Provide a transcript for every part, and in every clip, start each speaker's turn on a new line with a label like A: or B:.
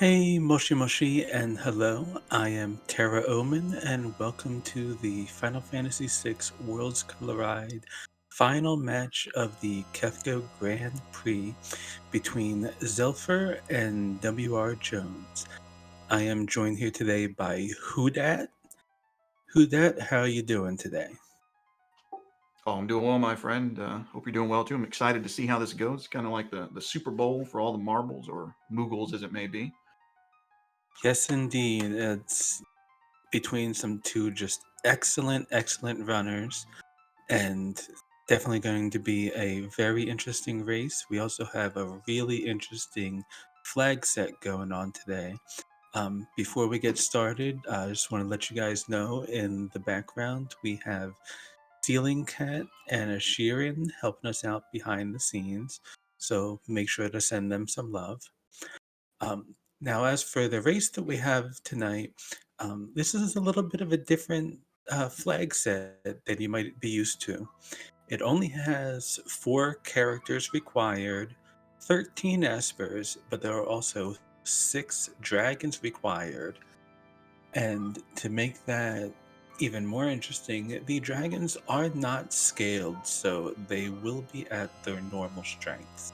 A: Hey, Moshi Moshi, and hello. I am Terra Omen, and welcome to the Final Fantasy VI Worlds Collide final match of the Kefka Grand Prix between Xelpher and wrjones. I am joined here today by Whodat. Whodat, how are you doing today?
B: Oh, I'm doing well, my friend. Hope you're doing well too. I'm excited to see how this goes. Kind of like the Super Bowl for all the marbles or Moogles, as it may be.
A: Yes, indeed. It's between some two just excellent runners. And definitely going to be a very interesting race. We also have a really interesting flag set going on today. Before we get started, I just want to let you guys know in the background we have Ceiling Cat and a Sheeran helping us out behind the scenes. So make sure to send them some love. Now, as for the race that we have tonight, this is a little bit of a different flag set that you might be used to. It only has 4 characters required, 13 espers, but there are also 6 dragons required. And to make that even more interesting, the dragons are not scaled, so they will be at their normal strengths.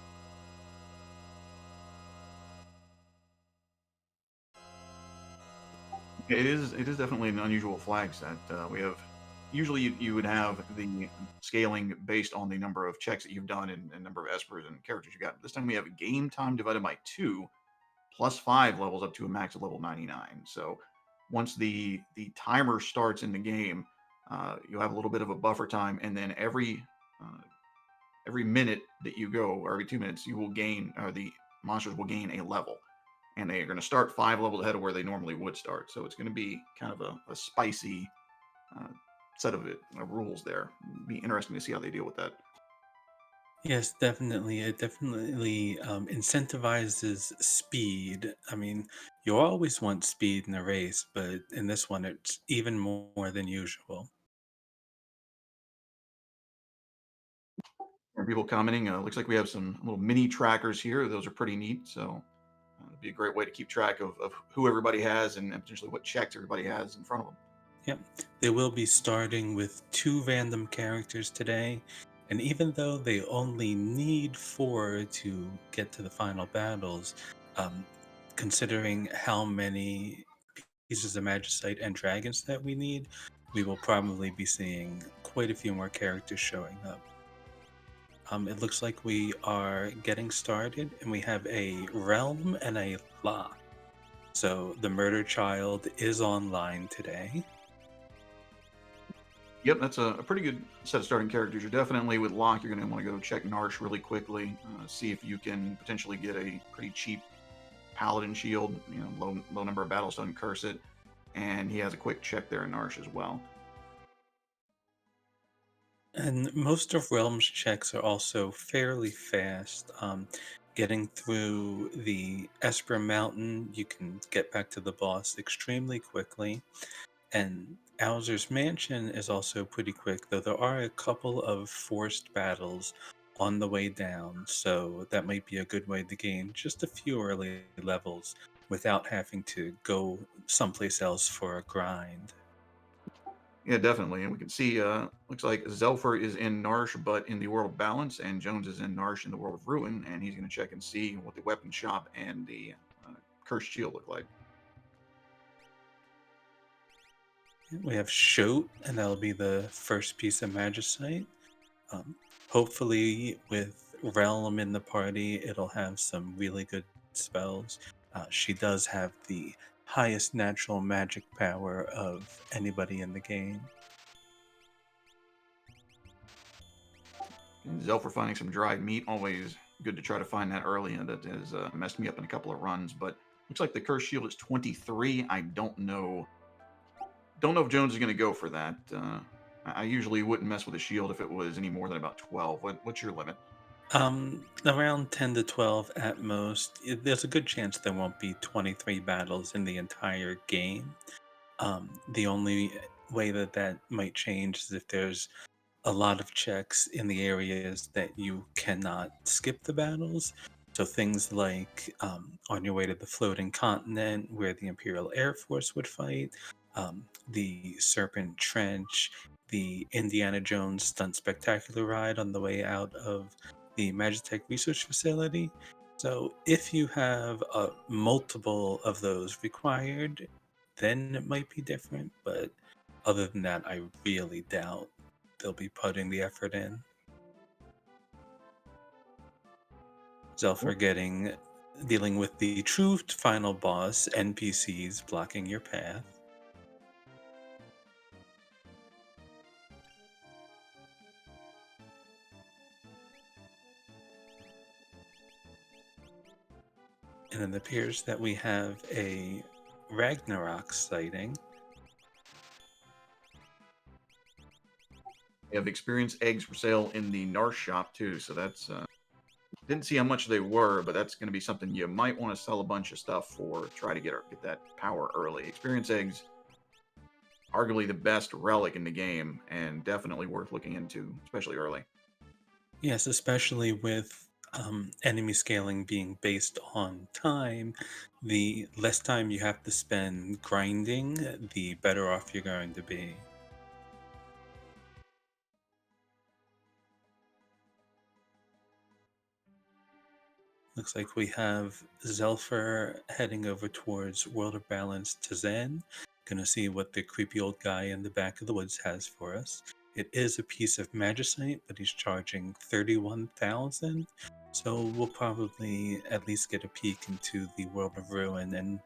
B: It is definitely an unusual flag set. We have usually you would have the scaling based on the number of checks that you've done and number of espers and characters you got. This time we have game time divided by 2 plus 5 levels up to a max of level 99. So once the timer starts in the game, you'll have a little bit of a buffer time, and then uh, every minute that you go, or every 2 minutes, you will gain, or the monsters will gain a level. And they are going to start 5 levels ahead of where they normally would start. So it's going to be kind of a spicy uh, set of rules there. Be interesting to see how they deal with that.
A: Yes, definitely. It definitely incentivizes speed. I mean, you always want speed in a race, but in this one, it's even more than usual.
B: And people commenting, looks like we have some little mini trackers here. Those are pretty neat. So it'd be a great way to keep track of who everybody has and potentially what checks everybody has in front of them.
A: Yep. They will be starting with 2 random characters today, and even though they only need 4 to get to the final battles, um, considering how many pieces of magicite and dragons that we need, we will probably be seeing quite a few more characters showing up. It looks like we are getting started, and we have a realm and a lock. So the murder child is online today.
B: Yep, that's a pretty good set of starting characters. You're definitely with Locke. You're going to want to go check Narsh really quickly, see if you can potentially get a pretty cheap Paladin shield. Low number of battles doesn't curse it, and he has a quick check there in Narsh as well.
A: And most of Realm's checks are also fairly fast. Getting through the Esper Mountain, you can get back to the boss extremely quickly. And Owser's Mansion is also pretty quick, though there are a couple of forced battles on the way down, so that might be a good way to gain just a few early levels without having to go someplace else for a grind.
B: Yeah, definitely. And we can see, looks like Xelpher is in Narsh, but in the world of balance, and Jones is in Narsh in the world of ruin, and he's going to check and see what the weapon shop and the cursed shield look like.
A: We have Shoat, and that'll be the first piece of Magicite. Um, Hopefully, with Realm in the party, it'll have some really good spells. She does have the highest natural magic power of anybody in the game.
B: And Xelpher finding some dried meat, always good to try to find that early, and that has messed me up in a couple of runs. But looks like the cursed shield is 23. I don't know if Jones is going to go for that. I usually wouldn't mess with a shield if it was any more than about 12. What's your limit?
A: Around 10 to 12 at most. There's a good chance there won't be 23 battles in the entire game. The only way that that might change is if there's a lot of checks in the areas that you cannot skip the battles. So things like on your way to the floating continent where the Imperial Air Force would fight, the Serpent Trench, the Indiana Jones Stunt Spectacular ride on the way out of the Magitech Research Facility. So if you have multiple of those required, then it might be different. But other than that, I really doubt they'll be putting the effort in. Xelpher getting dealing with the true final boss NPCs blocking your path. And it appears that we have a Ragnarok sighting.
B: We have experience eggs for sale in the Narsh shop too, so that's didn't see how much they were, but that's going to be something you might want to sell a bunch of stuff for. Try to get that power early. Experience eggs, arguably the best relic in the game, and definitely worth looking into, especially early.
A: Yes, especially with enemy scaling being based on time, the less time you have to spend grinding, the better off you're going to be. Looks like we have Xelpher heading over towards World of Balance to Zen. Gonna see what the creepy old guy in the back of the woods has for us. It is a piece of magicite, but he's charging 31,000. So we'll probably at least get a peek into the World of Ruin, and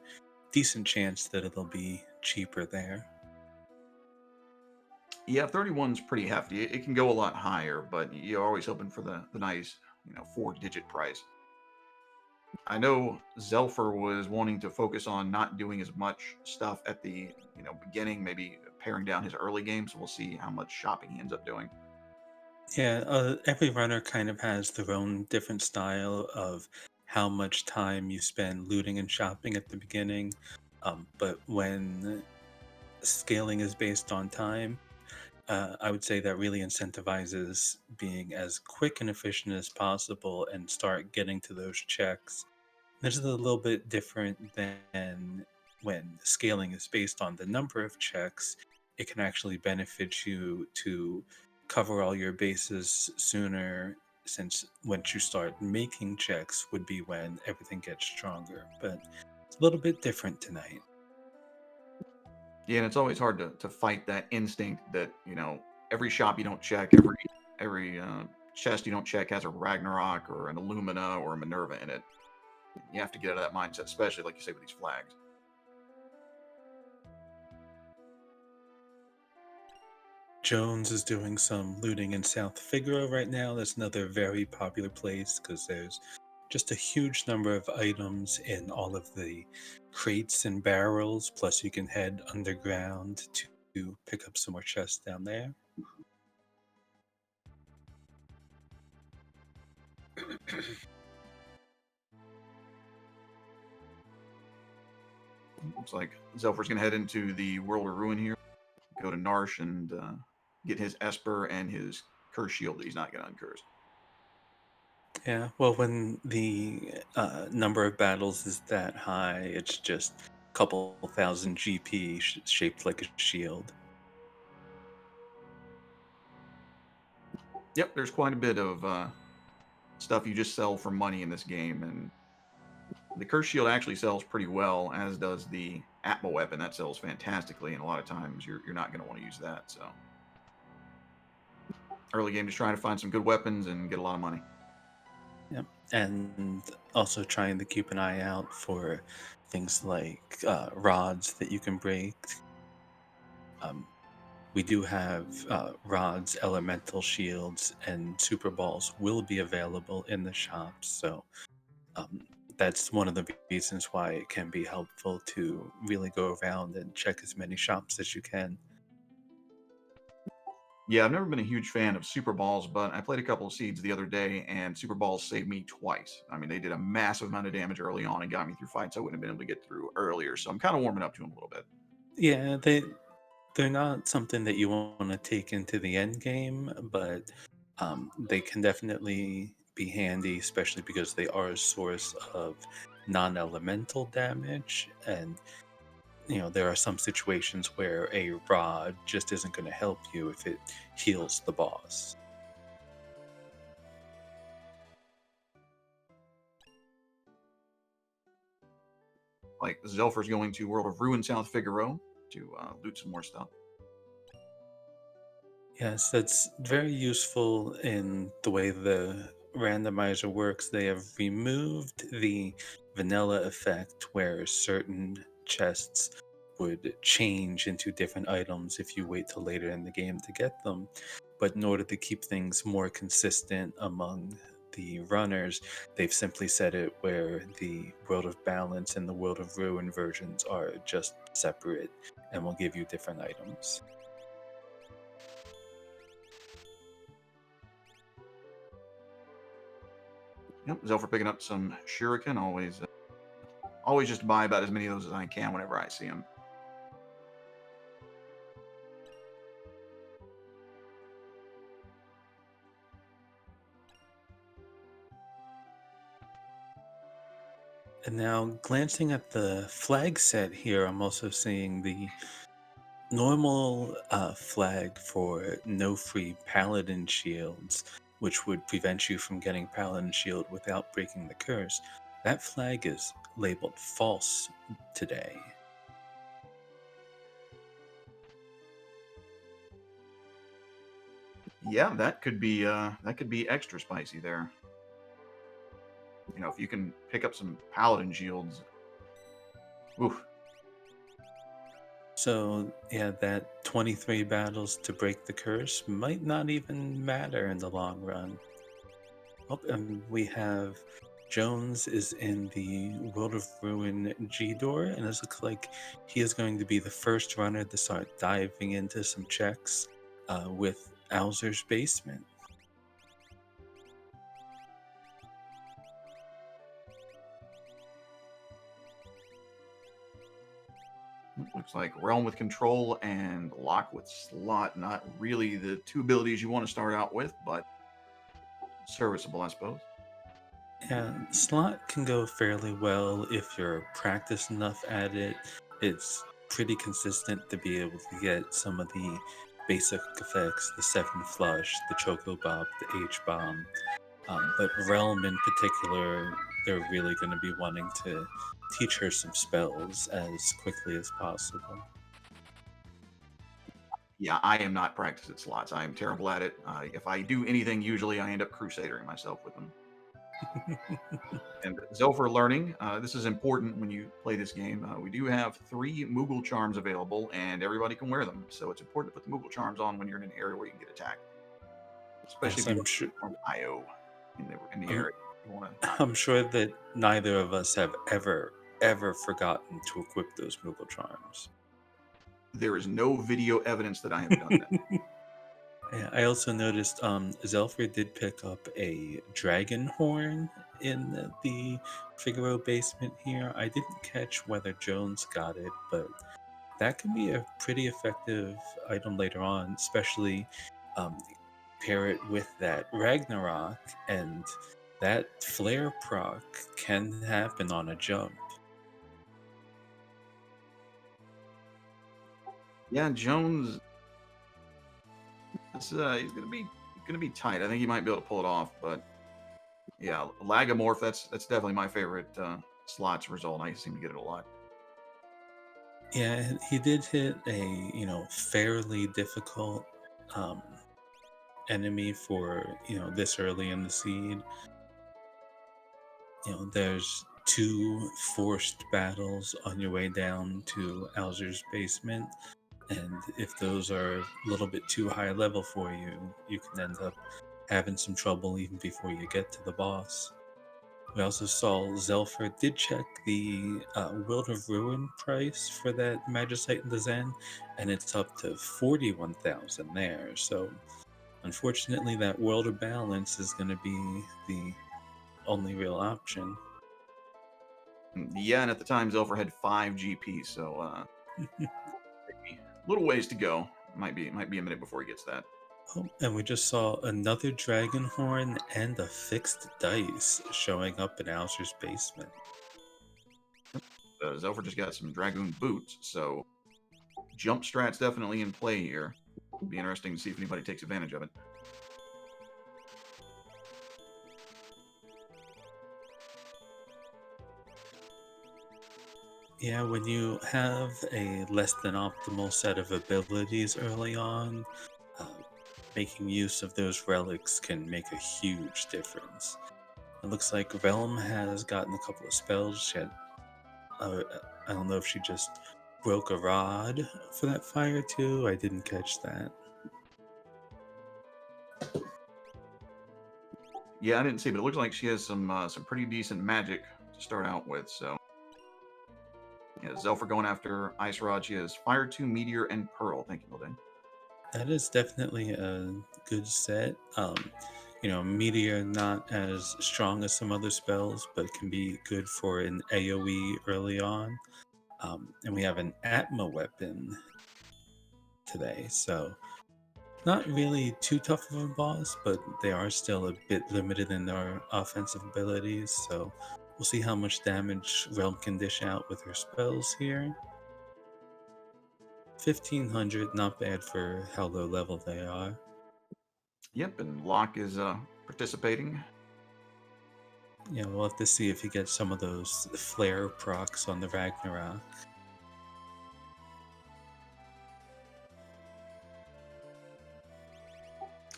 A: decent chance that it'll be cheaper there.
B: Yeah, 31's pretty hefty. It can go a lot higher, but you're always hoping for the nice, 4-digit price. I know Xelpher was wanting to focus on not doing as much stuff at the beginning, maybe paring down his early games. We'll see how much shopping he ends up doing.
A: Yeah, every runner kind of has their own different style of how much time you spend looting and shopping at the beginning. But when scaling is based on time, I would say that really incentivizes being as quick and efficient as possible and start getting to those checks. This is a little bit different than when scaling is based on the number of checks. It can actually benefit you to cover all your bases sooner, since once you start making checks would be when everything gets stronger. But it's a little bit different tonight.
B: Yeah, and it's always hard to fight that instinct that every shop you don't check, every chest you don't check has a Ragnarok or an Illumina or a Minerva in it. You have to get out of that mindset, especially like you say with these flags.
A: Jones is doing some looting in South Figaro right now. That's another very popular place because there's just a huge number of items in all of the crates and barrels. Plus, you can head underground to pick up some more chests down there.
B: Looks like Zelfer's going to head into the World of Ruin here, go to Narsh and get his Esper and his curse shield that he's not going to uncurse.
A: Yeah, well, when the number of battles is that high, it's just a couple thousand GP shaped like a shield.
B: Yep, there's quite a bit of stuff you just sell for money in this game, and the curse shield actually sells pretty well, as does the Atma weapon. That sells fantastically, and a lot of times you're not going to want to use that. So early game, just trying to find some good weapons and get a lot of money.
A: Yep. And also trying to keep an eye out for things like rods that you can break. Um, we do have rods, elemental shields, and super balls will be available in the shops. So um, that's one of the reasons why it can be helpful to really go around and check as many shops as you can.
B: Yeah, I've never been a huge fan of super balls, but I played a couple of seeds the other day, and super balls saved me twice. I mean, they did a massive amount of damage early on and got me through fights I wouldn't have been able to get through earlier. So I'm kind of warming up to them a little bit.
A: Yeah, they're not something that you want to take into the end game, but they can definitely be handy, especially because they are a source of non-elemental damage. And there are some situations where a rod just isn't going to help you if it heals the boss.
B: Like Xelpher's going to World of Ruin South Figaro to loot some more stuff.
A: Yes, that's very useful in the way the randomizer works. They have removed the vanilla effect where certain chests would change into different items if you wait till later in the game to get them. But in order to keep things more consistent among the runners, they've simply set it where the World of Balance and the World of Ruin versions are just separate and will give you different items.
B: Yep, Xelpher picking up some shuriken. Always just buy about as many of those as I can whenever I see them.
A: And now, glancing at the flag set here, I'm also seeing the normal flag for no free paladin shields, which would prevent you from getting paladin shield without breaking the curse. That flag is labeled false today.
B: Yeah, that could be extra spicy there. If you can pick up some paladin shields. Oof.
A: So, yeah, that 23 battles to break the curse might not even matter in the long run. Oh, and we have Jones is in the World of Ruin G door, and it looks like he is going to be the first runner to start diving into some checks with Owser's Basement.
B: Looks like Realm with Control and Lock with Slot. Not really the two abilities you want to start out with, but serviceable, I suppose.
A: Yeah, slot can go fairly well if you're practiced enough at it. It's pretty consistent to be able to get some of the basic effects, the 7 flush, the Choco Bop, the H Bomb. But Realm in particular, they're really going to be wanting to teach her some spells as quickly as possible.
B: Yeah, I am not practiced at slots. I am terrible at it. If I do anything, usually I end up crusadering myself with them. And Xelpher learning, this is important when you play this game. We do have 3 Moogle charms available, and everybody can wear them. So it's important to put the Moogle charms on when you're in an area where you can get attacked, especially
A: Yes,
B: if you want to perform IO in the
A: I'm,
B: area. You want to.
A: I'm sure that neither of us have ever forgotten to equip those Moogle charms.
B: There is no video evidence that I have done that.
A: Yeah, I also noticed Xelpher did pick up a dragon horn in the Figaro basement here. I didn't catch whether Jones got it, but that can be a pretty effective item later on, especially um, pair it with that Ragnarok, and that flare proc can happen on a jump.
B: Yeah, Jones. He's gonna be tight. I think he might be able to pull it off, but yeah, Lagomorph. That's definitely my favorite slots result. I seem to get it a lot.
A: Yeah, he did hit a fairly difficult um, enemy for this early in the seed. There's 2 forced battles on your way down to Alzer's basement, and if those are a little bit too high level for you, you can end up having some trouble even before you get to the boss. We also saw Xelpher did check the World of Ruin price for that Magicite and the Zen, and it's up to 41,000 there. So, unfortunately, that World of Balance is going to be the only real option.
B: Yeah, and at the time, Zelpher had 5 GP, so maybe a little ways to go. Might be a minute before he gets that.
A: Oh, and we just saw another dragon horn and a fixed dice showing up in Alger's basement.
B: Xelpher just got some Dragoon boots, so jump strat's definitely in play here. Be interesting to see if anybody takes advantage of it.
A: Yeah, when you have a less than optimal set of abilities early on, uh, making use of those relics can make a huge difference. It looks like Realm has gotten a couple of spells. Uh, I don't know if she just broke a rod for that fire too. I didn't catch that.
B: Yeah, I didn't see, but it looks like she has some pretty decent magic to start out with. So yeah, Xelpher going after Ice Rod. She has Fire 2, Meteor, and Pearl. Thank you, Milden.
A: That is definitely a good set. Meteor not as strong as some other spells, but can be good for an AoE early on. And we have an Atma weapon today, so not really too tough of a boss, but they are still a bit limited in their offensive abilities. So we'll see how much damage Realm can dish out with her spells here. 1500, not bad for how low level they are.
B: Yep, and Locke is participating.
A: Yeah, we'll have to see if he gets some of those flare procs on the Ragnarok.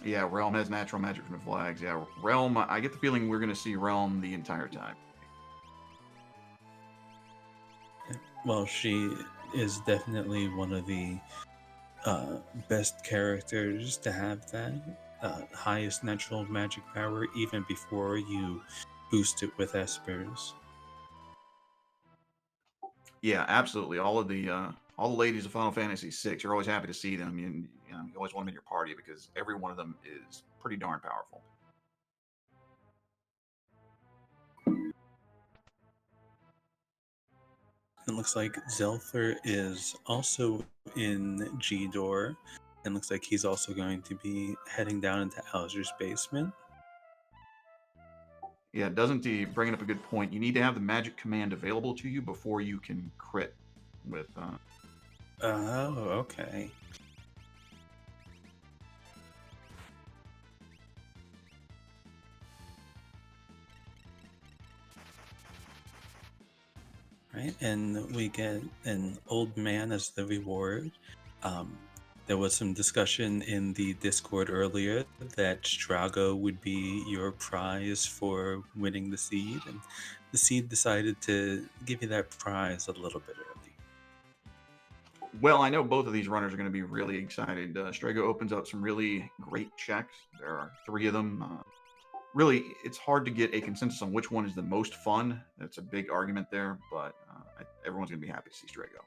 B: Yeah, Realm has natural magic from the flags. Yeah, Realm. I get the feeling we're going to see Realm the entire time.
A: Well, she is definitely one of the uh, best characters to have that highest natural magic power, even before you boost it with Espers.
B: Yeah, absolutely. All the ladies of Final Fantasy VI, you're always happy to see them. You always want them in your party because every one of them is pretty darn powerful.
A: It looks like Xelpher is also in G Door, and looks like he's also going to be heading down into Alger's basement.
B: Yeah, doesn't he bringing up a good point? You need to have the magic command available to you before you can crit with.
A: Oh, okay. Right, and we get an old man as the reward. Um, there was some discussion in the Discord earlier that Strago would be your prize for winning the seed, and the seed decided to give you that prize a little bit early.
B: Well, I know both of these runners are going to be really excited. Strago opens up some really great checks. There are three of them. Really, it's hard to get a consensus on which one is the most fun. That's a big argument there, but everyone's going to be happy to see Strago.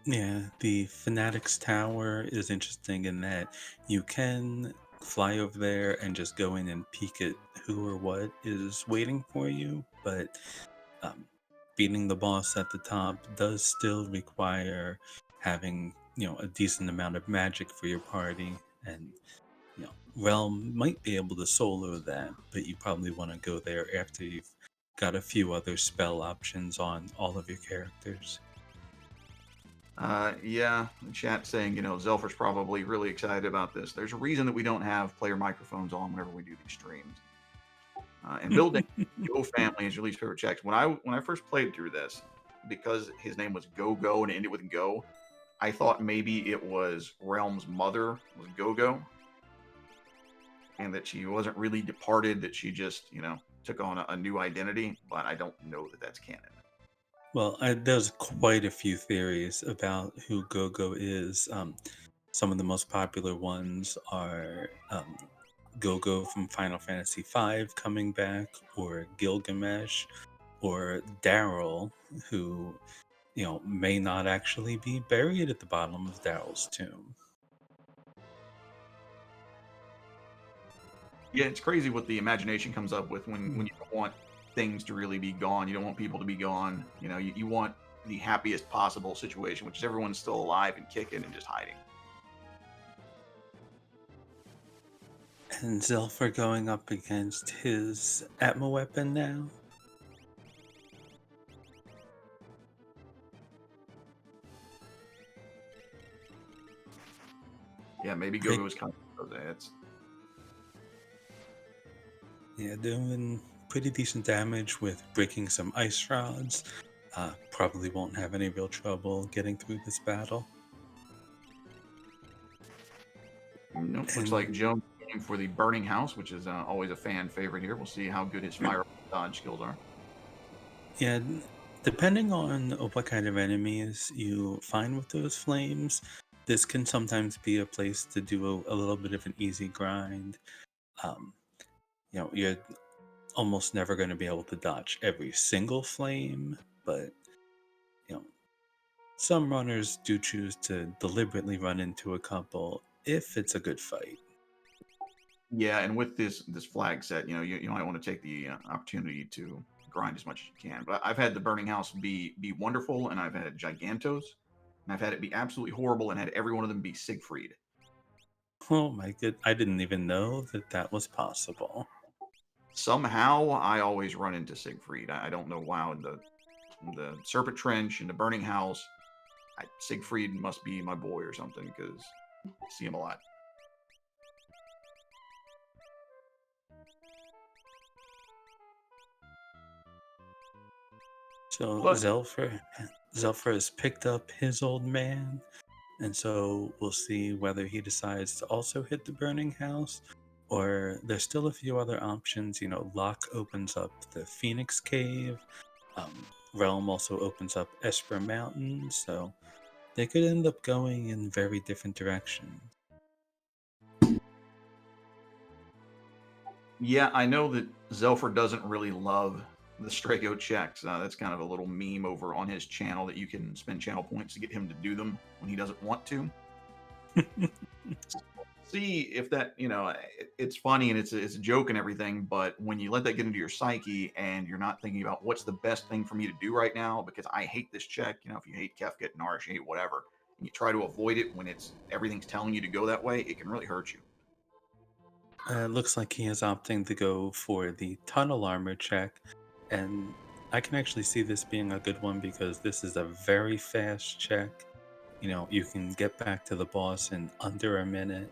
A: Yeah, the Fanatics Tower is interesting in that you can fly over there and just go in and peek at who or what is waiting for you, but um, beating the boss at the top does still require having a decent amount of magic for your party, and Realm might be able to solo that, but you probably want to go there after you've got a few other spell options on all of your characters.
B: Yeah, the chat saying, Xelpher's probably really excited about this. There's a reason that we don't have player microphones on whenever we do these streams. And building Go Family is your least favorite checks. When I first played through this, because his name was Go Go and it ended with Go, I thought maybe it was Realm's mother was Go Go, and that she wasn't really departed, that she just took on a new identity. But I don't know that that's canon.
A: Well, there's quite a few theories about who Gogo is. Some of the most popular ones are Gogo from Final Fantasy V coming back, or Gilgamesh, or Daryl, who may not actually be buried at the bottom of Daryl's tomb.
B: Yeah, it's crazy what the imagination comes up with when
A: Hmm.
B: you don't want things to really be gone. You don't want people to be gone. You want the happiest possible situation, which is everyone's still alive and kicking and just hiding.
A: And Xelpher going up against his Atma weapon now.
B: Yeah, maybe
A: Break,
B: Go-Go's kind of it's
A: yeah, doing pretty decent damage with breaking some ice rods. Probably won't have any real trouble getting through this battle.
B: nope. Looks
A: And
B: like Jones going for the Burning House, which is always a fan favorite here. We'll see how good his fire dodge skills are.
A: yeah, depending on what kind of enemies you find with those flames, this can sometimes be a place to do a little bit of an easy grind. Um, you're almost never going to be able to dodge every single flame, but you know, some runners do choose to deliberately run into a couple if it's a good fight.
B: Yeah, and with this flag set, you might want to take the opportunity to grind as much as you can. But I've had the Burning House be wonderful, and I've had Gigantos, and I've had it be absolutely horrible, and had every one of them be Siegfried.
A: Oh my good, I didn't even know that that was possible.
B: Somehow, I always run into Siegfried. I don't know why. The Serpent Trench and the Burning House, Siegfried must be my boy or something because I see him a lot.
A: So
B: But
A: Xelpher has picked up his old man, and so we'll see whether he decides to also hit the burning house, or there's still a few other options. Locke opens up the Phoenix Cave. Realm also opens up Esper Mountain, so they could end up going in very different directions.
B: yeah, I know that Xelpher doesn't really love the Strago checks. That's kind of a little meme over on his channel that you can spend channel points to get him to do them when he doesn't want to. See if that, it's funny and it's a joke and everything, but when you let that get into your psyche and you're not thinking about what's the best thing for me to do right now, because I hate this check, if you hate Kefka, Narsh, you hate whatever, and you try to avoid it when everything's telling you to go that way, it can really hurt you.
A: Looks like he is opting to go for the tunnel armor check, and I can actually see this being a good one because this is a very fast check. You can get back to the boss in under a minute,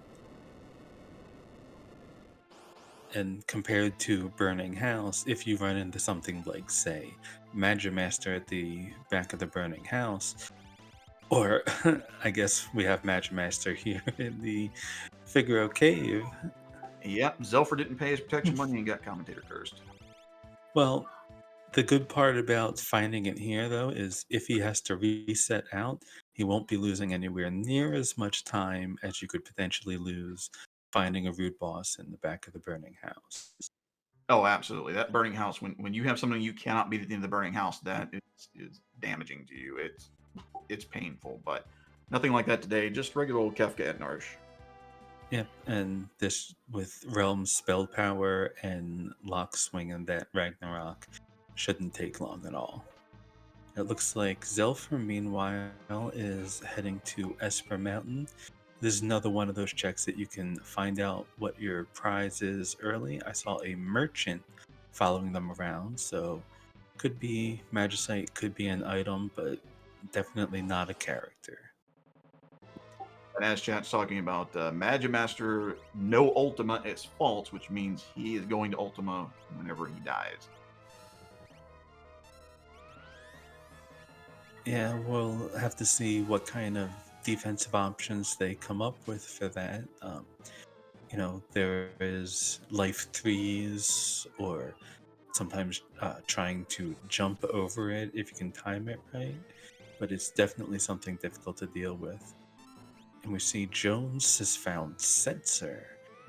A: and compared to Burning House, if you run into something like, say, Magimaster at the back of the Burning House, or I guess we have Magimaster here in the Figaro Cave.
B: Yep, Zelfer didn't pay his protection money and got commentator cursed.
A: Well, the good part about finding it here, though, is if he has to reset out, he won't be losing anywhere near as much time as you could potentially lose finding a root boss in the back of the burning house.
B: Oh, absolutely. That burning house, when you have something you cannot beat at the end of the burning house, that is damaging to you. It's painful, but nothing like that today. Just regular old Kefka at Narsh.
A: Yep, and this with Realm's spell power and Lock swing and that Ragnarok shouldn't take long at all. It looks like Xelpher, meanwhile, is heading to Esper Mountain. This is another one of those checks that you can find out what your prize is early. I saw a merchant following them around, so could be Magicite, could be an item, but definitely not a character.
B: And as chat's talking about, Magimaster, no Ultima is false, which means he is going to Ultima whenever he dies.
A: Yeah, we'll have to see what kind of defensive options they come up with for that. There is life threes, or sometimes trying to jump over it if you can time it right, but it's definitely something difficult to deal with. And we see Jones has found Setzer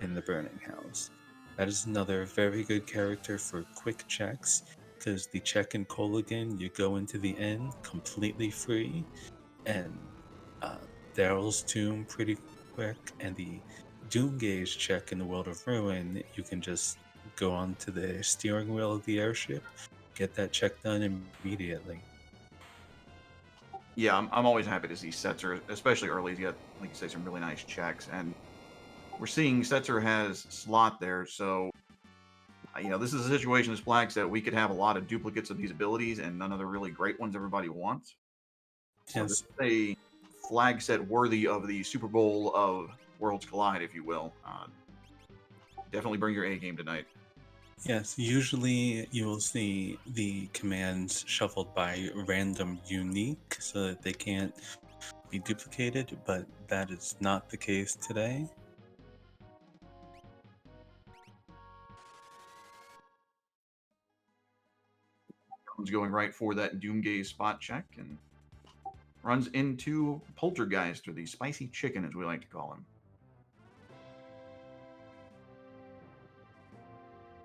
A: in the Burning House. That is another very good character for quick checks, because the check in Colligan, you go into the inn completely free, and uh, Daryl's tomb pretty quick, and the Doom Gauge check in the World of Ruin, you can just go onto the steering wheel of the airship, get that check done immediately.
B: Yeah, I'm always happy to see Setzer, especially early. He's got, like you say, some really nice checks. And we're seeing Setzer has slot there, so this is a situation as flags that we could have a lot of duplicates of these abilities and none of the really great ones everybody wants. So this
A: Yes,
B: is a flag set worthy of the Super Bowl of Worlds Collide, if you will. Definitely bring your A game tonight.
A: yes. Usually you will see the commands shuffled by random unique so that they can't be duplicated, but that is not the case today.
B: Comes going right for that Doomgaze spot check and runs into Poltergeist, or the Spicy Chicken, as we like to call him.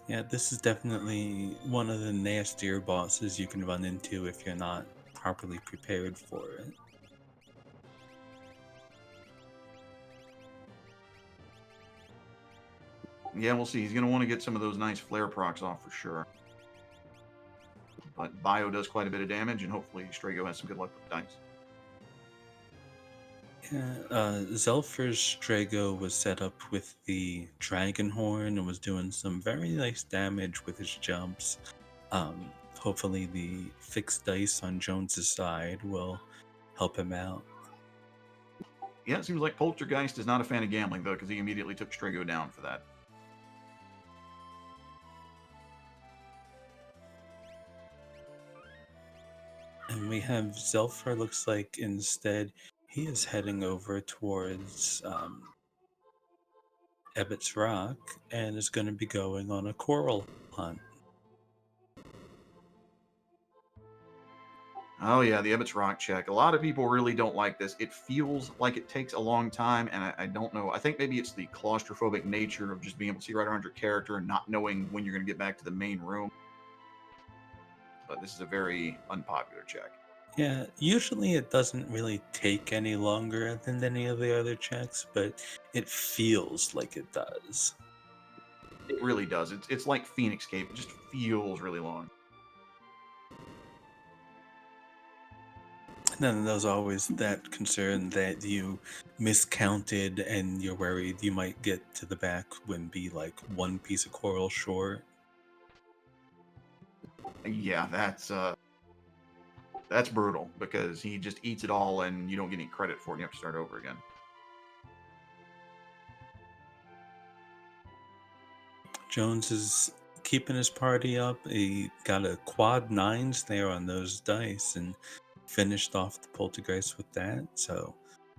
A: Yeah, this is definitely one of the nastier bosses you can run into if you're not properly prepared for it.
B: Yeah, we'll see. He's going to want to get some of those nice flare procs off for sure. But Bio does quite a bit of damage, and hopefully Strago has some good luck with the dice.
A: Yeah, Xelpher's Strago was set up with the Dragon Horn and was doing some very nice damage with his jumps. Hopefully the fixed dice on Jones's side will help him out.
B: Yeah, it seems like Poltergeist is not a fan of gambling, though, because he immediately took Strago down for that.
A: And we have Xelpher, looks like instead he is heading over towards Ebbett's Rock and is going to be going on a coral hunt.
B: Oh yeah, the Ebbett's Rock check. A lot of people really don't like this. It feels like it takes a long time, and I don't know. I think maybe it's the claustrophobic nature of just being able to see right around your character and not knowing when you're going to get back to the main room. But this is a very unpopular check.
A: Yeah, usually it doesn't really take any longer than any of the other checks, but it feels like it does.
B: It really does. It's like Phoenix Cape. It just feels really long.
A: And then there's always that concern that you miscounted and you're worried you might get to the back and be like one piece of coral short.
B: Yeah, that's brutal because he just eats it all and you don't get any credit for it. And you have to start over again.
A: Jones is keeping his party up. He got a quad nines there on those dice and finished off the poltergeist with that. So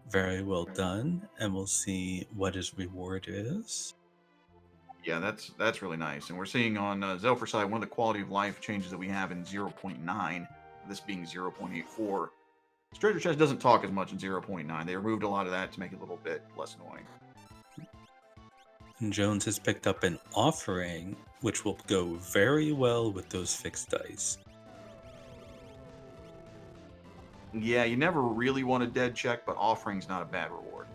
A: very well done. And we'll see what his reward is.
B: Yeah, that's really nice. And we're seeing on Xelpher side one of the quality of life changes that we have in 0.9, this being 0.84. Treasure chest doesn't talk as much in 0.9. They removed a lot of that to make it a little bit less annoying.
A: And Jones has picked up an offering, which will go very well with those fixed dice.
B: Yeah, you never really want a dead check, but offering's not a bad reward.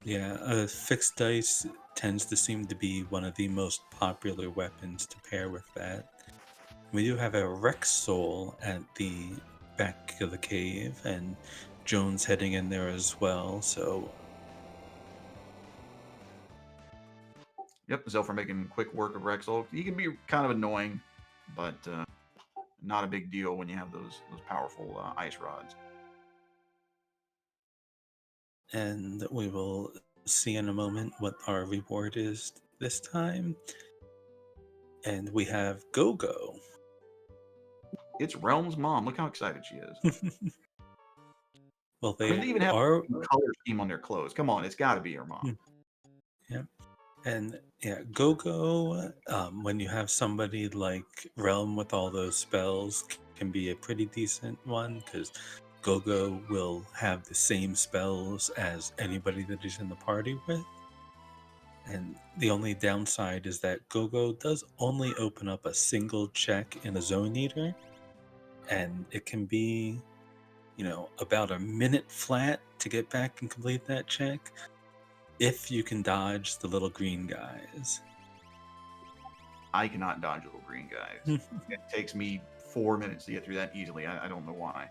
A: Yeah, fixed dice tends to seem to be one of the most popular weapons to pair with that. We do have a Rex Soul at the back of the cave, and Jones heading in there as well, so
B: Yep, Xelpher making quick work of Rexol. He can be kind of annoying, but not a big deal when you have those powerful ice rods.
A: and we will see in a moment what our reward is this time. And we have Go-Go.
B: It's Realm's mom. Look how excited she is.
A: Well,
B: I mean,
A: they
B: they even have
A: are.
B: a color scheme on their clothes. Come on, it's got to be her mom.
A: Yeah. And yeah, Go-Go, when you have somebody like Realm with all those spells, can be a pretty decent one, because Go-Go will have the same spells as anybody that he's in the party with. And the only downside is that Go-Go does only open up a single check in a Zone Eater, and it can be, about a minute flat to get back and complete that check, if you can dodge the little green guys.
B: I cannot dodge little green guys. It takes me 4 minutes to get through that easily. I don't know why.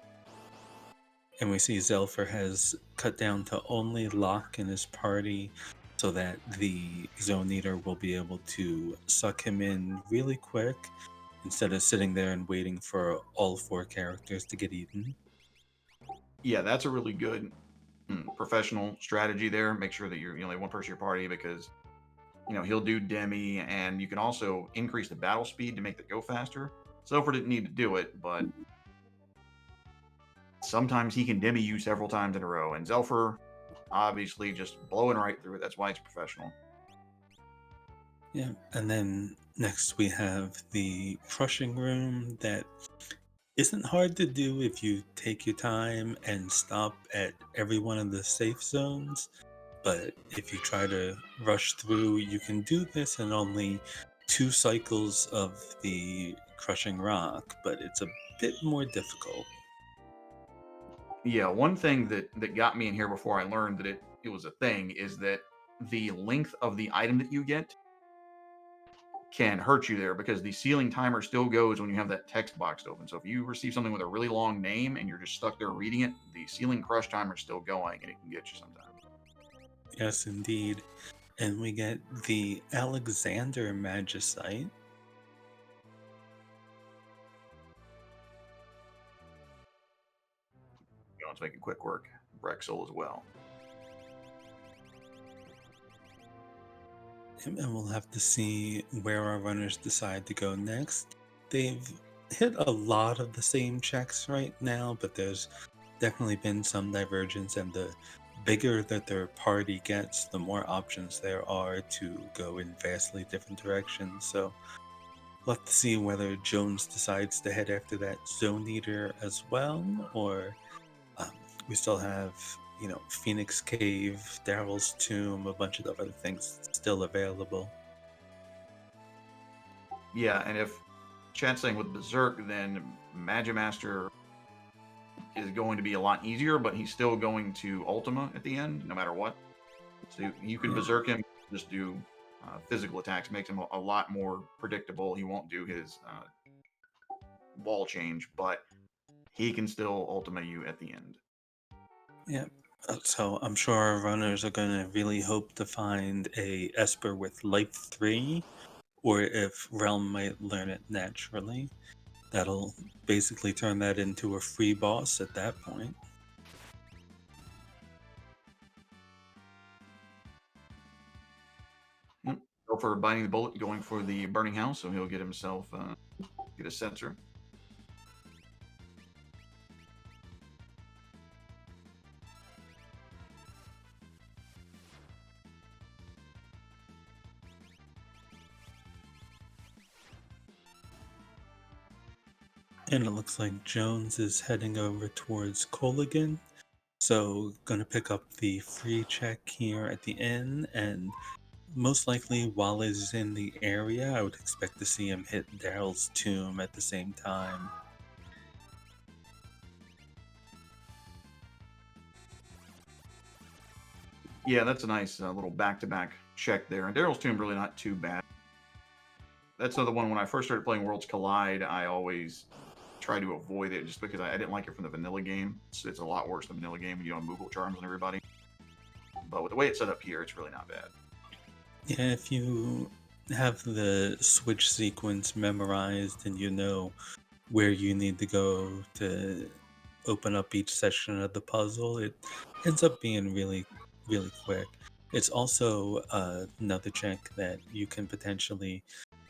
A: And we see Xelpher has cut down to only Locke in his party so that the Zone Eater will be able to suck him in really quick instead of sitting there and waiting for all four characters to get eaten.
B: Yeah, that's a really good professional strategy there. Make sure that you're only one person in your party because he'll do demi, and you can also increase the battle speed to make that go faster. Silver didn't need to do it, but sometimes he can demi you several times in a row, and Xelpher obviously just blowing right through it. That's why it's professional.
A: Yeah, and then next we have the crushing room that isn't hard to do if you take your time and stop at every one of the safe zones. But if you try to rush through, you can do this in only 2 cycles of the crushing rock, but it's a bit more difficult.
B: Yeah, one thing that got me in here before I learned that it was a thing is that the length of the item that you get can hurt you there because the ceiling timer still goes when you have that text box open. So if you receive something with a really long name and you're just stuck there reading it, the ceiling crush timer is still going and it can get you sometimes.
A: Yes, indeed. And we get the Alexander Magicite.
B: It's making quick work. Brexel as well.
A: And we'll have to see where our runners decide to go next. They've hit a lot of the same checks right now, but there's definitely been some divergence, and the bigger that their party gets, the more options there are to go in vastly different directions. So we'll have to see whether Jones decides to head after that Zone Eater as well, or um, we still have, Phoenix Cave, Daryl's Tomb, a bunch of other things still available.
B: Yeah, and if chat's saying with Berserk, then Magimaster is going to be a lot easier, but he's still going to Ultima at the end, no matter what. So you can
A: Yeah.
B: Berserk him, just do physical attacks, makes him a lot more predictable. He won't do his wall change, but he can still Ultima you at the end.
A: Yeah. So I'm sure our runners are going to really hope to find a Esper with Life 3, or if Realm might learn it naturally. That'll basically turn that into a free boss at that point.
B: Yep. Go for biting the bullet, going for the burning house, so he'll get himself get a sensor.
A: And it looks like Jones is heading over towards Colligan. So, gonna pick up the free check here at the inn, and most likely while he's in the area, I would expect to see him hit Daryl's tomb at the same time.
B: Yeah, that's a nice little back-to-back check there. And Daryl's Tomb really not too bad. That's another one. When I first started playing Worlds Collide, I always try to avoid it just because I didn't like it from the vanilla game. It's a lot worse than the vanilla game when you don't have Moogle charms on everybody. But with the way it's set up here, it's really not bad.
A: Yeah, if you have the switch sequence memorized and you know where you need to go to open up each section of the puzzle, it ends up being really, really quick. It's also another check that you can potentially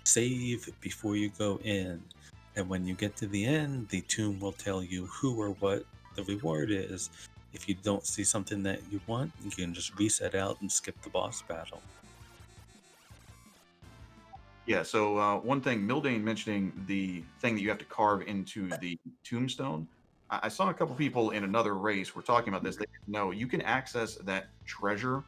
A: save before you go in. And when you get to the end, the tomb will tell you who or what the reward is. If you don't see something that you want, you can just reset out and skip the boss battle.
B: Yeah, so one thing, Mildane mentioning the thing that you have to carve into the tombstone. I saw a couple people in another race were talking about this. They didn't know you can access that treasure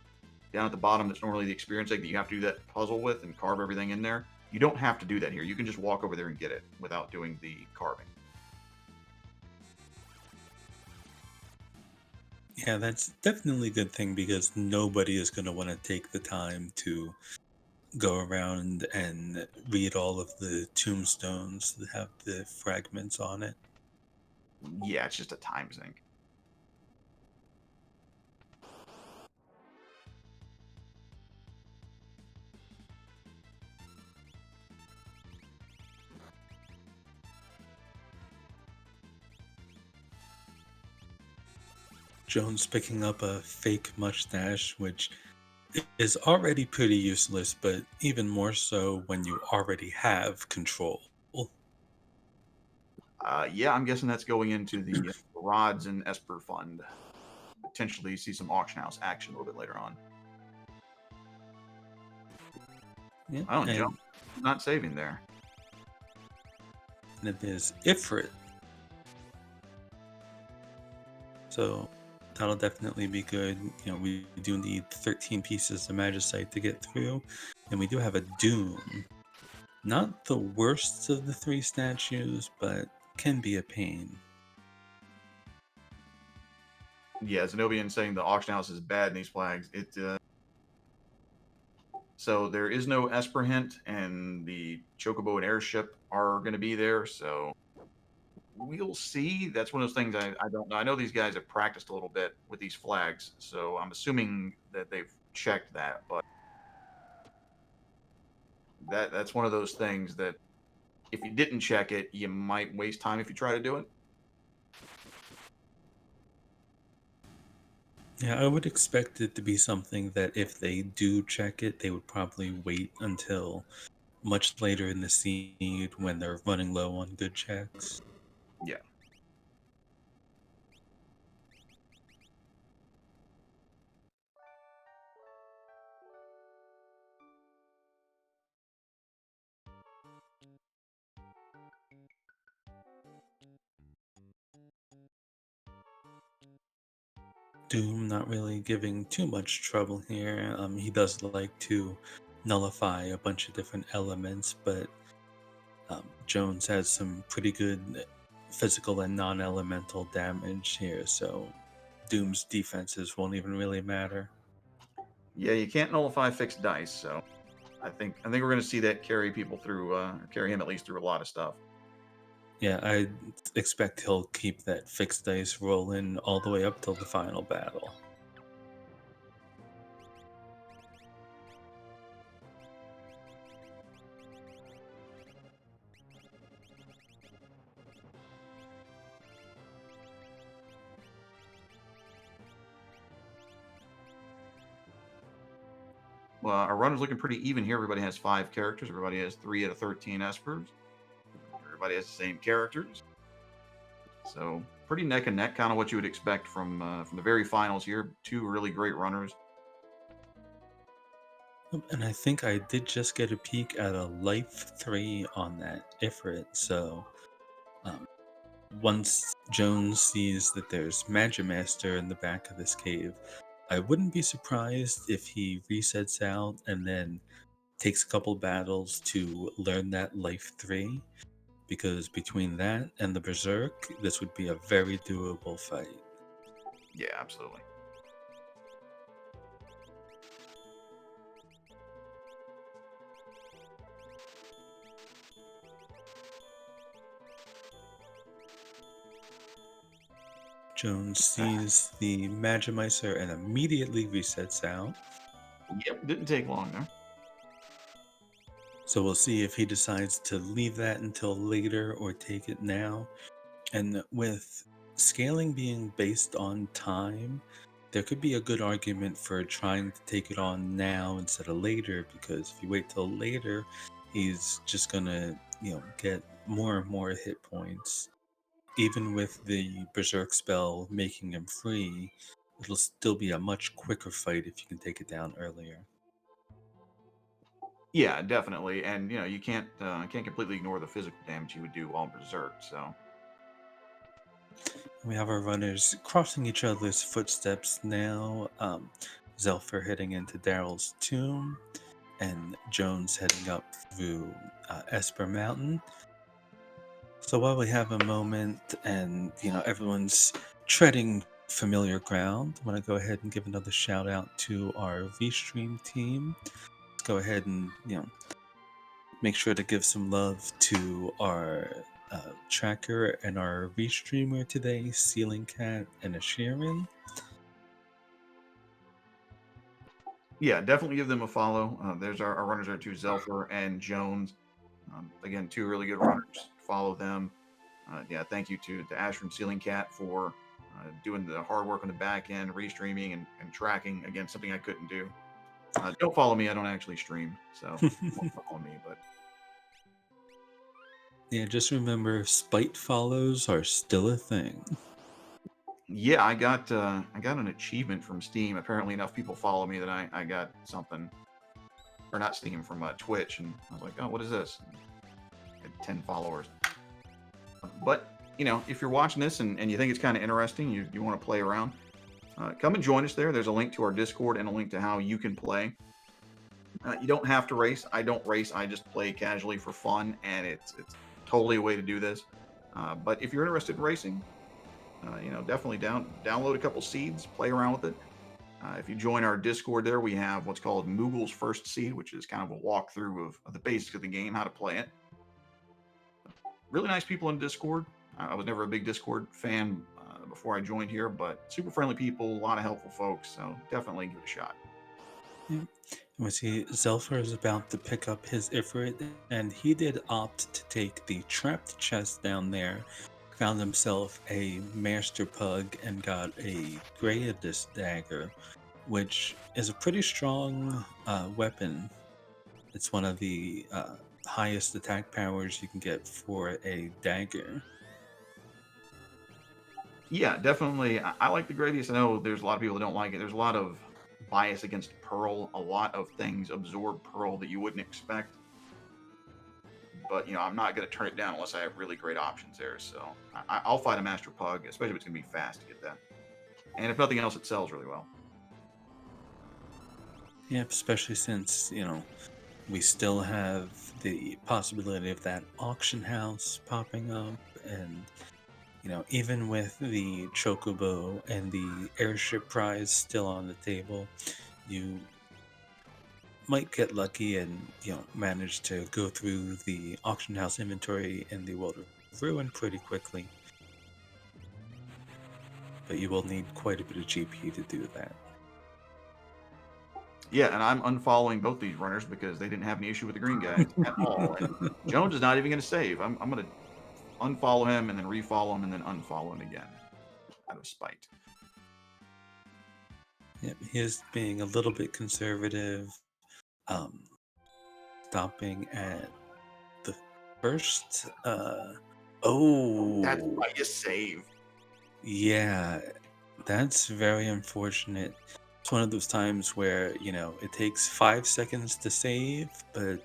B: down at the bottom that's normally the experience egg that you have to do that puzzle with and carve everything in there. You don't have to do that here. You can just walk over there and get it without doing the carving.
A: Yeah, that's definitely a good thing because nobody is going to want to take the time to go around and read all of the tombstones that have the fragments on it.
B: Yeah, it's just a time sink.
A: Jones picking up a fake mustache, which is already pretty useless, but even more so when you already have control.
B: Yeah, I'm guessing that's going into the rods and Esper fund. Potentially see some auction house action a little bit later on.
A: Yeah,
B: Oh, and
A: and
B: jump not saving there.
A: it is Ifrit. So that'll definitely be good. We do need 13 pieces of Magicite to get through, and we do have a Doom. Not the worst of the three statues, but can be a pain.
B: Yeah, Zenobian saying the auction house is bad in these flags. So there is no Esper hint, and the Chocobo and Airship are going to be there. So we'll see. That's one of those things I don't know. I know these guys have practiced a little bit with these flags, so I'm assuming that they've checked that. But that's one of those things that if you didn't check it, you might waste time if you try to do it.
A: Yeah, I would expect it to be something that if they do check it, they would probably wait until much later in the seed when they're running low on good checks.
B: Yeah.
A: Doom not really giving too much trouble here. He does like to nullify a bunch of different elements, but Jones has some pretty good physical and non-elemental damage here, so Doom's defenses won't even really matter.
B: Yeah, you can't nullify fixed dice, so I think we're going to see that carry people through, carry him at least through a lot of stuff.
A: Yeah, I expect he'll keep that fixed dice rolling all the way up till the final battle.
B: Well, our runner's looking pretty even here. Everybody has 5 characters. Everybody has 3 out of 13 espers. Everybody has the same characters. So pretty neck and neck, kind of what you would expect from the very finals here. 2 really great runners.
A: And I think I did just get a peek at a life 3 on that Ifrit, so um, once Jones sees that there's Magimaster in the back of this cave, I wouldn't be surprised if he resets out and then takes a couple battles to learn that life 3, because between that and the Berserk, this would be a very doable fight.
B: Yeah, absolutely.
A: Jones sees the Magimicer and immediately resets out.
B: Yep, didn't take long there.
A: So we'll see if he decides to leave that until later or take it now. And with scaling being based on time, there could be a good argument for trying to take it on now instead of later, because if you wait till later, he's just gonna, get more and more hit points. Even with the Berserk spell making him free, it'll still be a much quicker fight if you can take it down earlier.
B: Yeah, definitely. And you can't completely ignore the physical damage he would do while berserk. So
A: We have our runners crossing each other's footsteps now. Xelpher heading into Daryl's tomb, and Jones heading up through Esper Mountain. So while we have a moment and everyone's treading familiar ground, I want to go ahead and give another shout out to our Restream team. Let's go ahead and make sure to give some love to our tracker and our restreamer today, Ceiling Cat and Ashirin.
B: yeah, definitely give them a follow. There's our runners are too, Xelpher and Jones. Again, 2 really good runners. Follow them. Yeah, thank you to Ash from Ceiling Cat for doing the hard work on the back end, restreaming and tracking. Again, something I couldn't do. Don't follow me. I don't actually stream, so don't follow me. But
A: Yeah, just remember, spite follows are still a thing.
B: yeah, I got an achievement from Steam. Apparently, enough people follow me that I got something, or not Steam, from Twitch, and I was like, oh, what is this? I had 10 followers. But if you're watching this and you think it's kind of interesting, you want to play around, come and join us there. There's a link to our Discord and a link to how you can play. You don't have to race. I don't race. I just play casually for fun, and it's totally a way to do this. But if you're interested in racing, definitely download a couple seeds, play around with it. If you join our Discord there, we have what's called Moogle's First Seed, which is kind of a walkthrough of the basics of the game, how to play it. Really nice people in Discord. I was never a big Discord fan before I joined here, but super friendly people, a lot of helpful folks, so definitely give it a shot.
A: Yeah. We see Xelpher is about to pick up his Ifrit, and he did opt to take the trapped chest down there, found himself a Master Pug, and got a Greyadus dagger, which is a pretty strong weapon. It's one of the highest attack powers you can get for a dagger.
B: Yeah, definitely. I like the Gradius. I know there's a lot of people that don't like it. There's a lot of bias against Pearl. A lot of things absorb Pearl that you wouldn't expect. But I'm not going to turn it down unless I have really great options there. So I'll fight a Master Pug, especially if it's going to be fast to get that. And if nothing else, it sells really well.
A: Yeah, especially since, we still have the possibility of that auction house popping up, and even with the chocobo and the airship prize still on the table, you might get lucky and manage to go through the auction house inventory in the world of ruin pretty quickly, but you will need quite a bit of GP to do that.
B: Yeah, and I'm unfollowing both these runners because they didn't have any issue with the green guys at all. And Jones is not even going to save. I'm going to unfollow him and then refollow him and then unfollow him again out of spite.
A: Yep, he is being a little bit conservative, um, stopping at the first.
B: That's
A: Oh,
B: why you save.
A: yeah, that's very unfortunate. It's one of those times where, it takes 5 seconds to save, but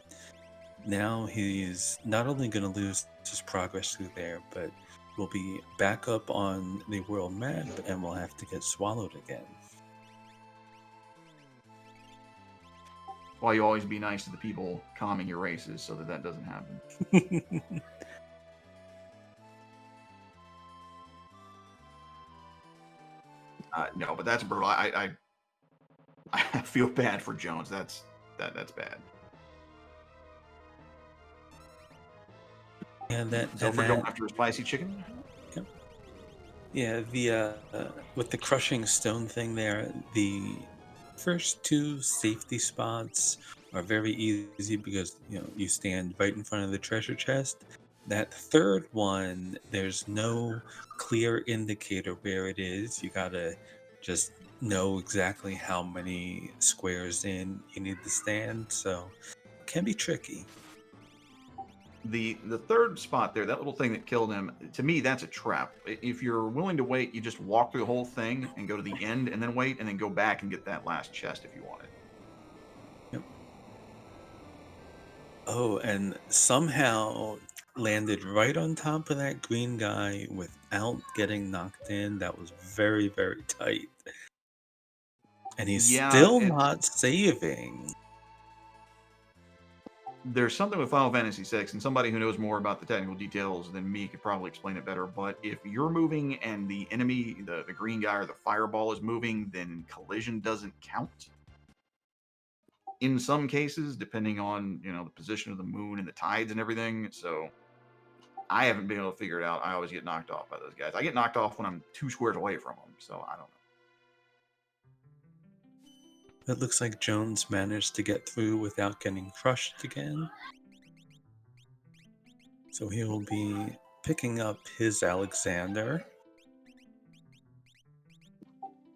A: now he's not only going to lose his progress through there, but will be back up on the world map and will have to get swallowed again.
B: Why you always be nice to the people calming your races so that doesn't happen. No, but that's brutal. I feel bad for Jones. That's bad.
A: And that,
B: Xelpher going after a spicy chicken.
A: Yep. Yeah, the with the crushing stone thing there, the first two safety spots are very easy because you stand right in front of the treasure chest. That third one, there's no clear indicator where it is. You gotta just know exactly how many squares in you need to stand, so it can be tricky.
B: The third spot there, that little thing that killed him, to me, that's a trap. If you're willing to wait, you just walk through the whole thing and go to the end and then wait and then go back and get that last chest if you want it.
A: Yep. Oh, and somehow landed right on top of that green guy without getting knocked in. That was very, very tight. And he's
B: Yeah,
A: still not saving.
B: there's something with Final Fantasy VI, and somebody who knows more about the technical details than me could probably explain it better. But if you're moving and the enemy, the green guy or the fireball is moving, then collision doesn't count. In some cases, depending on the position of the moon and the tides and everything. So I haven't been able to figure it out. I always get knocked off by those guys. I get knocked off when I'm 2 squares away from them. So I don't know.
A: It looks like Jones managed to get through without getting crushed again. So he will be picking up his Alexander.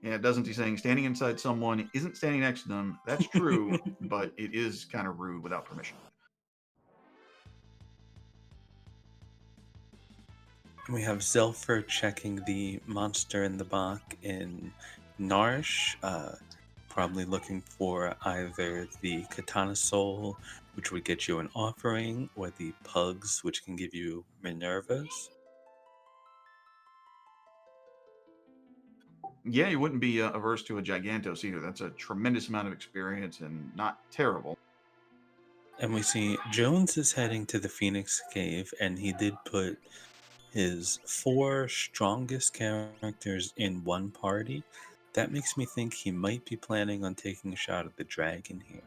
B: Yeah, doesn't he saying standing inside someone isn't standing next to them? That's true, but it is kind of rude without permission.
A: We have Xelpher checking the monster in the box in Narsh, probably looking for either the Katana Soul, which would get you an offering, or the Pugs, which can give you Minervas.
B: Yeah, you wouldn't be averse to a Gigantos either. That's a tremendous amount of experience and not terrible.
A: And we see Jones is heading to the Phoenix Cave, and he did put his four strongest characters in one party. That makes me think he might be planning on taking a shot at the dragon here.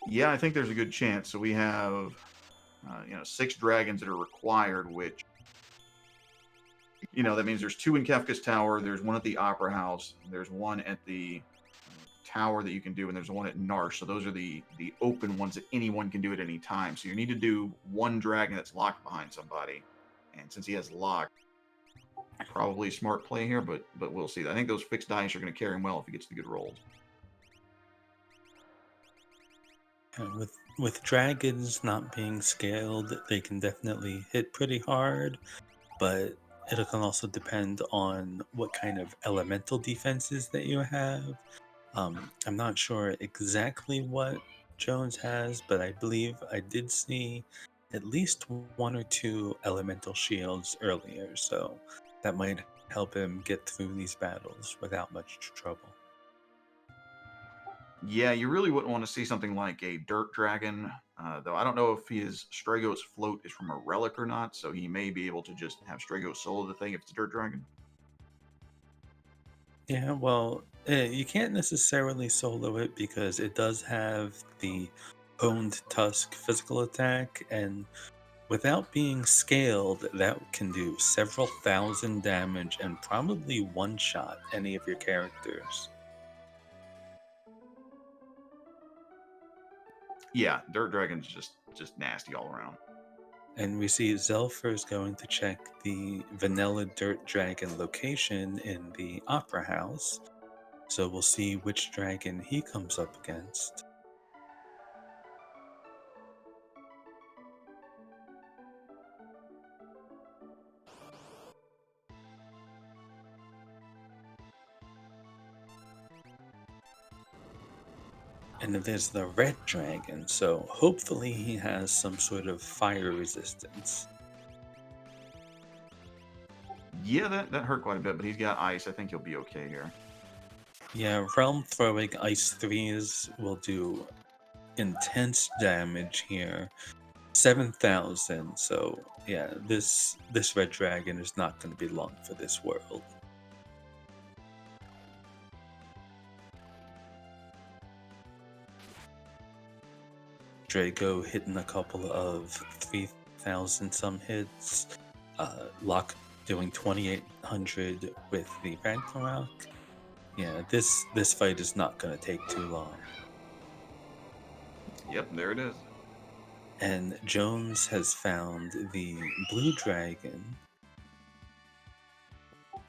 B: Yeah, I think there's a good chance. So we have, 6 dragons that are required, which that means there's 2 in Kefka's Tower, there's 1 at the Opera House, there's 1 at the tower that you can do, and there's 1 at Narsh. So those are the open ones that anyone can do at any time. So you need to do 1 dragon that's locked behind somebody. And since he has lock, probably smart play here, but we'll see. I think those fixed dice are going to carry him well if he gets the good rolls.
A: And with dragons not being scaled, they can definitely hit pretty hard, but it can also depend on what kind of elemental defenses that you have. I'm not sure exactly what Jones has, but I believe I did see at least one or two elemental shields earlier, so that might help him get through these battles without much trouble.
B: Yeah, you really wouldn't want to see something like a dirt dragon, though I don't know if his Stragos float is from a relic or not, so he may be able to just have Stragos solo the thing if it's a dirt dragon.
A: Yeah, well, you can't necessarily solo it because it does have the honed tusk physical attack, and without being scaled, that can do several thousand damage and probably one shot any of your characters.
B: Yeah, dirt dragon's just nasty all around.
A: And we see Xelpher is going to check the vanilla dirt dragon location in the Opera House, so we'll see which dragon he comes up against. And there's the red dragon, so hopefully he has some sort of fire resistance.
B: Yeah, that hurt quite a bit, but he's got ice. I think he'll be okay here.
A: Yeah, realm throwing ice threes will do intense damage here. 7,000. So yeah, this red dragon is not going to be long for this world. Drago hitting a couple of 3,000 some hits. Locke doing 2,800 with the Ragnarok. Yeah, this fight is not going to take too long.
B: Yep, there it is.
A: And Jones has found the blue dragon.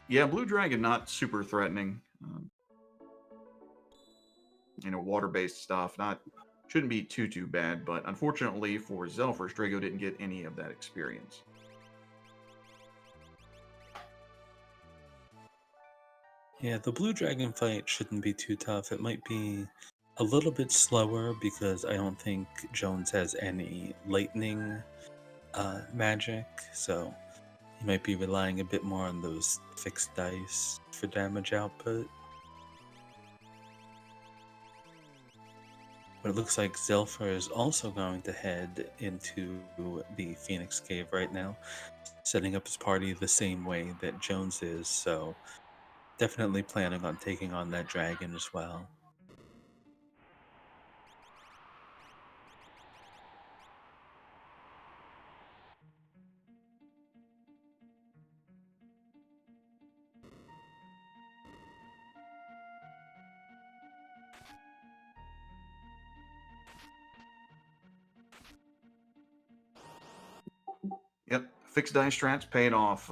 B: Yeah, blue dragon not super threatening. Water-based stuff. Not shouldn't be too bad, but unfortunately for Xelpher, Strago didn't get any of that experience.
A: Yeah, the blue dragon fight shouldn't be too tough. It might be a little bit slower because I don't think Jones has any lightning magic, so he might be relying a bit more on those fixed dice for damage output. But it looks like Xelpher is also going to head into the Phoenix Cave right now, setting up his party the same way that Jones is, so definitely planning on taking on that dragon as well.
B: Yep, fixed dice strats paid off.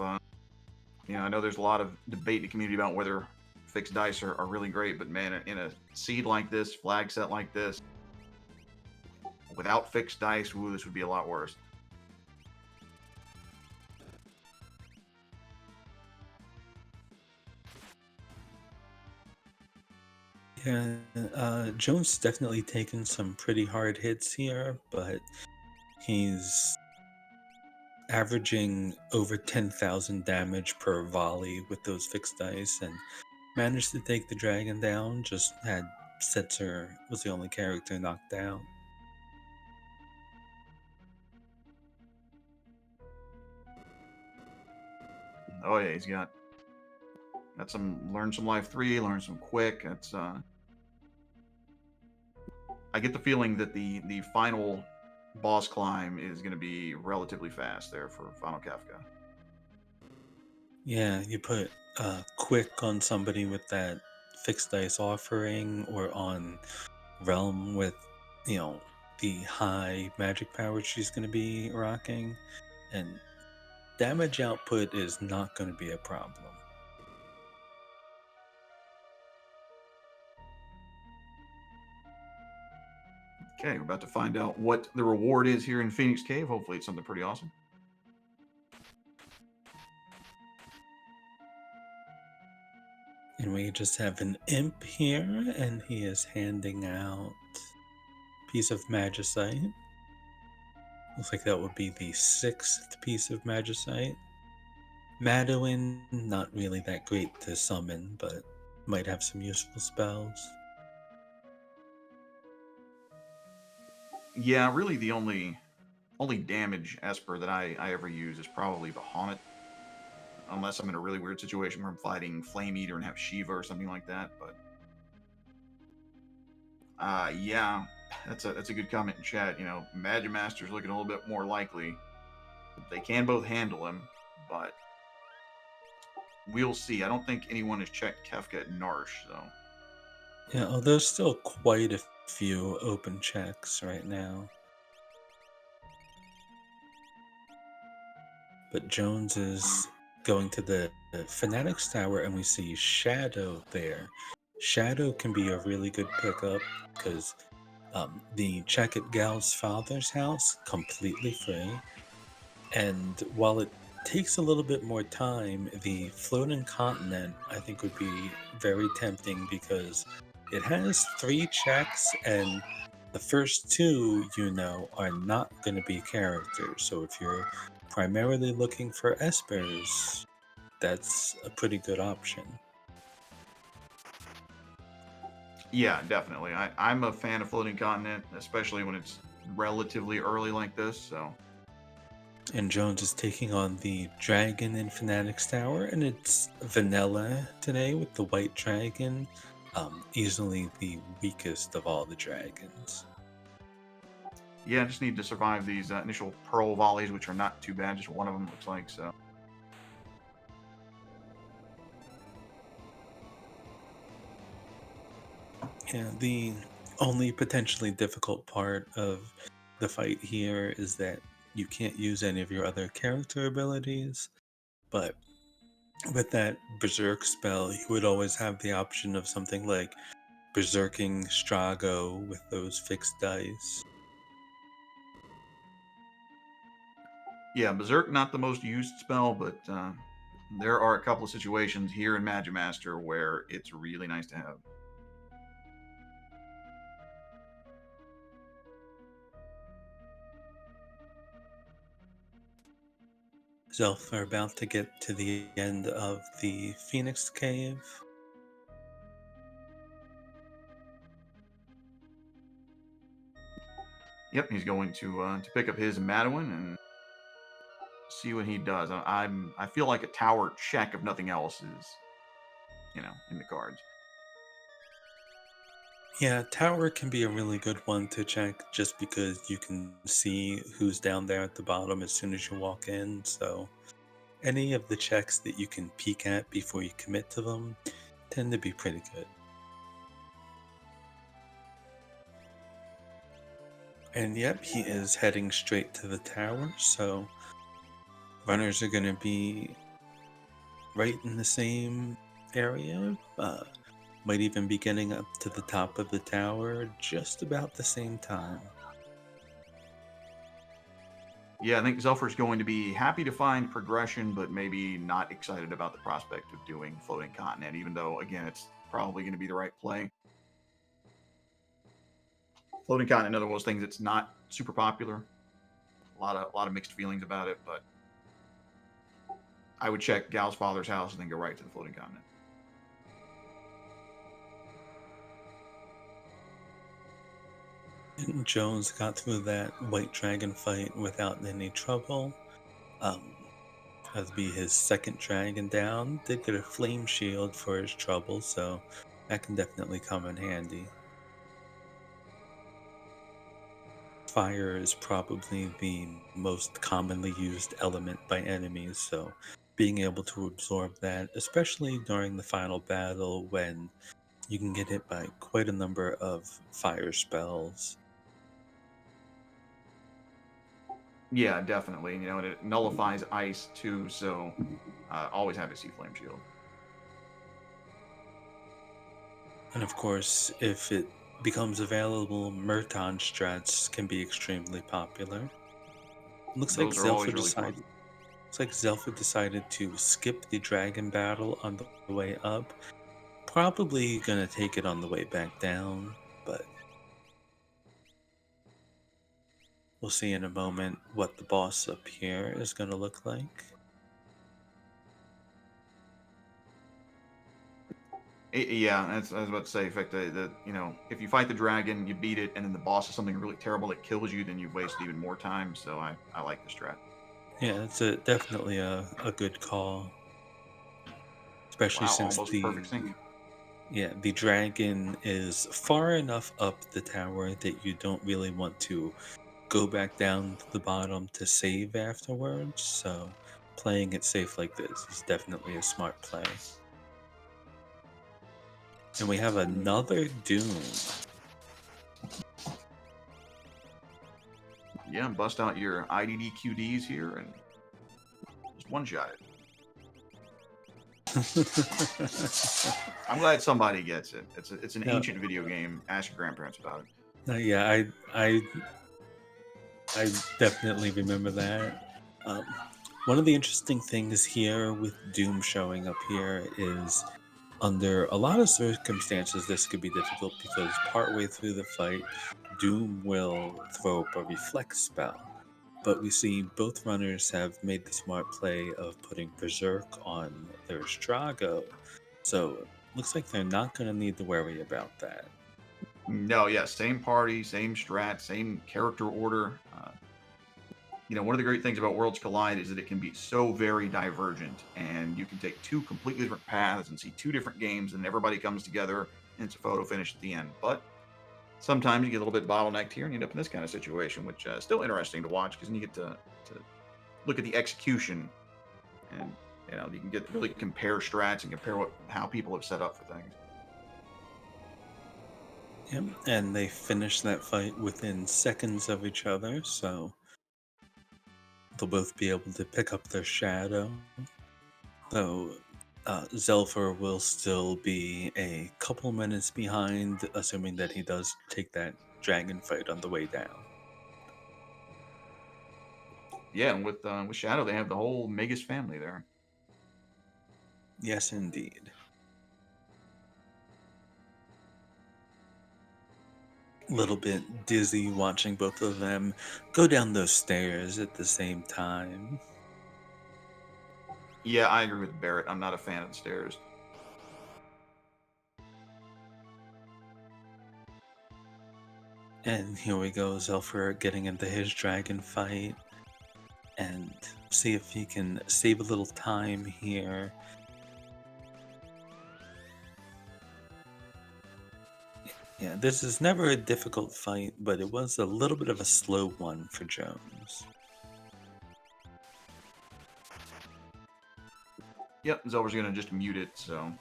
B: I know there's a lot of debate in the community about whether fixed dice are really great, but man, in a seed like this, flag set like this, without fixed dice, ooh, this would be a lot worse.
A: Yeah, Jones definitely taken some pretty hard hits here, but he's averaging over 10,000 damage per volley with those fixed dice and managed to take the dragon down. Just had Setzer was the only character knocked out.
B: Oh yeah, he's got some learn some life 3, learn some quick. That's I get the feeling that the final boss climb is going to be relatively fast there for Final Kefka.
A: Yeah, you put quick on somebody with that fixed dice offering, or on Realm with, you know, the high magic power she's going to be rocking, and damage output is not going to be a problem.
B: Okay, we're about to find out what the reward is here in Phoenix Cave. Hopefully, it's something pretty awesome.
A: And we just have an imp here, and he is handing out piece of magicite. Looks like that would be the sixth piece of magicite. Madeline, not really that great to summon, but might have some useful spells.
B: Yeah, really, the only damage Esper that I ever use is probably Bahamut, unless I'm in a really weird situation where I'm fighting Flame Eater and have Shiva or something like that. But yeah, that's a good comment in chat. Magic Master's looking a little bit more likely. They can both handle him, but we'll see. I don't think anyone has checked Kefka at Narsh, though.
A: Yeah, oh, there's still quite a few open checks right now. But Jones is going to the Fanatics Tower, and we see Shadow there. Shadow can be a really good pickup because the check at Gal's father's house completely free. And while it takes a little bit more time, the floating continent I think would be very tempting because it has 3 checks, and the first two, are not going to be characters. So if you're primarily looking for espers, that's a pretty good option.
B: Yeah, definitely. I'm a fan of Floating Continent, especially when it's relatively early like this. So
A: And Jones is taking on the dragon in Fanatics Tower, and it's vanilla today with the white dragon, easily the weakest of all the dragons.
B: yeah, I just need to survive these initial pearl volleys, which are not too bad. Just one of them looks like so.
A: Yeah, the only potentially difficult part of the fight here is that you can't use any of your other character abilities, but with that Berserk spell, you would always have the option of something like Berserking Strago with those fixed dice.
B: Yeah, Berserk not the most used spell, but there are a couple of situations here in Magimaster where it's really nice to have.
A: Xelpher about to get to the end of the Phoenix Cave.
B: Yep, he's going to pick up his Madeline and see what he does. I feel like a tower check, if nothing else, is in the cards.
A: Yeah, tower can be a really good one to check just because you can see who's down there at the bottom as soon as you walk in. So any of the checks that you can peek at before you commit to them tend to be pretty good. And yep, he is heading straight to the tower, so runners are going to be right in the same area. Might even be getting up to the top of the tower just about the same time.
B: Yeah, I think Xelpher's going to be happy to find progression, but maybe not excited about the prospect of doing Floating Continent, even though, again, it's probably going to be the right play. Floating Continent, another one of those things that's not super popular. A lot of mixed feelings about it, but I would check Gal's father's house and then go right to the Floating Continent.
A: And Jones got through that white dragon fight without any trouble. That'd be his second dragon down. Did get a flame shield for his trouble, so that can definitely come in handy. Fire is probably the most commonly used element by enemies, so being able to absorb that, especially during the final battle when you can get hit by quite a number of fire spells.
B: Yeah, definitely. You know, and it nullifies ice too, so always happy to see Flame Shield.
A: And of course, if it becomes available, Merton strats can be extremely popular. Looks like
B: Those are always
A: Xelpher
B: really fun.
A: decided Looks like Xelpher decided to skip the dragon battle on the way up. Probably gonna take it on the way back down, but we'll see in a moment what the boss up here is gonna look like.
B: Yeah, that's I was about to say. In fact, you know, if you fight the dragon, you beat it, and then the boss is something really terrible that kills you, then you've wasted even more time. So I like this strat.
A: Yeah, it's definitely a good call, especially
B: Wow,
A: since
B: almost perfect sync.
A: the dragon is far enough up the tower that you don't really want to go back down to the bottom to save afterwards. So playing it safe like this is definitely a smart play. And we have another Doom.
B: Yeah, bust out your IDD QDs here and just one shot it. I'm glad somebody gets it. It's an
A: No,
B: ancient video game. Ask your grandparents about it.
A: no, yeah, I definitely remember that. One of the interesting things here with Doom showing up here is under a lot of circumstances this could be difficult because partway through the fight, Doom will throw up a reflect spell. But we see both runners have made the smart play of putting Berserk on their Strago, so looks like they're not going to need to worry about that.
B: No, yeah, same party, same strat, same character order. You know, one of the great things about Worlds Collide is that it can be so very divergent, and you can take two completely different paths and see two different games, and everybody comes together, and it's a photo finish at the end. But sometimes you get a little bit bottlenecked here, and you end up in this kind of situation, which is still interesting to watch because then you get to look at the execution, and you know you can get really compare strats and compare how people have set up for things.
A: Yep, and they finish that fight within seconds of each other, so they'll both be able to pick up their shadow. Though Xelpher will still be a couple minutes behind, assuming that he does take that dragon fight on the way down.
B: Yeah, and with Shadow, they have the whole Magus family there.
A: Yes, indeed. Little bit dizzy watching both of them go down those stairs at the same time.
B: Yeah, I agree with Barrett. I'm not a fan of the stairs.
A: And here we go, Xelpher getting into his dragon fight. And see if he can save a little time here. Yeah, this is never a difficult fight, but it was a little bit of a slow one for Jones.
B: Yep, Zelver's gonna just mute it, so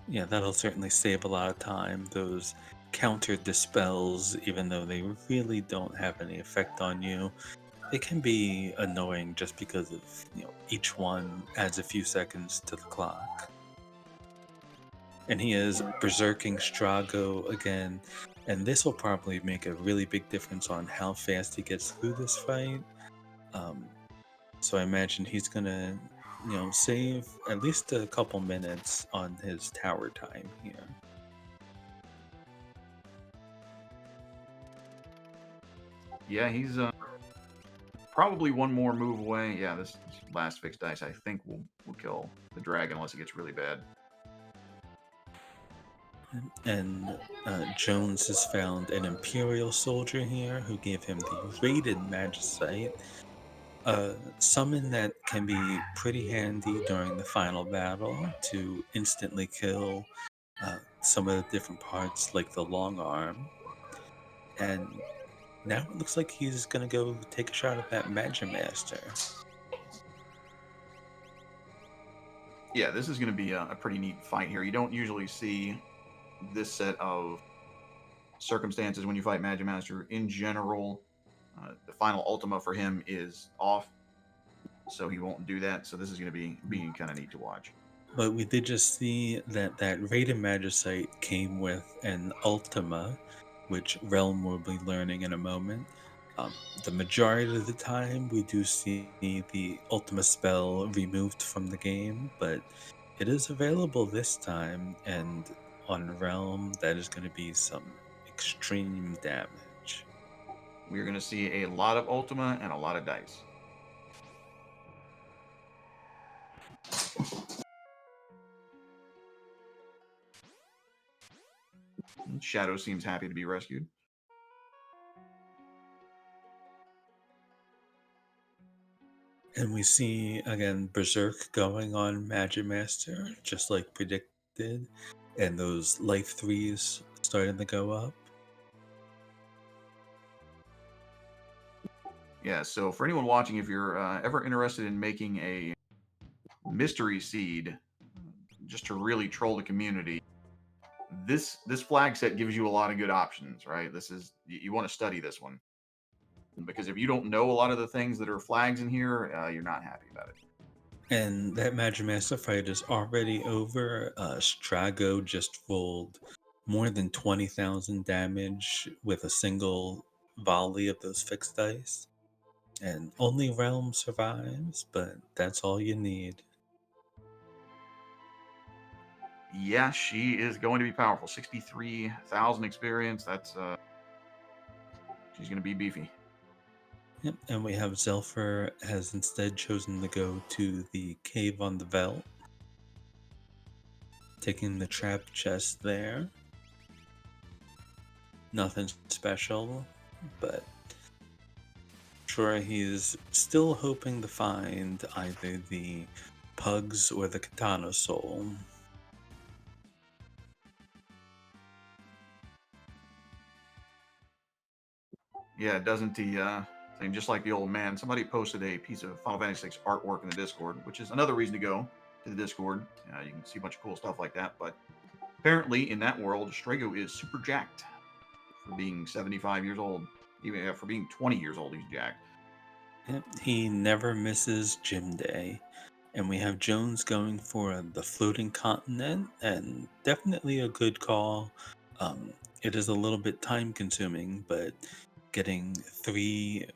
A: Yeah, that'll certainly save a lot of time. Those counter dispels, even though they really don't have any effect on you, It can be annoying just because of, each one adds a few seconds to the clock. And he is berserking Strago again, and this will probably make a really big difference on how fast he gets through this fight. Um, so I imagine he's gonna, save at least a couple minutes on his tower time here.
B: Yeah, he's probably one more move away. Yeah, this last fixed dice I think will kill the dragon unless it gets really bad.
A: And Jones has found an Imperial soldier here who gave him the rated Magicite, a summon that can be pretty handy during the final battle to instantly kill some of the different parts, like the long arm. And now it looks like he's gonna go take a shot at that Magimaster.
B: Yeah, this is going to be a pretty neat fight here. You don't usually see this set of circumstances when you fight Magimaster. In general, the final Ultima for him is off, so he won't do that. So this is going to be kind of neat to watch.
A: But we did just see that that rated Magicite came with an Ultima, which Realm will be learning in a moment. Um, the majority of the time, we do see the Ultima spell removed from the game, but it is available this time, and on Realm, that is going to be some extreme damage.
B: We're going to see a lot of Ultima and a lot of dice. Shadow seems happy to be rescued.
A: And we see again Berserk going on Magimaster, just like predicted, and those life threes starting to go up.
B: Yeah, so for anyone watching, if you're ever interested in making a mystery seed just to really troll the community, this flag set gives you a lot of good options, right? This is you want to study this one because if you don't know a lot of the things that are flags in here, you're not happy about it.
A: And that Magimaster fight is already over. Strago just rolled more than 20,000 damage with a single volley of those fixed dice. And only Realm survives, but that's all you need.
B: Yeah, she is going to be powerful. 63,000 experience. That's she's going to be beefy.
A: Yep, and we have Xelpher has instead chosen to go to the cave on the Veldt, taking the trap chest there. Nothing special, but sure he's still hoping to find either the pugs or the katana soul.
B: Yeah, doesn't he? Saying just like the old man. Somebody posted a piece of Final Fantasy VI artwork in the Discord, which is another reason to go to the Discord. You can see a bunch of cool stuff like that. But apparently, in that world, Strago is super jacked for being 75 years old. Even for being 20 years old, he's jacked.
A: Yep, he never misses gym day. And we have Jones going for the floating continent, and definitely a good call. Um, it is a little bit time consuming, but getting three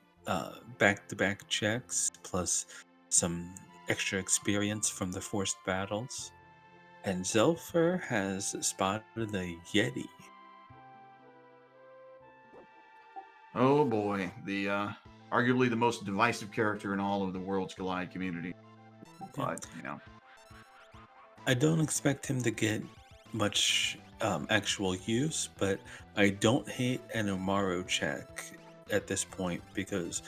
A: back to back checks plus some extra experience from the forced battles. And Xelpher has spotted a Yeti.
B: Oh boy, the arguably the most divisive character in all of the Worlds Collide community.
A: Yeah,
B: But you know,
A: I don't expect him to get much actual use, but I don't hate an Umaru check at this point because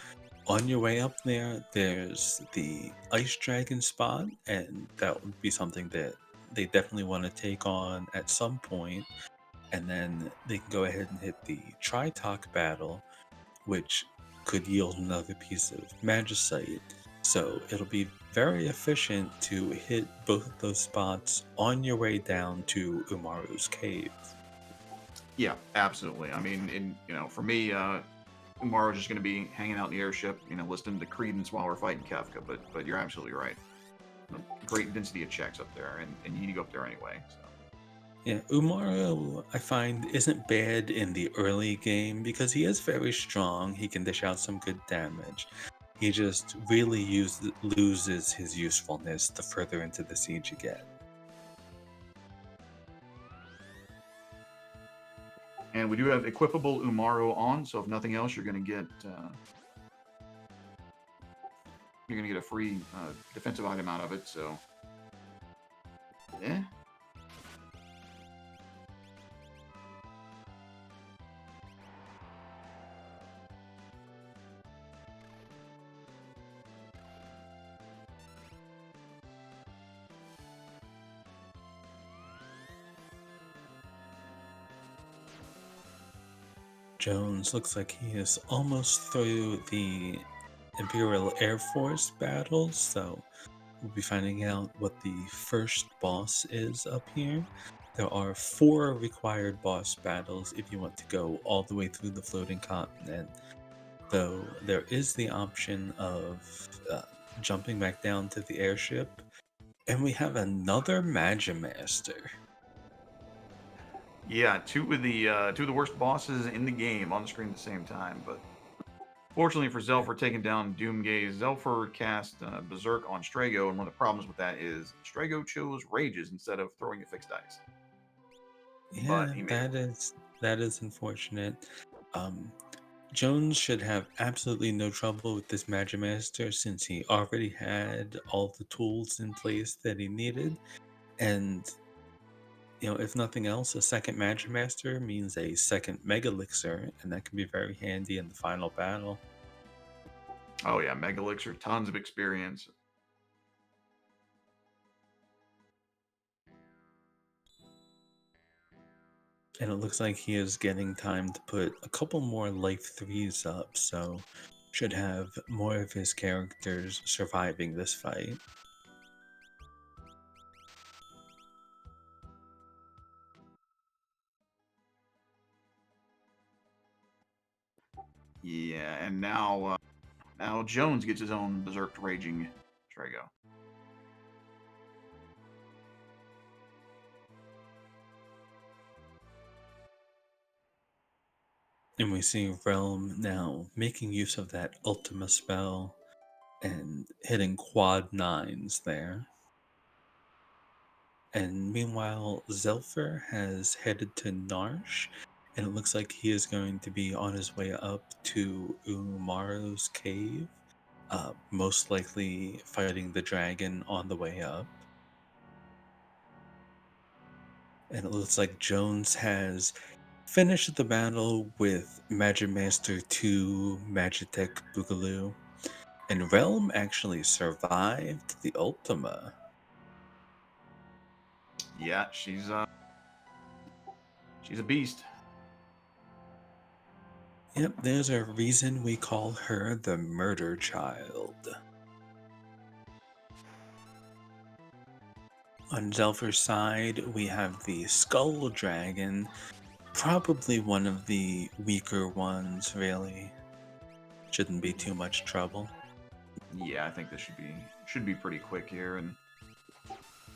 A: on your way up there, there's the Ice Dragon spot, and that would be something that they definitely want to take on at some point. And then they can go ahead and hit the Tritalk battle, which could yield another piece of Magicite. So it'll be very efficient to hit both of those spots on your way down to Umaru's cave.
B: yeah, absolutely. I mean, for me, Umaro's just going to be hanging out in the airship, listening to Credence while we're fighting Kefka. But you're absolutely right. Great density of checks up there, and you need to go up there anyway. So.
A: Yeah, Umaro, I find, isn't bad in the early game because he is very strong. He can dish out some good damage. He just really loses his usefulness the further into the siege you get.
B: And we do have equipable Umaro on, so if nothing else, you're going to get a free defensive item out of it. So, yeah.
A: Jones looks like he is almost through the Imperial Air Force battles, so we'll be finding out what the first boss is up here. There are 4 required boss battles if you want to go all the way through the floating continent, though there is the option of jumping back down to the airship, and we have another Magimaster.
B: Yeah, two of the worst bosses in the game on the screen at the same time. But fortunately for Xelpher taking down Doomgaze, Xelpher cast Berserk on Strago, and one of the problems with that is Strago chose Rages instead of throwing a fixed dice. But
A: Yeah,
B: he made it work.
A: that is unfortunate. Um, Jones should have absolutely no trouble with this Magimaster since he already had all the tools in place that he needed. And, if nothing else, a second Magimaster means a second Mega Elixir, and that can be very handy in the final battle.
B: Oh yeah, Mega Elixir, tons of experience.
A: And it looks like he is getting time to put a couple more Life 3s up, so should have more of his characters surviving this fight.
B: Yeah, and now Jones gets his own Berserk Raging Strago.
A: And we see Realm now making use of that Ultima spell and hitting quad 9s there. And meanwhile, Xelpher has headed to Narsh, and it looks like he is going to be on his way up to Umaru's cave, most likely fighting the dragon on the way up. And it looks like Jones has finished the battle with Magimaster 2 Magitech Boogaloo, and Realm actually survived the Ultima.
B: Yeah, she's a beast.
A: Yep, there's a reason we call her the Murder Child. On Xelpher's side, we have the Skull Dragon, probably one of the weaker ones, really. Shouldn't be too much trouble.
B: Yeah, I think this should be pretty quick here. And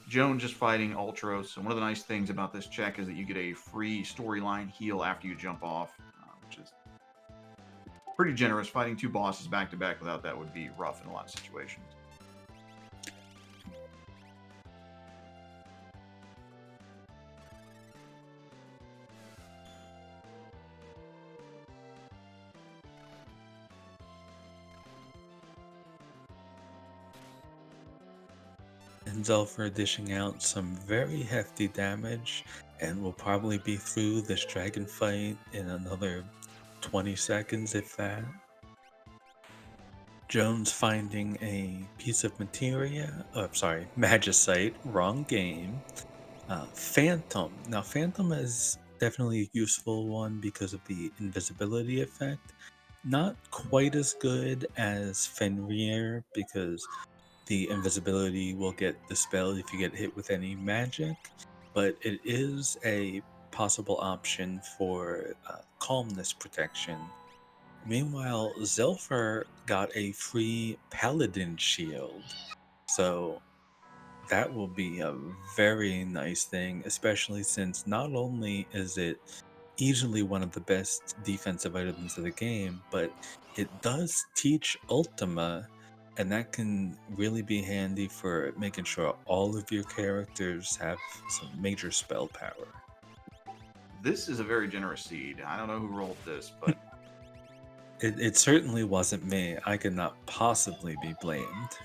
B: Jones just fighting Ultros. So one of the nice things about this check is that you get a free storyline heal after you jump off, which is pretty generous. Fighting 2 bosses back to back without that would be rough in a lot of situations.
A: And Xelpher dishing out some very hefty damage, and will probably be through this dragon fight in another 20 seconds, if that. Jones finding a piece of materia, magicite, wrong game. Phantom. Now, Phantom is definitely a useful one because of the invisibility effect. Not quite as good as Fenrir because the invisibility will get dispelled if you get hit with any magic, but it is a possible option for calmness protection. Meanwhile, Xelpher got a free paladin shield. So that will be a very nice thing, especially since not only is it easily one of the best defensive items of the game, but it does teach Ultima, and that can really be handy for making sure all of your characters have some major spell power.
B: This is a very generous seed. I don't know who rolled this, but
A: It certainly wasn't me. I could not possibly be blamed.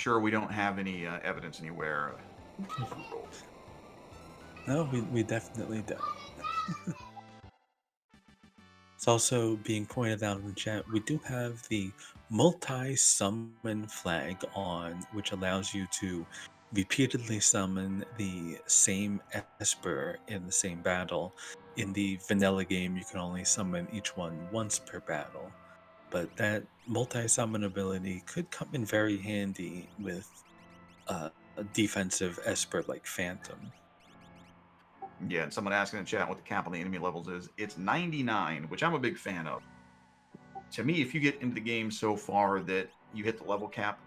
B: sure, we don't have any evidence anywhere who rolled it.
A: No, we definitely don't. It's also being pointed out in the chat, we do have the multi-summon flag on, which allows you to repeatedly summon the same Esper in the same battle. In the vanilla game, you can only summon each one once per battle, but that multi-summon ability could come in very handy with a defensive Esper like Phantom.
B: Yeah, and someone asking in the chat what the cap on the enemy levels is. It's 99, which I'm a big fan of. To me, if you get into the game so far that you hit the level cap,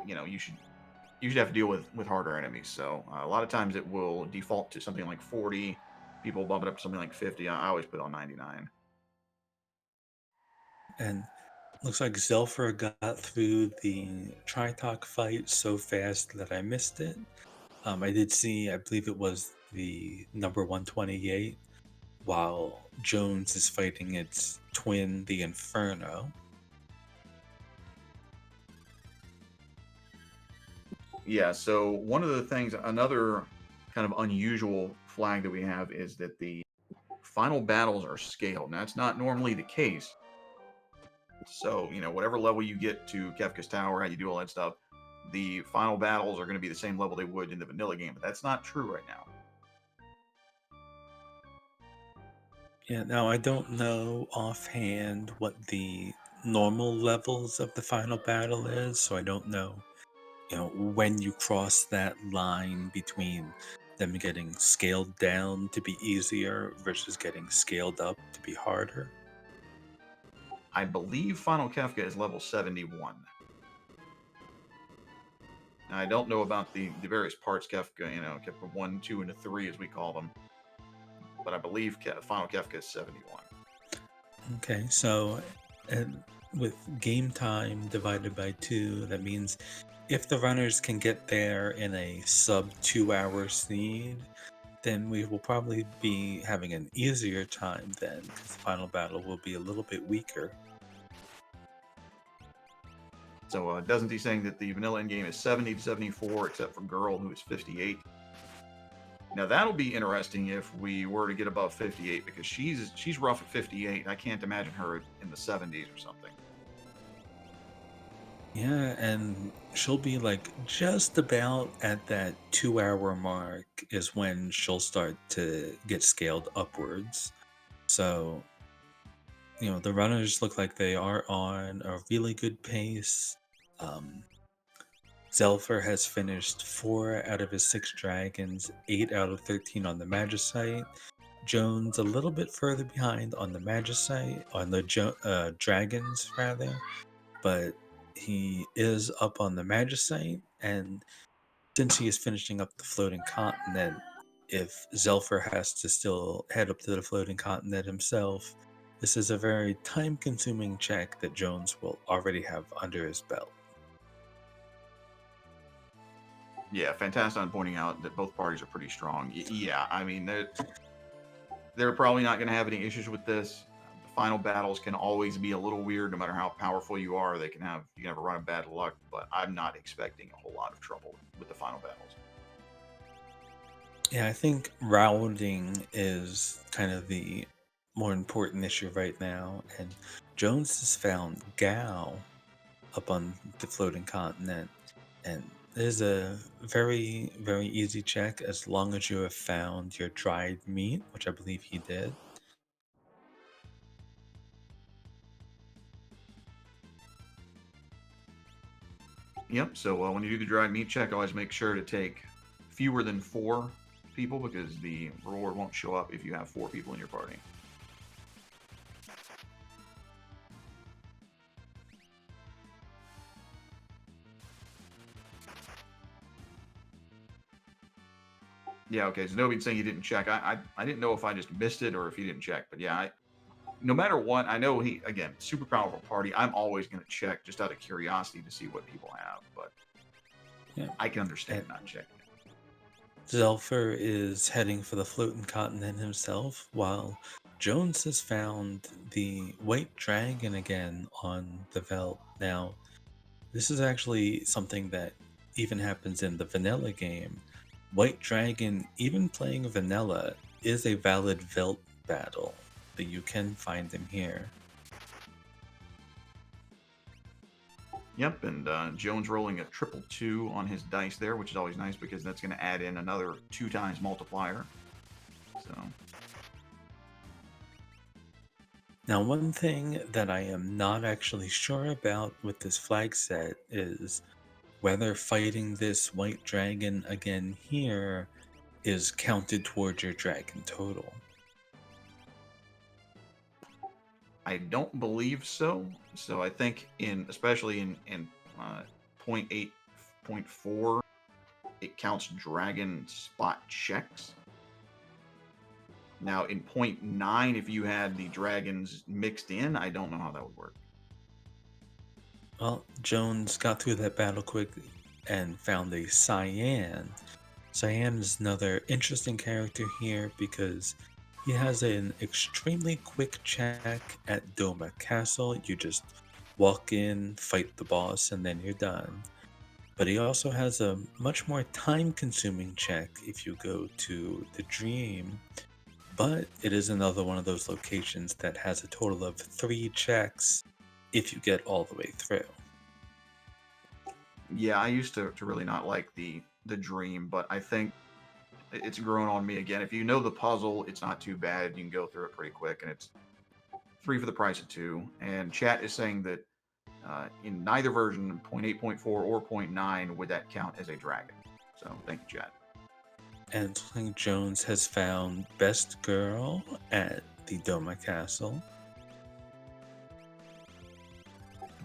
B: you should have to deal with harder enemies. So a lot of times it will default to something like 40. People bump it up to something like 50. I always put on 99.
A: And looks like Xelpher got through the Tritalk fight so fast that I missed it. I did see, I believe it was the number 128, while Jones is fighting its twin, the Inferno.
B: Yeah, so one of the things, another kind of unusual flag that we have is that the final battles are scaled. Now, that's not normally the case. So, whatever level you get to Kefka's Tower, how you do all that stuff, the final battles are going to be the same level they would in the vanilla game, but that's not true right now.
A: Yeah, now I don't know offhand what the normal levels of the final battle is, so I don't know, when you cross that line between them getting scaled down to be easier versus getting scaled up to be harder.
B: I believe Final Kefka is level 71. Now, I don't know about the various parts Kefka, Kefka 1, 2, and 3, as we call them, but I believe Final Kefka is 71.
A: Okay, so and with game time divided by 2, that means if the runners can get there in a sub 2 hour seed, then we will probably be having an easier time then, because the final battle will be a little bit weaker.
B: So Doesn't he saying that the vanilla endgame is 70 to 74, except for Girl, who is 58. Now that'll be interesting if we were to get above 58, because she's rough at 58. I can't imagine her in the 70s or something.
A: Yeah, and she'll be like just about at that 2 hour mark is when she'll start to get scaled upwards. So, the runners look like they are on a really good pace. Um, Xelpher has finished 4 out of his 6 dragons, 8 out of 13 on the Magicite. Jones a little bit further behind on the Magicite, on the dragons rather, but he is up on the Magicite, and since he is finishing up the floating continent, if Xelpher has to still head up to the floating continent himself, this is a very time consuming check that Jones will already have under his belt.
B: Yeah, fantastic on pointing out that both parties are pretty strong. Yeah, I mean, they're probably not going to have any issues with this. The final battles can always be a little weird, no matter how powerful you are. You can have a run of bad luck, but I'm not expecting a whole lot of trouble with the final battles.
A: Yeah, I think routing is kind of the more important issue right now, and Jones has found Gao up on the floating continent, and it is a very, very easy check as long as you have found your dried meat, which I believe he did.
B: Yep. So when you do the dried meat check, always make sure to take fewer than 4 people because the reward won't show up if you have 4 people in your party. Yeah, okay. So nobody's saying he didn't check. I didn't know if I just missed it or if he didn't check. But yeah, no matter what, I know he again super powerful party. I'm always going to check just out of curiosity to see what people have. But
A: Yeah.
B: I can understand
A: And
B: not checking.
A: Xelpher is heading for the floating continent himself, while Jones has found the White Dragon again on the Veldt. Now, this is actually something that even happens in the vanilla game. White Dragon, even playing vanilla, is a valid Veldt battle, but you can find him here.
B: Yep, and Jones rolling a 222 on his dice there, which is always nice because that's going to add in another 2 times multiplier. So
A: Now, one thing that I am not actually sure about with this flag set is whether fighting this white dragon again here is counted towards your dragon total.
B: I don't believe so. So I think especially in point 8.4, it counts dragon spot checks. Now in point 9, if you had the dragons mixed in, I don't know how that would work.
A: Well, Jones got through that battle quickly and found a Cyan. Cyan is another interesting character here because he has an extremely quick check at Doma Castle. You just walk in, fight the boss, and then you're done. But he also has a much more time consuming check if you go to the Dream. But it is another one of those locations that has a total of 3 checks if you get all the way through.
B: Yeah, I used to really not like the dream, but I think it's grown on me again. If you know the puzzle, it's not too bad. You can go through it pretty quick, and it's 3 for the price of 2. And chat is saying that in neither version, point 8.4 or point 9, would that count as a dragon. So thank you, chat.
A: And Link Jones has found Best Girl at the Doma Castle.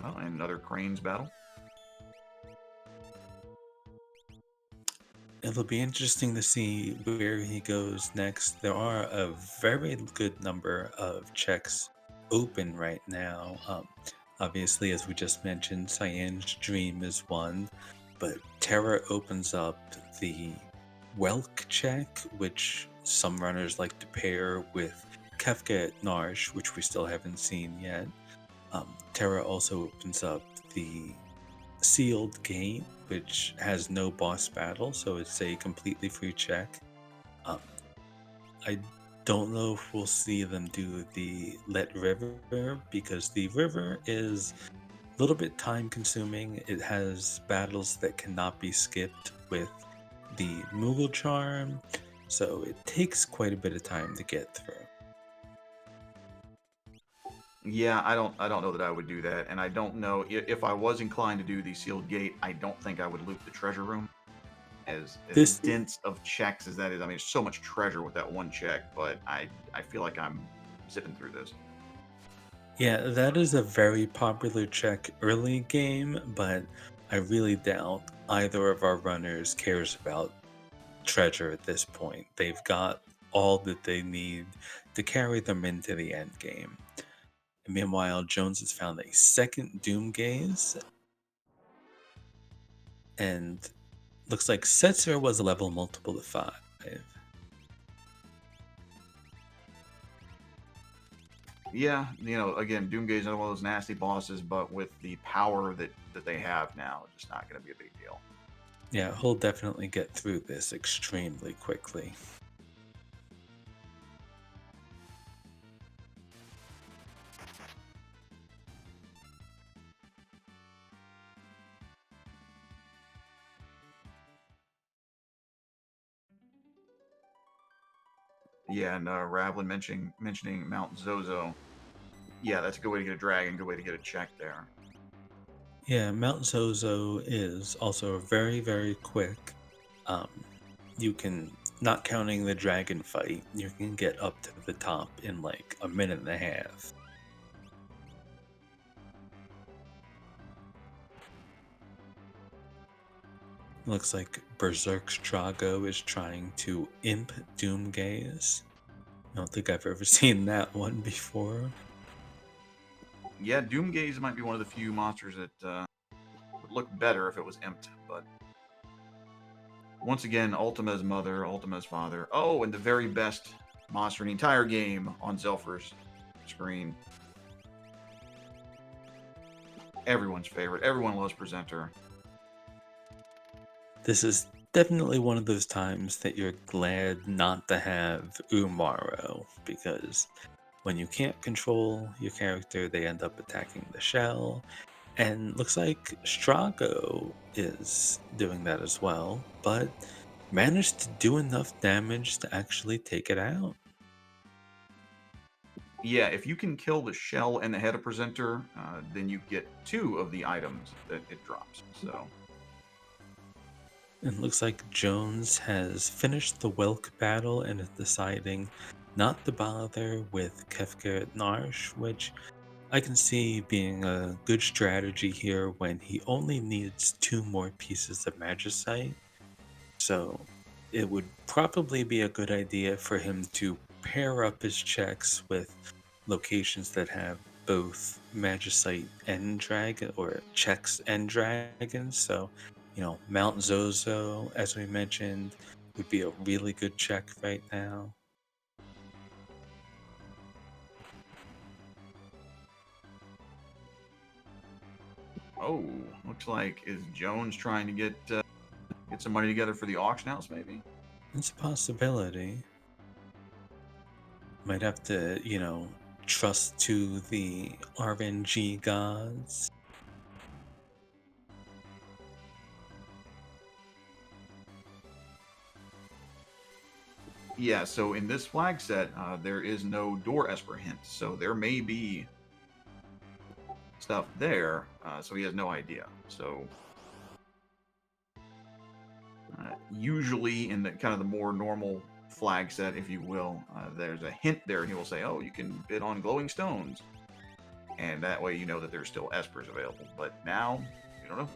B: Well, and another cranes battle.
A: It'll be interesting to see where he goes next. There are a very good number of checks open right now. Obviously, as we just mentioned, Cyan's Dream is one, but Terra opens up the Welk check, which some runners like to pair with Kefka at Narsh, which we still haven't seen yet. Terra also opens up the Sealed Gate, which has no boss battle, so it's a completely free check. Um, I don't know if we'll see them do the Let River because the river is a little bit time consuming. It has battles that cannot be skipped with the Moogle Charm, so it takes quite a bit of time to get through.
B: Yeah, I don't know that I would do that, and I don't know if I was inclined to do the sealed gate. I don't think I would loot the treasure room. As
A: This
B: dense of checks as that is, I mean, there's so much treasure with that one check, but I feel like I'm zipping through this.
A: Yeah, that is a very popular check early game, but I really doubt either of our runners cares about treasure at this point. They've got all that they need to carry them into the end game. And meanwhile, Jones has found a second Doom Gaze, and looks like Setzer was a level multiple to 5.
B: Yeah, again, Doomgaze is another one of those nasty bosses, but with the power that they have now, it's just not going to be a big deal.
A: Yeah, he'll definitely get through this extremely quickly.
B: Yeah, and Ravlin mentioning Mount Zozo. Yeah, that's a good way to get a dragon, good way to get a check there.
A: Yeah, Mount Zozo is also very, very quick. Um, you can, not counting the dragon fight, you can get up to the top in like a minute and a half. Looks like Berserk Strago is trying to imp Doomgaze. I don't think I've ever seen that one before.
B: Yeah, Doomgaze might be one of the few monsters that would look better if it was empty, but once again, Ultima's mother, Ultima's father. Oh, and the very best monster in the entire game on Xelpher's screen. Everyone's favorite. Everyone loves Presenter.
A: This is definitely one of those times that you're glad not to have Umaro, because when you can't control your character, they end up attacking the shell. And looks like Strago is doing that as well, but managed to do enough damage to actually take it out.
B: Yeah, if you can kill the shell and the head of Presenter, then you get 2 of the items that it drops. So,
A: It looks like Jones has finished the Welk battle and is deciding not to bother with Kefka Narsh, which I can see being a good strategy here when he only needs 2 more pieces of Magicite. So it would probably be a good idea for him to pair up his checks with locations that have both Magicite and Dragon, or checks and dragons. So, Mount Zozo, as we mentioned, would be a really good check right now.
B: oh, looks like is Jones trying to get some money together for the auction house, maybe?
A: It's a possibility. Might have to, trust to the RNG gods.
B: Yeah, so in this flag set, there is no door Esper hint, so there may be stuff there, so he has no idea. So usually in the kind of the more normal flag set, if you will, there's a hint there, and he will say, "Oh, you can bid on glowing stones," and that way you know that there's still Espers available. But now you don't know.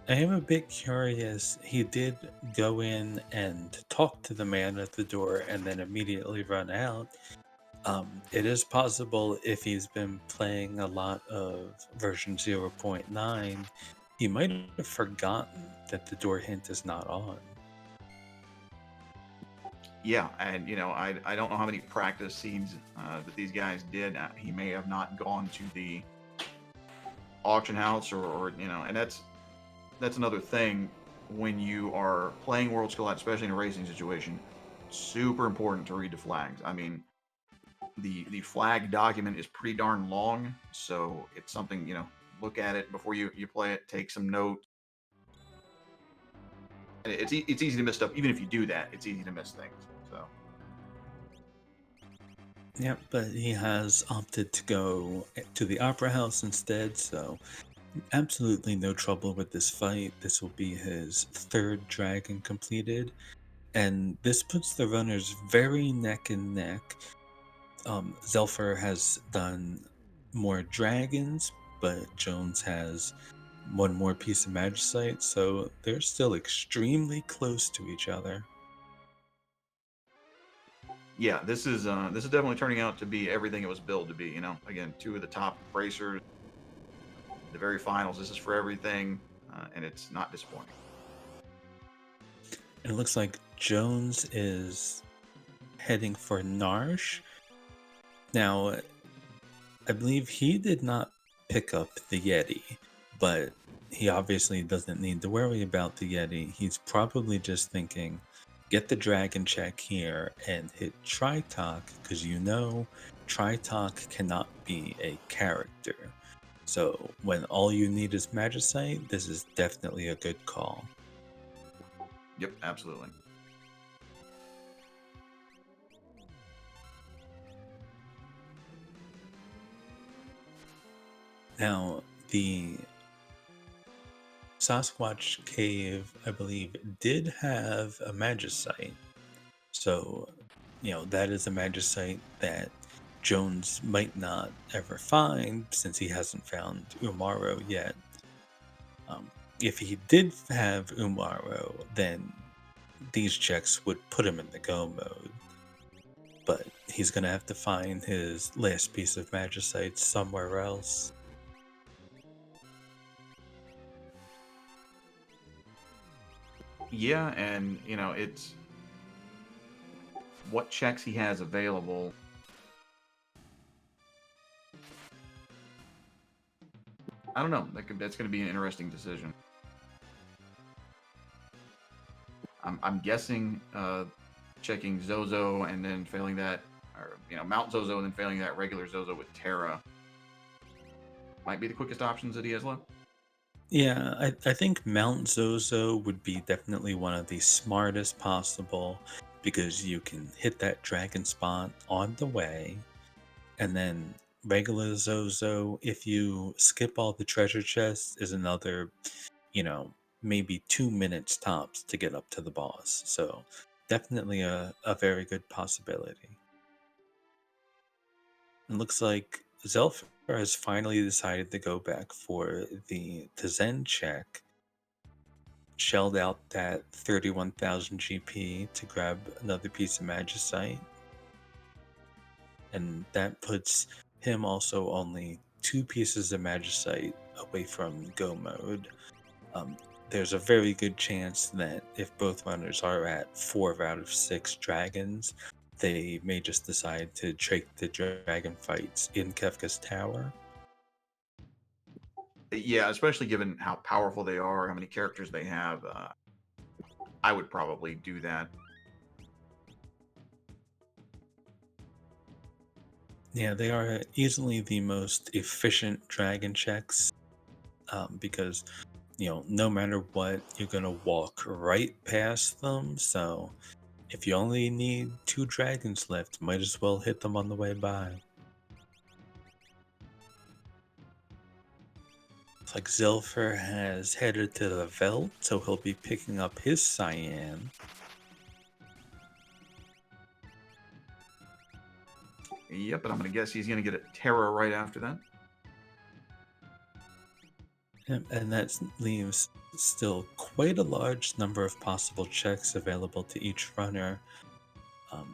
A: I am a bit curious. He did go in and talk to the man at the door and then immediately run out. It is possible if he's been playing a lot of version 0.9, he might have forgotten that the door hint is not on.
B: Yeah, and I don't know how many practice seeds that these guys did. He may have not gone to the auction house, or and that's another thing when you are playing World Skill, especially in a racing situation. Super important to read the flags. I mean, the flag document is pretty darn long, so it's something, look at it before you play it, take some notes. It's easy to miss stuff. Even if you do that, it's easy to miss things. So
A: Yep, but he has opted to go to the Opera House instead, so absolutely no trouble with this fight. This will be his third dragon completed, and this puts the runners very neck and neck. Xelpher has done more dragons, but Jones has one more piece of magicite, so they're still extremely close to each other.
B: yeah, this is definitely turning out to be everything it was billed to be. Again, 2 of the top racers, the very finals. This is for everything, and it's not disappointing.
A: And it looks like Jones is heading for Narsh. Now, I believe he did not pick up the Yeti, but he obviously doesn't need to worry about the Yeti. He's probably just thinking, get the dragon check here and hit Tritok, because Tritok cannot be a character. So when all you need is Magicite, this is definitely a good call.
B: Yep, absolutely.
A: Now, the Sasquatch Cave, I believe, did have a Magicite. So, that is a Magicite that Jones might not ever find since he hasn't found Umaro yet. If he did have Umaro, then these checks would put him in the go mode. But he's going to have to find his last piece of Magicite somewhere else.
B: Yeah, and it's what checks he has available. I don't know. That's going to be an interesting decision. I'm guessing checking Zozo and then failing that, or Mount Zozo and then failing that regular Zozo with Terra might be the quickest options that he has left.
A: Yeah, I think Mount Zozo would be definitely one of the smartest possible because you can hit that dragon spot on the way, and then regular Zozo, if you skip all the treasure chests, is another, you know, maybe 2 minutes tops to get up to the boss. So definitely a very good possibility. It looks like Xelpher has finally decided to go back for the Zen check, shelled out that 31,000 GP to grab another piece of Magicite, and that puts him also only two pieces of Magicite away from go mode. Um, there's a very good chance that if both runners are at 4 out of 6 dragons, they may just decide to take the dragon fights in Kefka's Tower.
B: Yeah, especially given how powerful they are, how many characters they have. I would probably do that.
A: Yeah, they are easily the most efficient dragon checks because no matter what, you're gonna walk right past them. So if you only need 2 dragons left, might as well hit them on the way by. It's like Xelpher has headed to the Veld, so he'll be picking up his cyan.
B: Yep, and I'm going to guess he's going to get a Terra right after that.
A: And that leaves still quite a large number of possible checks available to each runner. Um,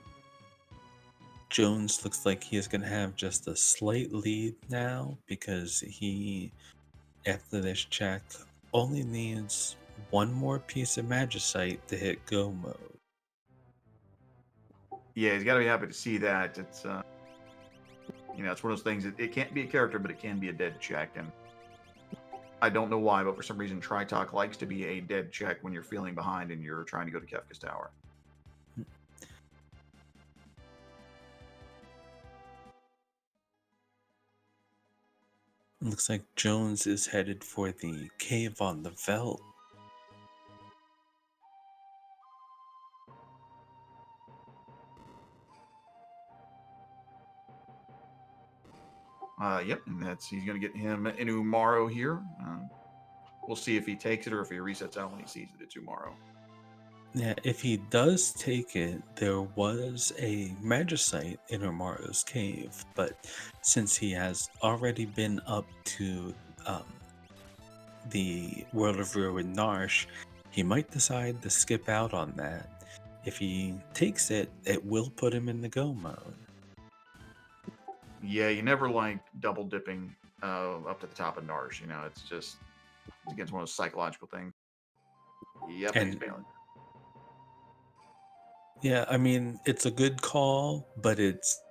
A: Jones looks like he is going to have just a slight lead now because he, after this check, only needs one more piece of Magicite to hit go mode.
B: Yeah, he's got to be happy to see that. It's it's one of those things. It can't be a character, but it can be a dead check, and I don't know why, but for some reason, Tritalk likes to be a dead check when you're feeling behind and you're trying to go to Kefka's Tower.
A: It looks like Jones is headed for the cave on the Veld.
B: Yep, and he's going to get him an Umaro here. We'll see if he takes it or if he resets out when he sees that it's Umaro.
A: Yeah, if he does take it, there was a Magicite in Umaro's cave, but since he has already been up to um, the World of Ruin Narsh, he might decide to skip out on that. If he takes it, it will put him in the go mode.
B: Yeah, you never like double dipping up to the top of Narsh. It's against one of those psychological things. Yep, and he's
A: And
B: bailing.
A: yeah, I mean, it's a good call, but it's,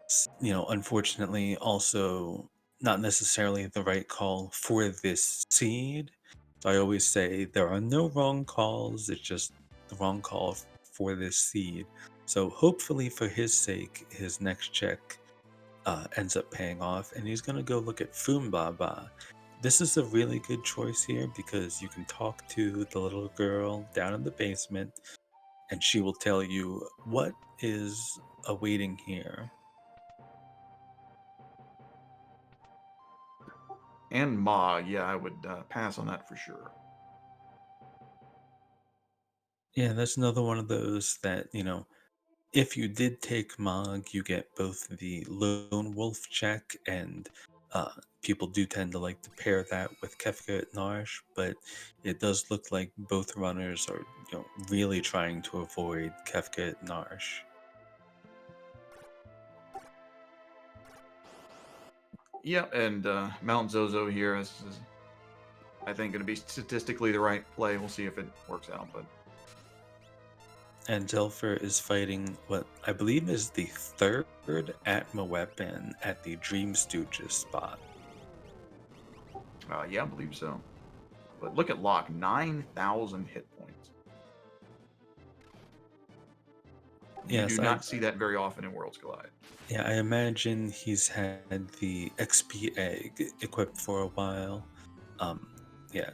A: unfortunately also not necessarily the right call for this seed. So I always say there are no wrong calls, it's just the wrong call for this seed. So hopefully for his sake, his next check ends up paying off, and he's going to go look at Fumbaba. This is a really good choice here because you can talk to the little girl down in the basement and she will tell you what is awaiting here.
B: And Ma, yeah, I would pass on that for sure.
A: Yeah, that's another one of those that, if you did take Mog, you get both the Lone Wolf check, and people do tend to like to pair that with Kefka at Narsh, but it does look like both runners are, really trying to avoid Kefka at Narsh.
B: Yeah, and Mount Zozo here is I think going to be statistically the right play. We'll see if it works out, but
A: And Xelpher is fighting what I believe is the third Atma weapon at the Dream Stooges spot.
B: yeah, I believe so. But look at Locke, 9,000 hit points. You do
A: Yes, I
B: not see that very often in Worlds Collide.
A: yeah, I imagine he's had the XP egg equipped for a while. Um, yeah,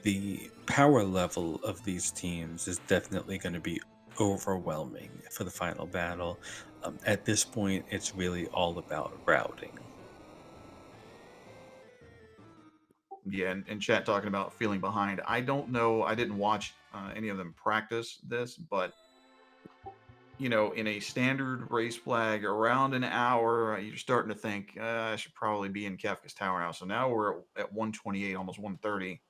A: the power level of these teams is definitely going to be overwhelming for the final battle. At this point, it's really all about routing.
B: Yeah, and chat talking about feeling behind. I don't know. I didn't watch any of them practice this, but in a standard race flag, around an hour, you're starting to think I should probably be in Kefka's Tower now. So now we're at 128, almost 130.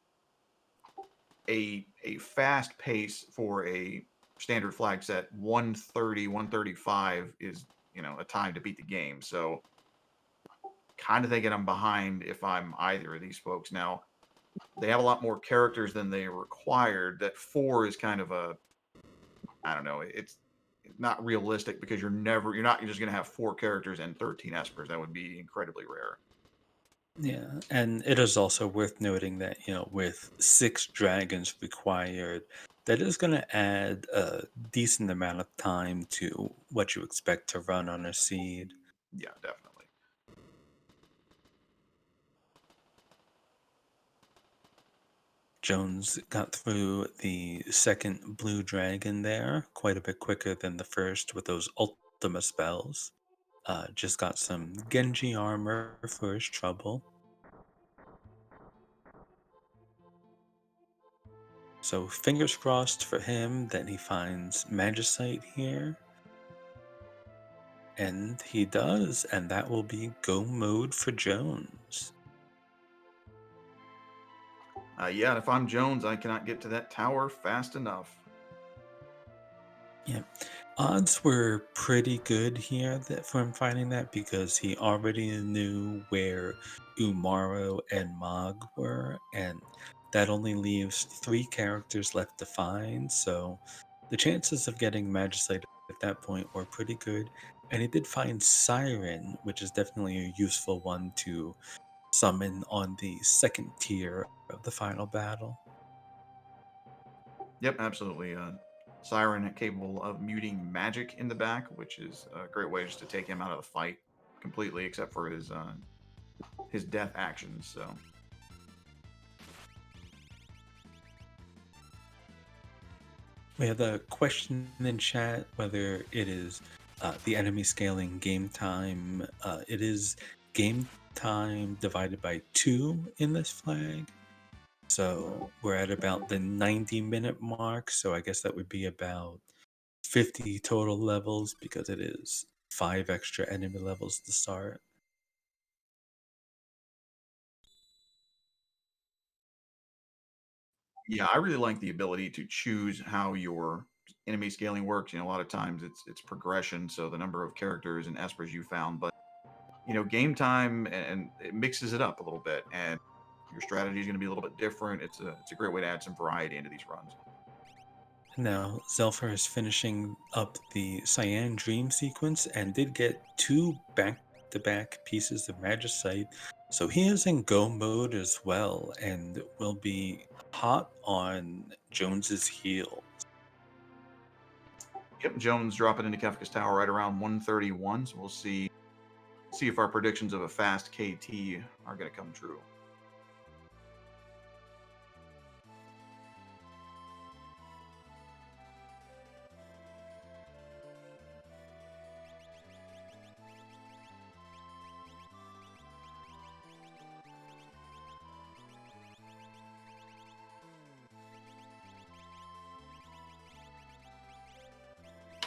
B: A fast pace for a standard flag set, 130, 135 is a time to beat the game. So kind of thinking I'm behind if I'm either of these folks now. They have a lot more characters than they required. That four is kind of a, I don't know, it's not realistic because you're not just going to have four characters and 13 espers. That would be incredibly rare.
A: Yeah, and it is also worth noting that, with six dragons required, that is going to add a decent amount of time to what you expect to run on a seed.
B: Yeah, definitely.
A: Jones got through the second blue dragon there quite a bit quicker than the first with those Ultima spells. Just got some Genji armor for his trouble. So fingers crossed for him that he finds Magicite here. And he does, and that will be go mode for Jones.
B: Yeah, and if I'm Jones, I cannot get to that tower fast enough.
A: Yeah. Odds were pretty good here for him finding that because he already knew where Umaro and Mog were, and that only leaves three characters left to find, so the chances of getting Magicite at that point were pretty good. And he did find Siren, which is definitely a useful one to summon on the second tier of the final battle.
B: Yep, absolutely. Siren capable of muting magic in the back, which is a great way just to take him out of the fight completely, except for his death actions. So
A: We have a question in chat whether it is the enemy scaling game time. It is game time divided by two in this flag. So we're at about the 90-minute mark. So I guess that would be about 50 total levels because it is five extra enemy levels to start.
B: yeah, I really like the ability to choose how your enemy scaling works. A lot of times it's progression, so the number of characters and espers you found, but game time and it mixes it up a little bit, and your strategy is going to be a little bit different. It's a great way to add some variety into these runs.
A: Now, Xelpher is finishing up the Cyan Dream sequence and did get two back-to-back pieces of Magicite, so he is in go mode as well and will be hot on Jones's heel.
B: Yep, Jones dropping into Kefka's Tower right around 131. So we'll see if our predictions of a fast KT are going to come true.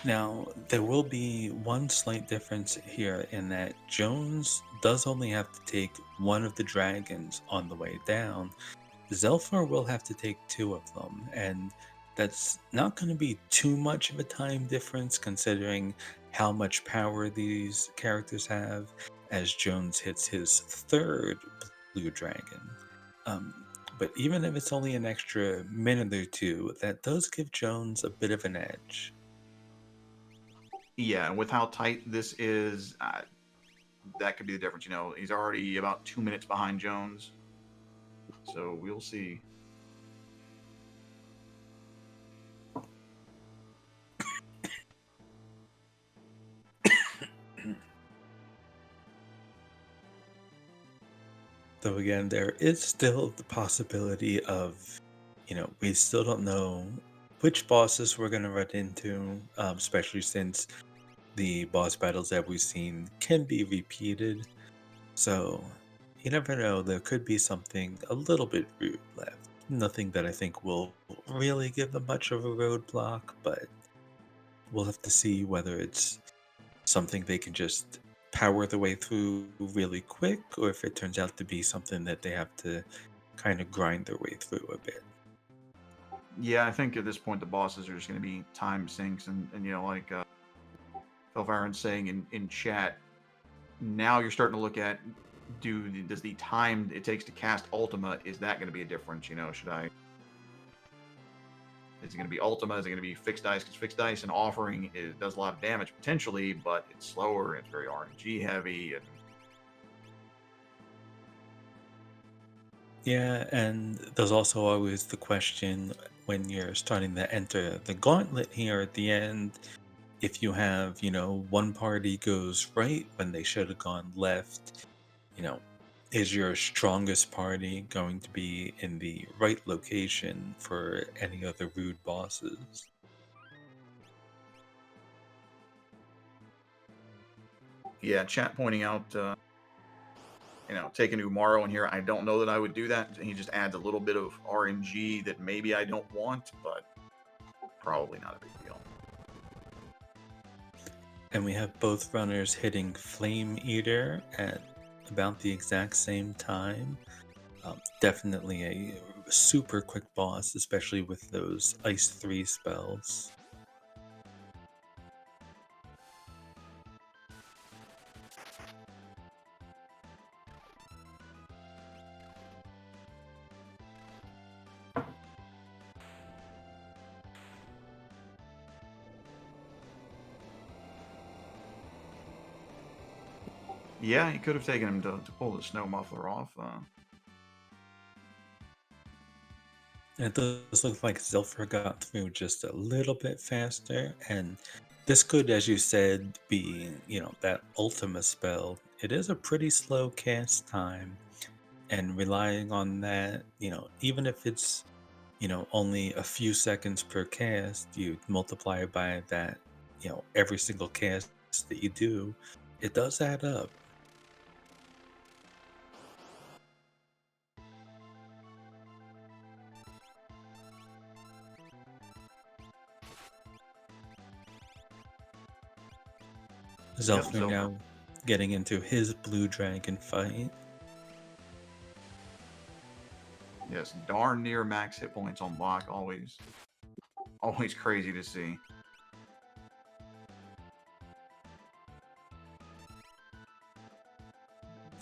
A: Now, there will be one slight difference here in that Jones does only have to take one of the dragons on the way down. Xelpher will have to take two of them, and that's not going to be too much of a time difference considering how much power these characters have as Jones hits his third blue dragon. Um, but even if it's only an extra minute or two, that does give Jones a bit of an edge.
B: Yeah, and with how tight this is, that could be the difference. You know, he's already about 2 minutes behind Jones, so we'll see.
A: So again, there is still the possibility of, we still don't know which bosses we're going to run into, especially since the boss battles that we've seen can be repeated. So you never know, there could be something a little bit rude left. Nothing that I think will really give them much of a roadblock, but we'll have to see whether it's something they can just power the way through really quick, or if it turns out to be something that they have to kind of grind their way through a bit.
B: Yeah, I think at this point the bosses are just going to be time sinks, and you know, like Phil saying in chat, now you're starting to look at does the time it takes to cast Ultima, is that going to be a difference? You know, is it going to be Ultima? Is it going to be fixed dice? Because fixed dice and offering does a lot of damage potentially, but it's slower. It's very RNG heavy, and
A: Yeah, and there's also always the question when you're starting to enter the gauntlet here at the end, if you have, one party goes right when they should have gone left, you know, is your strongest party going to be in the right location for any other rude bosses?
B: yeah, chat pointing out. Taking Umaro in here, I don't know that I would do that. He just adds a little bit of RNG that maybe I don't want, but probably not a big deal.
A: And we have both runners hitting Flame Eater at about the exact same time. Definitely a super quick boss, especially with those Ice 3 spells.
B: Yeah, he could have taken him to pull the snow muffler off.
A: And it does look like Xelpher got through just a little bit faster, and this could, as you said, be, that Ultima spell. It is a pretty slow cast time, and relying on that, even if it's, only a few seconds per cast, you multiply it by that, every single cast that you do, it does add up.
B: Yep,
A: Xelpher
B: Xelpher.
A: now getting into his blue dragon fight.
B: Yes, darn near max hit points on block. Always crazy to see.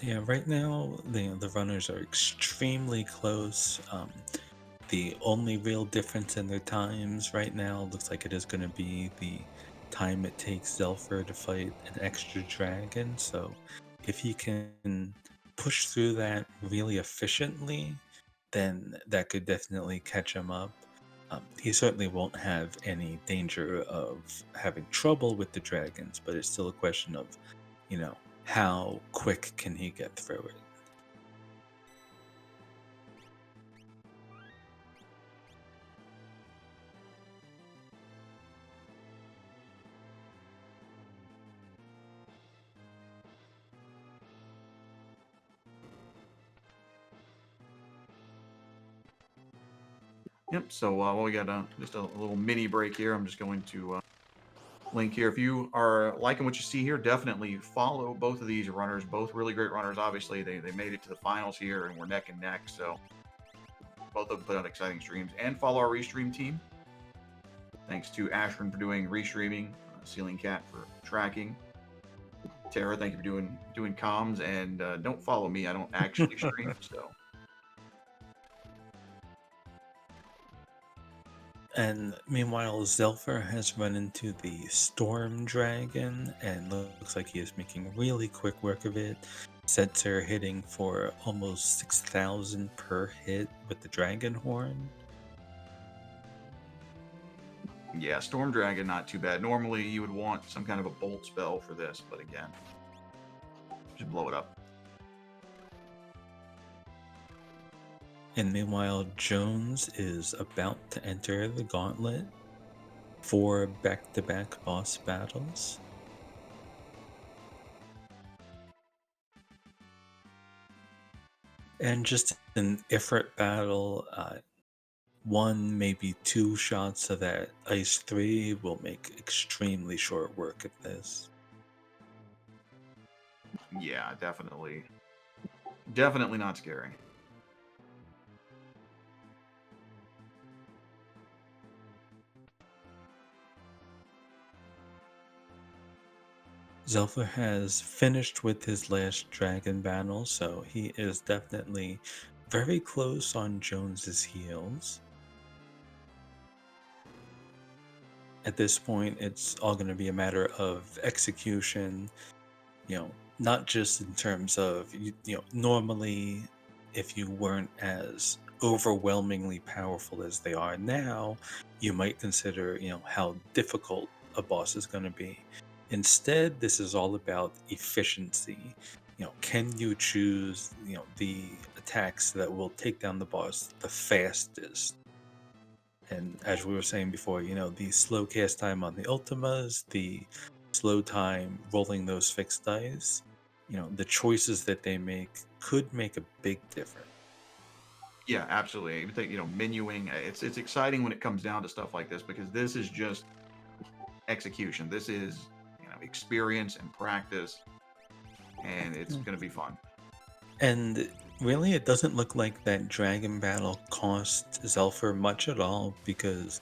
A: Yeah, right now the runners are extremely close. The only real difference in their times right now looks like it is going to be the time it takes Xelpher to fight an extra dragon. So if he can push through that really efficiently, then that could definitely catch him up. He certainly won't have any danger of having trouble with the dragons, but it's still a question of, you know, how quick can he get through it?
B: Yep. So we got just a little mini break here. I'm just going to link here. If you are liking what you see here, definitely follow both of these runners. Both really great runners. Obviously, they made it to the finals here, and we're neck and neck. So both of them put out exciting streams. And follow our restream team. Thanks to Ashrin for doing restreaming, Ceiling Cat for tracking. Tara, thank you for doing comms, and don't follow me. I don't actually stream, so.
A: And meanwhile, Xelpher has run into the Storm Dragon and looks like he is making really quick work of it. Sets are hitting for almost 6,000 per hit with the Dragon Horn.
B: Yeah, Storm Dragon, not too bad. Normally, you would want some kind of a bolt spell for this, but again, just blow it up.
A: And meanwhile, Jones is about to enter the gauntlet for back-to-back boss battles. And just an Ifrit battle, one, maybe two shots of that Ice 3 will make extremely short work of this.
B: Yeah, definitely. Definitely not scary.
A: Xelpher has finished with his last dragon battle, so he is definitely very close on Jones's heels. At this point, it's all going to be a matter of execution, not just in terms of, normally if you weren't as overwhelmingly powerful as they are now, you might consider, how difficult a boss is going to be. Instead, this is all about efficiency. Can you choose, the attacks that will take down the boss the fastest? And as we were saying before, the slow cast time on the Ultimas, the slow time rolling those fixed dice, the choices that they make could make a big difference.
B: Yeah, absolutely. I think, menuing, it's exciting when it comes down to stuff like this because this is just execution. This is, experience and practice, and it's going to be fun.
A: And really, it doesn't look like that dragon battle cost Xelpher much at all because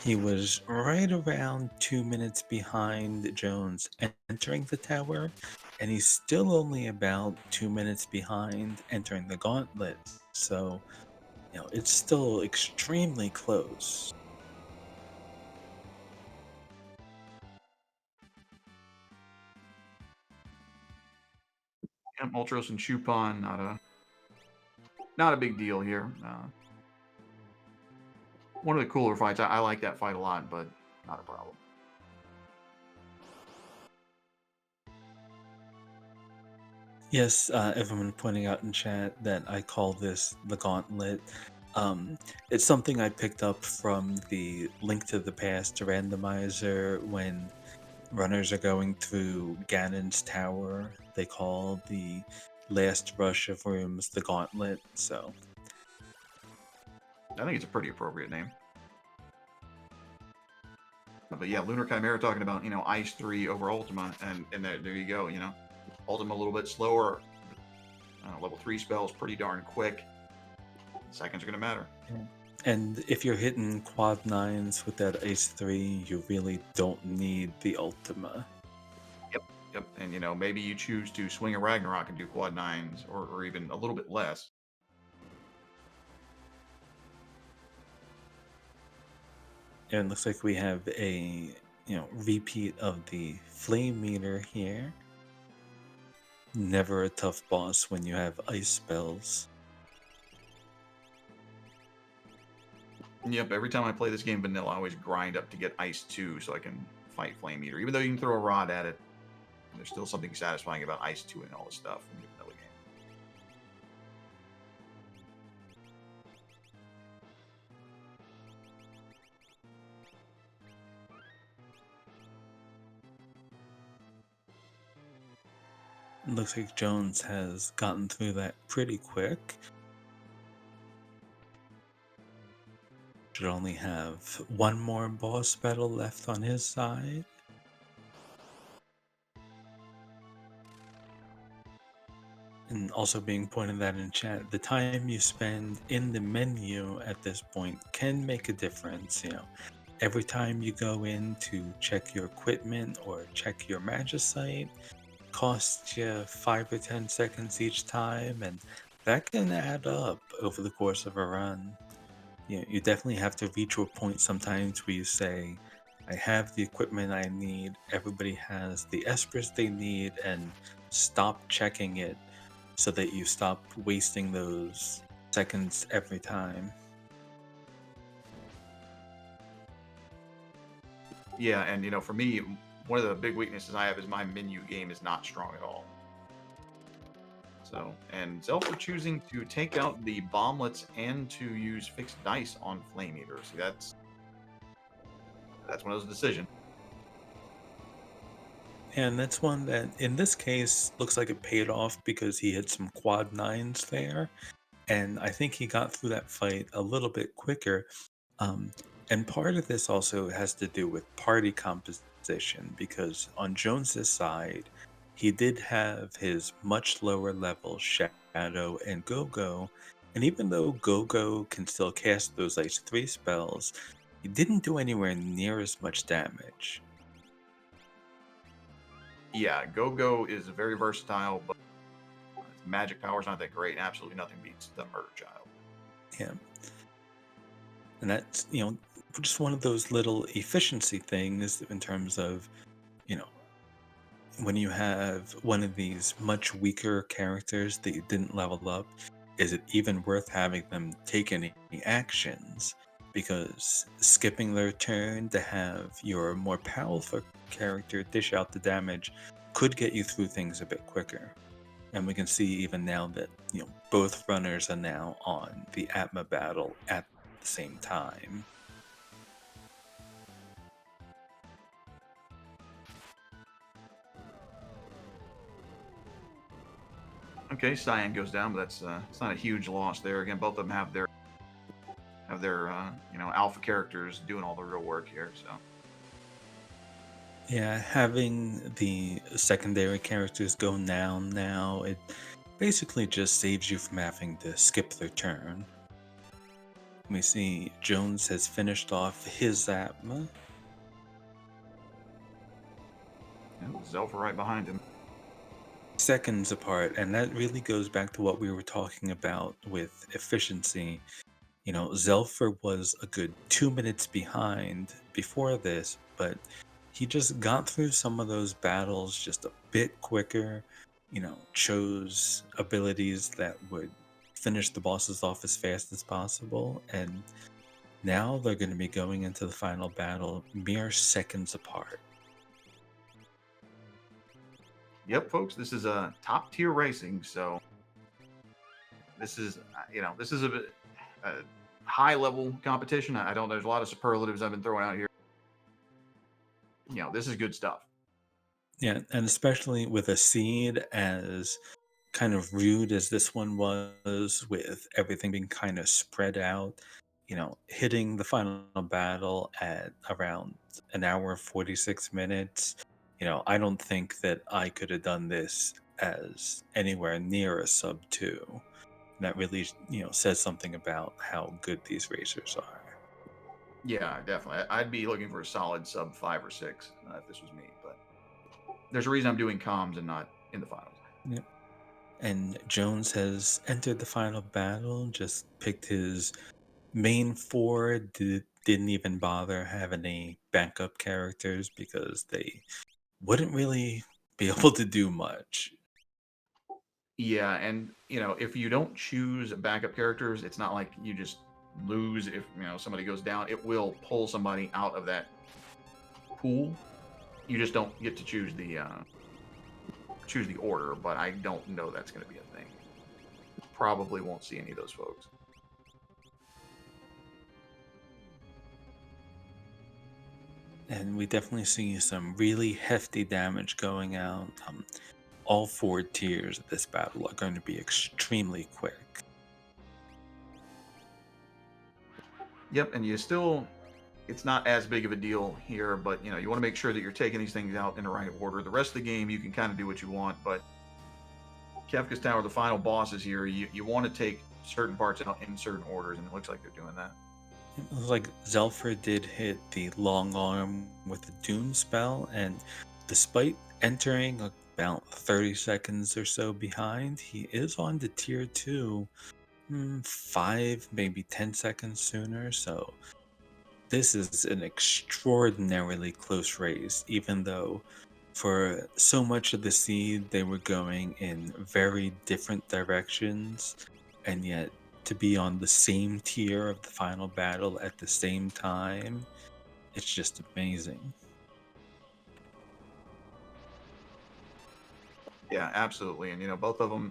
A: he was right around 2 minutes behind Jones entering the tower, and he's still only about 2 minutes behind entering the gauntlet. So, it's still extremely close.
B: Yeah, Ultros and Chupon, not a big deal here. One of the cooler fights. I like that fight a lot, but not a problem.
A: Yes, everyone pointing out in chat that I call this the gauntlet. It's something I picked up from the Link to the Past randomizer when runners are going through Ganon's tower. They call the last rush of rooms the gauntlet, so.
B: I think it's a pretty appropriate name. But yeah, Lunar Chimera talking about, Ice 3 over Ultima, and there you go, Ultima a little bit slower. Level 3 spells pretty darn quick. Seconds are going to matter.
A: Yeah. And if you're hitting quad 9s with that Ice 3, you really don't need the Ultima.
B: Yep. And, maybe you choose to swing a Ragnarok and do quad 9s or even a little bit less.
A: And it looks like we have a, repeat of the flame meter here. Never a tough boss when you have ice spells.
B: Yep, every time I play this game vanilla, I always grind up to get Ice 2 so I can fight Flame Eater. Even though you can throw a rod at it, there's still something satisfying about Ice 2 and all this stuff in the vanilla game.
A: It looks like Jones has gotten through that pretty quick. Should only have one more boss battle left on his side. And also being pointed that in chat, the time you spend in the menu at this point can make a difference. Every time you go in to check your equipment or check your magicite, costs you 5 or 10 seconds each time, and that can add up over the course of a run. You definitely have to reach a point sometimes where you say, I have the equipment I need, everybody has the espers they need, and stop checking it so that you stop wasting those seconds every time.
B: Yeah, and for me, one of the big weaknesses I have is my menu game is not strong at all. So, and Xelpher choosing to take out the bomblets and to use fixed dice on Flame Eater. See, that's one of those decisions.
A: And that's one that, in this case, looks like it paid off because he hit some quad nines there. And I think he got through that fight a little bit quicker. Um, and part of this also has to do with party composition because on Jones's side, he did have his much lower level Shadow and Go-Go. And even though Go-Go can still cast those Ice 3 spells, he didn't do anywhere near as much damage.
B: Yeah, Go-Go is very versatile, but its magic power is not that great. And absolutely nothing beats the Murder Child.
A: Yeah. And that's, just one of those little efficiency things in terms of, you know, when you have one of these much weaker characters that you didn't level up, is it even worth having them take any actions? Because skipping their turn to have your more powerful character dish out the damage could get you through things a bit quicker. And we can see even now that, both runners are now on the Atma battle at the same time.
B: Okay, Cyan goes down, but that's it's not a huge loss there. Again, both of them have their alpha characters doing all the real work here. So
A: Yeah, having the secondary characters go down now, it basically just saves you from having to skip their turn. We see Jones has finished off his Atma.
B: Xelpher right behind him.
A: Seconds apart, and that really goes back to what we were talking about with efficiency. Xelpher was a good 2 minutes behind before this, but he just got through some of those battles just a bit quicker, chose abilities that would finish the bosses off as fast as possible, and now they're going to be going into the final battle mere seconds apart.
B: Yep, folks, this is a top tier racing, so this is a high level competition. I don't. There's a lot of superlatives I've been throwing out here. This is good stuff.
A: Yeah, and especially with a seed as kind of rude as this one was, with everything being kind of spread out, hitting the final battle at around an hour 46 minutes. I don't think that I could have done this as anywhere near a sub 2. That really, says something about how good these racers are.
B: Yeah, definitely. I'd be looking for a solid sub 5 or 6 if this was me. But there's a reason I'm doing comms and not in the finals.
A: Yep. And Jones has entered the final battle, just picked his main four, didn't even bother having any backup characters because they wouldn't really be able to do much.
B: Yeah, and if you don't choose backup characters, it's not like you just lose if somebody goes down. It will pull somebody out of that pool. You just don't get to choose the order, but I don't know that's going to be a thing. Probably won't see any of those folks.
A: And we definitely see some really hefty damage going out. All four tiers of this battle are going to be extremely quick.
B: Yep, and it's not as big of a deal here, but you want to make sure that you're taking these things out in the right order. The rest of the game, you can kind of do what you want, but Kefka's Tower, the final boss is here. You want to take certain parts out in certain orders, and it looks like they're doing that.
A: It looks like Xelpher did hit the long arm with the Doom spell, and despite entering about 30 seconds or so behind, he is on to tier 2, 5, maybe 10 seconds sooner, so this is an extraordinarily close race, even though for so much of the seed they were going in very different directions, and yet to be on the same tier of the final battle at the same time, it's just amazing.
B: Yeah, absolutely. And both of them,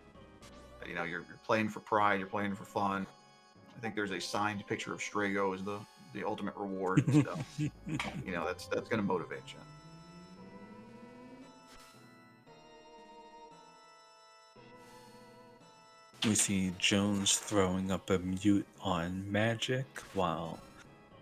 B: you're playing for pride, you're playing for fun. I think there's a signed picture of Strago as the ultimate reward. So that's going to motivate you.
A: We see Jones throwing up a mute on Magic, while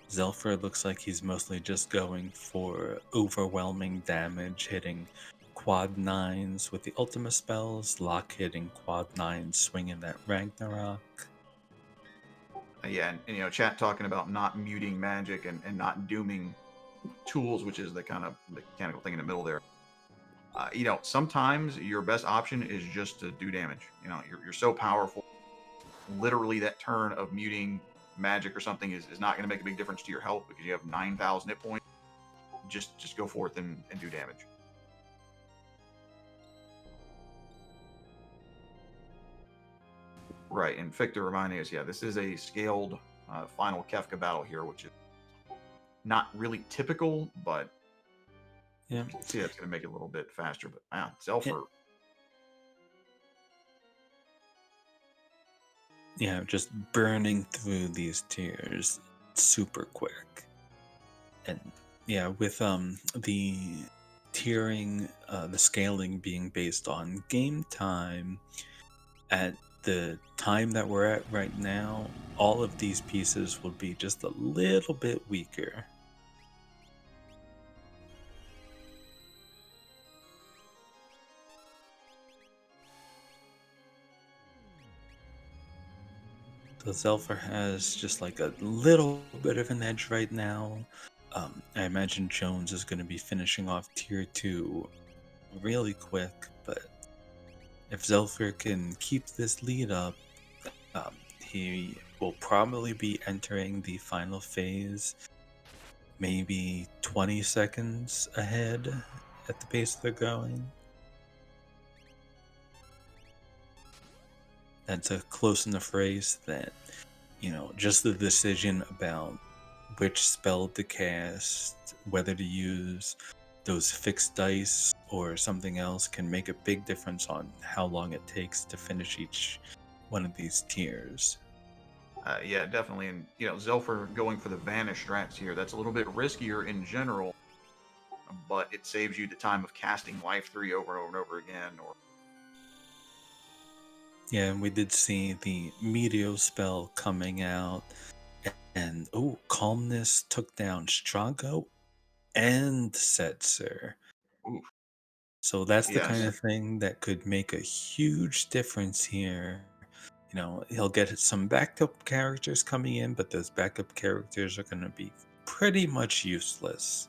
A: Xelpher looks like he's mostly just going for overwhelming damage, hitting quad 9s with the ultimate spells, lock hitting quad 9s, swinging that Ragnarok.
B: Yeah, and chat talking about not muting magic and not dooming tools, which is the kind of mechanical thing in the middle there. Sometimes your best option is just to do damage. You're so powerful. Literally, that turn of muting magic or something is not going to make a big difference to your health because you have 9,000 hit points. Just go forth and do damage. Right, and Victor reminding us, yeah, this is a scaled final Kefka battle here, which is not really typical, but
A: Yeah.
B: you can see that's going to make it a little bit faster. But wow,
A: It,
B: Xelpher,
A: yeah, just burning through these tiers super quick. And yeah, with the tiering, the scaling being based on game time, at the time that we're at right now, all of these pieces will be just a little bit weaker. So Xelpher has just like a little bit of an edge right now. I imagine Jones is going to be finishing off tier 2 really quick, but if Xelpher can keep this lead up, he will probably be entering the final phase maybe 20 seconds ahead at the pace they're going. That's a close enough race that, just the decision about which spell to cast, whether to use those fixed dice or something else can make a big difference on how long it takes to finish each one of these tiers.
B: yeah, definitely. And Xelpher going for the vanish strats here. That's a little bit riskier in general, but it saves you the time of casting Life 3 over and over and over again. Or
A: Yeah, and we did see the Meteor spell coming out, and oh, Calmness took down Strago and Setzer.
B: oof,
A: So that's the kind
B: yes,
A: of thing that could make a huge difference here. He'll get some backup characters coming in, but those backup characters are going to be pretty much useless.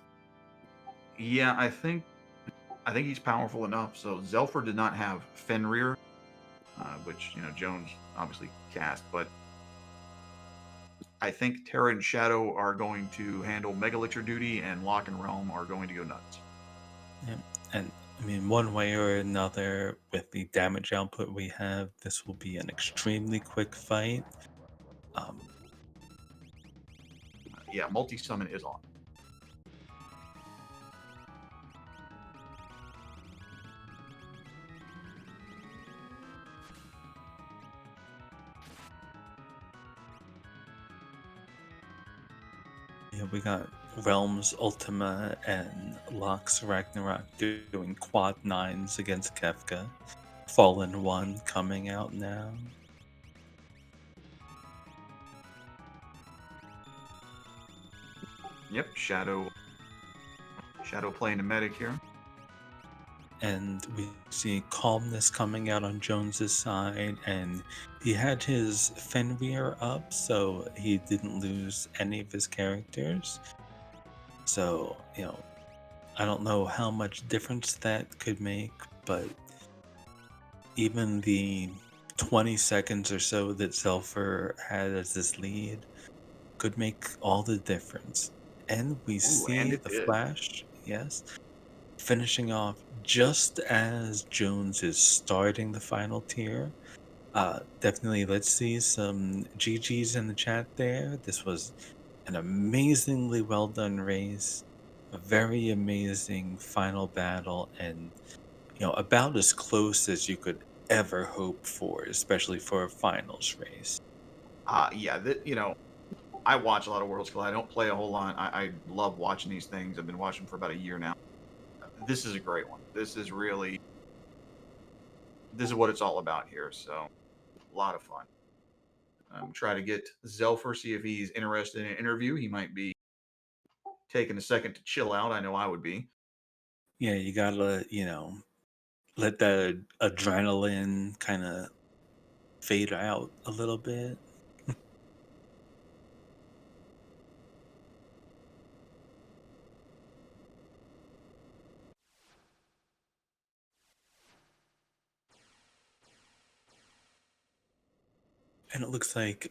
B: yeah, I think he's powerful enough. So Xelpher did not have Fenrir, which Jones obviously cast, but I think Terra and Shadow are going to handle Mega Elixir duty, and Lock and Realm are going to go nuts.
A: Yeah. And I mean, one way or another, with the damage output we have, this will be an extremely quick fight. Um,
B: Yeah, multi summon is on.
A: yeah, we got Realms Ultima and Locks Ragnarok doing quad 9s against Kefka. Fallen 1 coming out now.
B: Yep, Shadow playing the medic here.
A: and we see calmness coming out on Jones's side, and he had his Fenrir up, so he didn't lose any of his characters. So, I don't know how much difference that could make, but even the 20 seconds or so that Xelpher had as this lead could make all the difference. And we
B: Ooh, and
A: see
B: it
A: the
B: did.
A: Flash, yes, finishing off just as Jones is starting the final tier. Definitely, let's see some GGs in the chat there. This was an amazingly well done race, a very amazing final battle, and about as close as you could ever hope for, especially for a finals race.
B: Yeah, I watch a lot of Worlds Collide. I don't play a whole lot. I love watching these things. I've been watching for about a year now. This is a great one. This is what it's all about here. So a lot of fun. Try to get Zelfer, see if he's interested in an interview. He might be taking a second to chill out. I know I would be.
A: Yeah, you gotta, let the adrenaline kind of fade out a little bit. And it looks like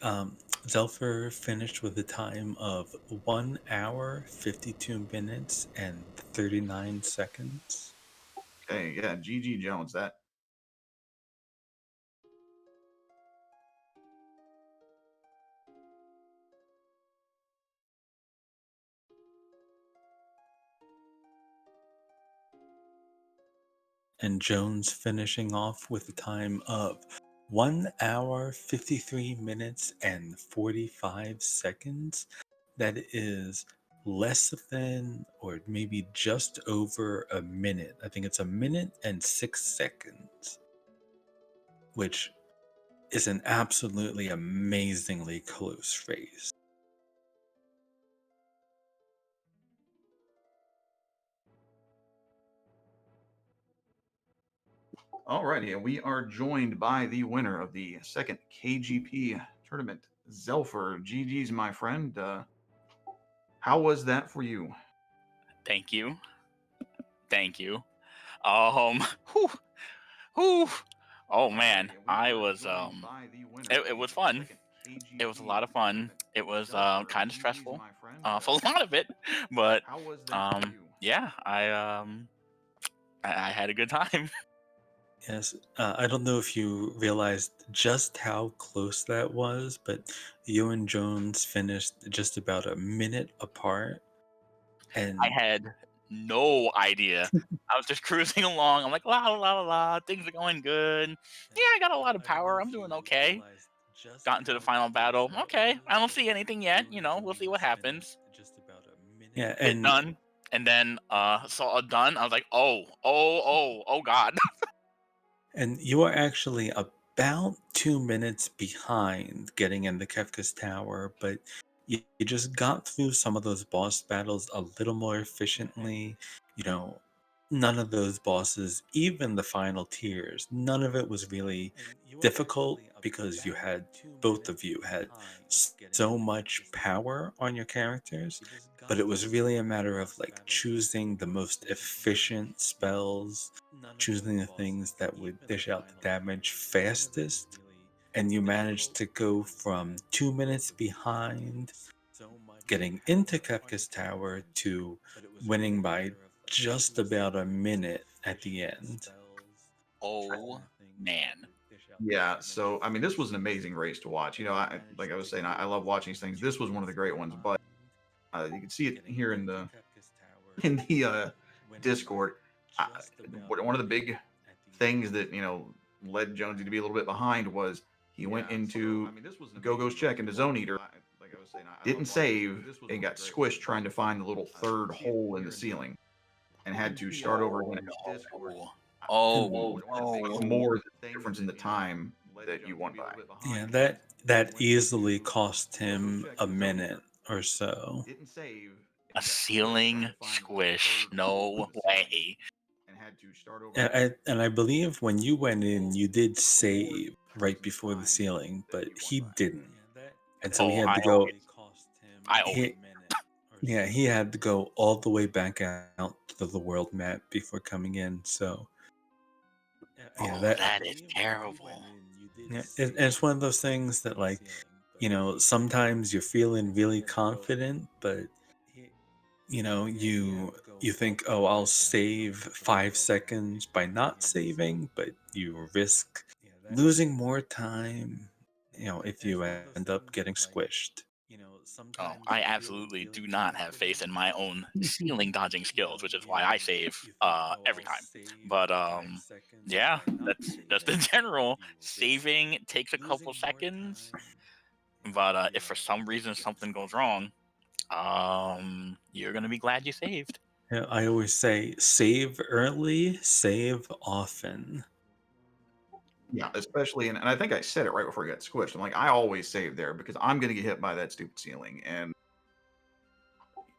A: Zelfer finished with a time of 1 hour, 52 minutes, and 39 seconds.
B: Okay, yeah, GG Jones. That
A: And Jones finishing off with a time of 1 hour, 53 minutes, and 45 seconds. That is less than, or maybe just over a minute. I think it's a minute and 6 seconds, which is an absolutely amazingly close race.
B: Alrighty, and we are joined by the winner of the second KGP tournament, Zelfer. GG's, my friend. How was that for you?
C: Thank you. Thank you. Um, whew, whew. Oh man,
B: Alrighty, and we
C: I
B: are
C: was
B: joined by the winner
C: it,
B: of
C: it
B: the
C: was fun.
B: second
C: It was a
B: KGP
C: lot of fun.
B: tournament,
C: It was
B: Zelfer.
C: kind of
B: GG's,
C: stressful
B: my friend.
C: for a lot of it, but
B: How was that for you?
C: yeah, I had a good time.
A: Yes, I don't know if you realized just how close that was, but you and Jones finished just about a minute apart.
C: I
A: And
C: had no idea. I was just cruising along. I'm like, la la la la la. Things are going good. Yeah, I got a lot of
A: I don't know
C: power. I'm
A: if
C: doing
A: you
C: okay.
A: realized just
C: Got into the
A: how
C: final
A: close
C: battle.
A: that
C: Okay,
A: was,
C: I don't
A: but
C: see anything yet.
A: you
C: You
A: and
C: know, we'll see what
A: Jones
C: happens.
A: finished just about a minute. Yeah,
C: Hit
A: and
C: done, and then saw a done. I was like, oh god.
A: you are actually about 2 minutes behind getting in the Kefka's Tower, but you just got through some of those boss battles a little more efficiently. You know, none of those bosses, even the final tiers, none of it was really difficult because both of you had so much power on your characters. But it was really a matter of like choosing the most efficient spells, choosing the things that would dish out the damage fastest, and you managed to go from 2 minutes behind getting into Kefka's Tower to winning by just about a minute at the end.
C: Oh man.
B: Yeah, so I mean, this was an amazing race to watch. I like I was saying, I love watching these things. This was one of the great ones, but you can see it here in the in the Discord. I, one of the big things that led Jonesy to be a little bit behind was he went into Go-Go's check into Zone Eater, didn't save, and got squished trying to find the little third hole in the ceiling, and had to start over again.
C: Oh
A: And
C: oh no.
B: More than the difference in the time that you won by.
A: yeah, that easily cost him a minute or so.
C: A ceiling squish. No way.
B: to start over.
A: And I believe when you went in, you did save right before the ceiling, but he didn't, and so he
C: Oh,
A: had
C: I
A: to go.
C: always, I always.
A: He, yeah, he had to go all the way back out to the world map before coming in. So yeah,
C: Oh, that is terrible.
A: yeah, it's one of those things that, like, sometimes you're feeling really confident, but you think, oh, I'll save 5 seconds by not saving, but you risk losing more time, if you end up getting squished.
C: Oh, I absolutely do not have faith in my own ceiling dodging skills, which is why I save every time. But yeah, that's just in general. Saving takes a couple seconds, but if for some reason something goes wrong, you're gonna be glad you saved.
A: Yeah, I always say save early, save often.
B: Yeah, especially, and I think I said it right before I got squished. I'm like, I always save there because I'm going to get hit by that stupid ceiling. And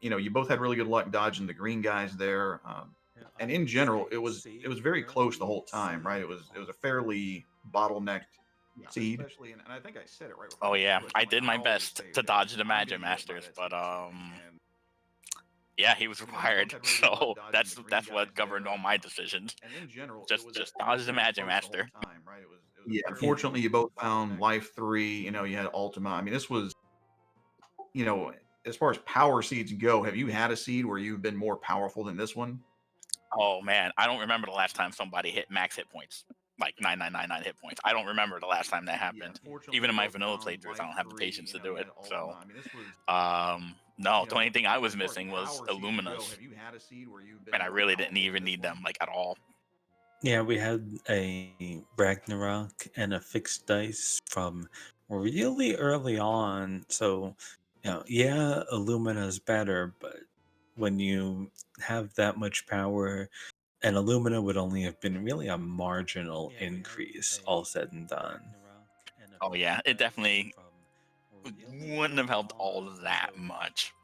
B: you both had really good luck dodging the green guys there. And in general, it was very close the whole time, right? It was a fairly bottlenecked seed. Especially, and I think I said it right before
C: Oh
B: I got
C: yeah,
B: squished.
C: I
B: I'm like,
C: did
B: I
C: my
B: always
C: best
B: save
C: to
B: there
C: dodge
B: because
C: the
B: I'm
C: Magic
B: going to get hit by
C: Masters,
B: that
C: but
B: stupid ceiling. And
C: yeah, he was
B: you both
C: required.
B: had really good luck
C: So
B: dodging the
C: that's
B: green
C: that's
B: guys
C: what governed
B: there.
C: all my decisions.
B: And in general,
C: Just
B: it was
C: dodge the
B: very
C: Magic
B: close the whole
C: Master.
B: time, right? It was yeah.
A: Yeah.
B: Unfortunately, you both found life 3. You had Ultima. I mean, this was you know as far as power seeds go. Have you had a seed where you've been more powerful than this one?
C: Oh man, I don't remember the last time somebody hit max hit points, like 9999 hit points. I don't remember the last time that
B: Yeah.
C: happened.
B: Unfortunately,
C: Even
B: you
C: in my
B: both
C: vanilla
B: found
C: playthroughs, I
B: life
C: don't have the
B: 3.
C: patience to
B: You
C: do it.
B: had Ultima.
C: So,
B: I mean, this was
C: no, the only thing I was
B: as far as
C: missing was
B: power seeds go.
C: Illuminas,
B: Have you had a seed where you've been
C: and I
B: more
C: really didn't
B: powerful than
C: even
B: this
C: need them
B: one?
C: like at all.
A: Yeah, we had a Ragnarok and a fixed dice from really early on. So, yeah, Illumina's better, but when you have that much power, and Illumina would only have been really a marginal increase, all said and done.
C: Oh yeah, it definitely wouldn't have helped all that much.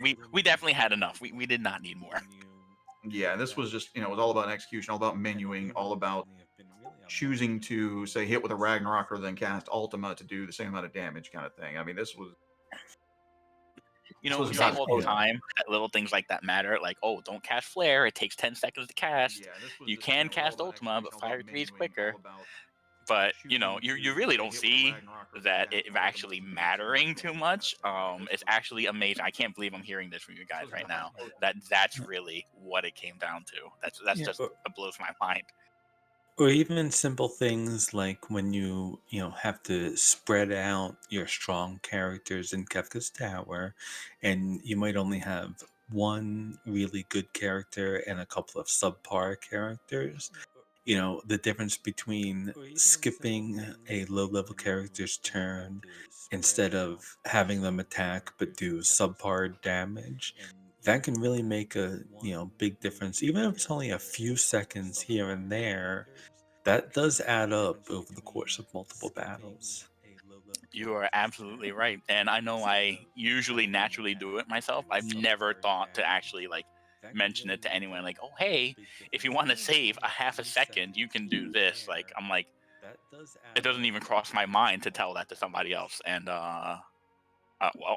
C: We definitely had enough. We did not need more.
B: Yeah, this was just it was all about execution, all about menuing, all about choosing to say hit with a Ragnarok or then cast Ultima to do the same amount of damage, kind of thing. I mean,
C: You
B: this
C: know,
B: was
C: we say
B: about
C: all the time that little things like that matter. Like, oh, don't cast Flare. It takes 10 seconds to cast.
B: yeah, this was
C: You
B: just
C: can
B: all
C: cast
B: about
C: Ultima,
B: execution,
C: but
B: all about
C: Fire 3 is
B: menuing, all
C: quicker.
B: about
C: But,
B: choosing
C: you
B: to
C: really
B: say
C: don't
B: hit with a
C: see
B: Ragnarok or then
C: that
B: cast
C: it
B: Ultima
C: actually
B: to do the same amount
C: mattering
B: of
C: too
B: damage, kind of
C: much.
B: thing. I mean,
C: It's actually amazing. I can't believe I'm hearing this from you
B: this
C: guys
B: was
C: right
B: about
C: now. That's really what it came down to. That's
A: Yeah,
C: just it blows my mind.
A: or even simple things like when you have to spread out your strong characters in Kefka's Tower, and you might only have one really good character and a couple of subpar characters. The difference between skipping a low level character's turn instead of having them attack but do subpar damage, that can really make a big difference. Even if it's only a few seconds here and there, that does add up over the course of multiple battles.
C: You are absolutely right. And I know I usually naturally do it myself. I've never thought to actually like mention it to anyone like, "Oh, hey, if you want to save a half a second, you can do this." Like I'm like it doesn't even cross my mind to tell that to somebody else. And well,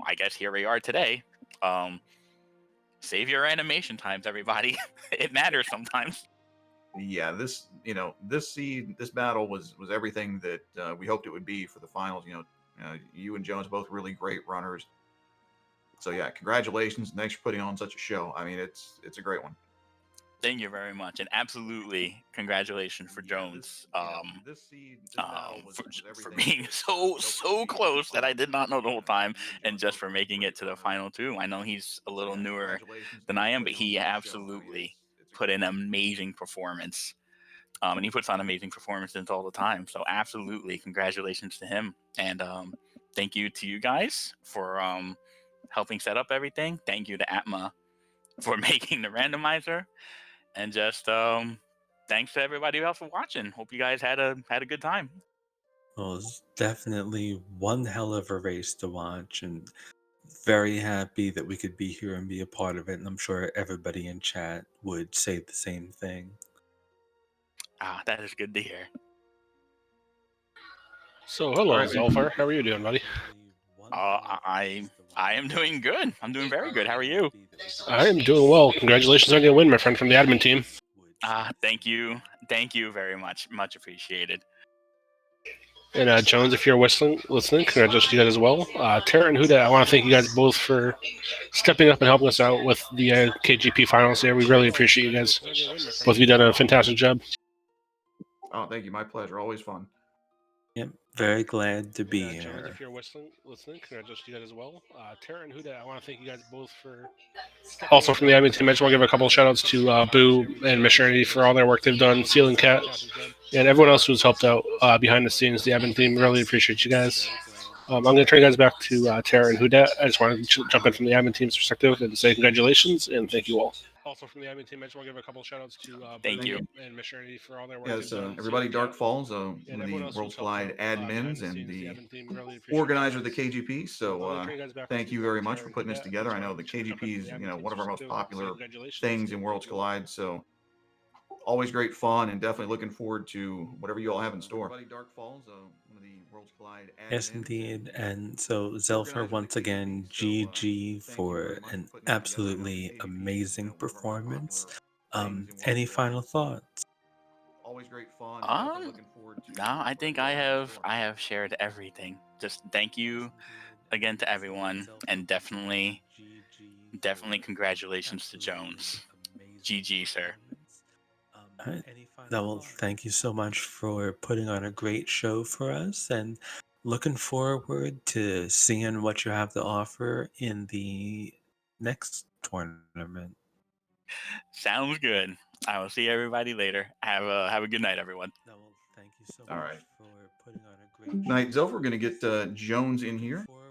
C: I guess here we are today. Um save your animation times, everybody. It matters sometimes.
B: yeah, this battle was everything that we hoped it would be for the finals. You and Jones both really great runners. So yeah, congratulations! Thanks for putting on such a show. I mean, it's a great one.
C: Thank you very much, and absolutely congratulations for
B: Yeah,
C: Jones.
B: this battle
C: For,
B: was
C: for
B: everything
C: being
B: that we hoped
C: so
B: it would be for the
C: close that I
B: finals.
C: did not know the whole time,
B: You and
C: and
B: Jones
C: just
B: both
C: for
B: really
C: making it
B: great
C: to the
B: runners.
C: final two. I know he's a
B: So
C: little
B: yeah,
C: newer
B: congratulations!
C: than
B: Thanks
C: I
B: for
C: am, but
B: putting on
C: he
B: such a show. I mean,
C: absolutely
B: it's a
C: put
B: great
C: in
B: one.
C: an amazing performance. And he puts on amazing performances all the time. So absolutely, congratulations to him, and thank you to you guys for helping set up everything. Thank you to Atma for making the randomizer, and just thanks to everybody else for watching. Hope you guys had a good time.
A: Well, it's definitely one hell of a race to watch, and very happy that we could be here and be a part of it, and I'm sure everybody in chat would say the same thing.
C: Ah, that is good to hear.
D: So,
B: All
D: hello,
B: right, man.
D: Xelpher. How are you doing, buddy?
C: I am doing good. I'm doing very good. How are you?
D: I am doing well. Congratulations on your win, my friend, from the admin team.
C: Ah, thank you. Thank you very much. Much appreciated.
D: And Jones, if you're listening, congratulations to you guys as well. Tara and Huda, I want to thank you guys both for stepping up and helping us out with the KGP finals here. We really appreciate you guys. Both of you done a fantastic job.
B: Oh, thank you. My pleasure. Always fun.
A: Yep, very glad to be
D: Jones,
A: here.
D: if you're listening, congratulations to you guys as well. Tara and Huda, I want to thank you guys both for. Also, from the admin team, I just want to give a couple of shout outs to Boo and Missionary for all their work they've done, Seal and Cat, and everyone else who's helped out behind the scenes. The admin team really appreciate you guys. I'm going to turn you guys back to Tara and Huda. I just want to jump in from the admin team's perspective and say congratulations and thank you all. Also, from the admin team, I just want to give a couple of shout outs to
C: Thank you.
D: and Missionary for all their work.
B: Yes,
D: they've done.
B: everybody,
D: Seal and
B: Dark
D: Cat,
B: Falls,
D: and
B: one of
D: everyone
B: the
D: else
B: Worlds
D: who's helped
B: Collide
D: out behind
B: admins
D: the
B: and
D: scenes. The
B: the
D: admin team really appreciate
B: organizer
D: you
B: of the
D: guys.
B: KGP.
D: I'm
B: So
D: going to turn you guys back
B: thank
D: to
B: you very much
D: Tara
B: for
D: and
B: putting this
D: Huda. I
B: together.
D: just
B: I know
D: wanted
B: the
D: to jump in
B: KGP
D: from
B: is
D: the admin team's
B: one of our most
D: perspective and say
B: popular
D: congratulations
B: things in
D: and
B: Worlds
D: thank you all.
B: Collide. So always great fun and definitely looking forward to whatever you all have in store. Everybody, Dark Falls, one of the Worlds Collide
A: Yes,
B: admins
A: indeed.
B: and
A: And so, Xelpher,
B: organizer of the
A: once again,
B: KGP. So
A: GG
B: thank you very
A: for
B: much for
A: an
B: putting this together. I know the
A: absolutely
B: KGP is
A: amazing
B: one of our most
A: performance.
B: popular things in Worlds
A: Any
B: Collide.
A: final thoughts?
B: Always great fun and definitely looking forward to
C: No, I
B: whatever
C: think
B: you all have in store.
C: I have shared everything. Just thank you again to everyone, and definitely congratulations to Jones. GG, sir.
A: All right. Now, well, thank you so much for putting on a great show for us, and looking forward to seeing what you have to offer in the next tournament.
C: Sounds good. I will see everybody later. Have a good night, everyone.
A: Now, well, thank you so
B: All
A: much
B: right.
A: for putting on a great
B: Night,
A: show
B: Zelf, we're
A: for
B: going to
A: us.
B: get Jones in
A: Looking
B: here.
A: forward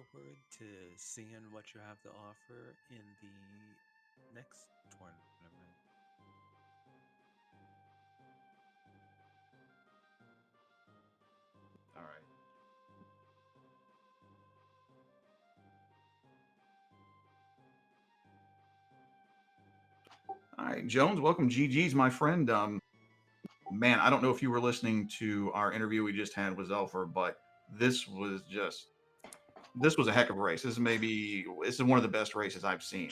A: to seeing what you have to offer in the next tournament.
B: All right. All right, Jones, welcome. GG's, my friend. Man, I don't know if you were listening to our interview we just had with Zelpher, but this was a heck of a race. This is one of the best races I've seen.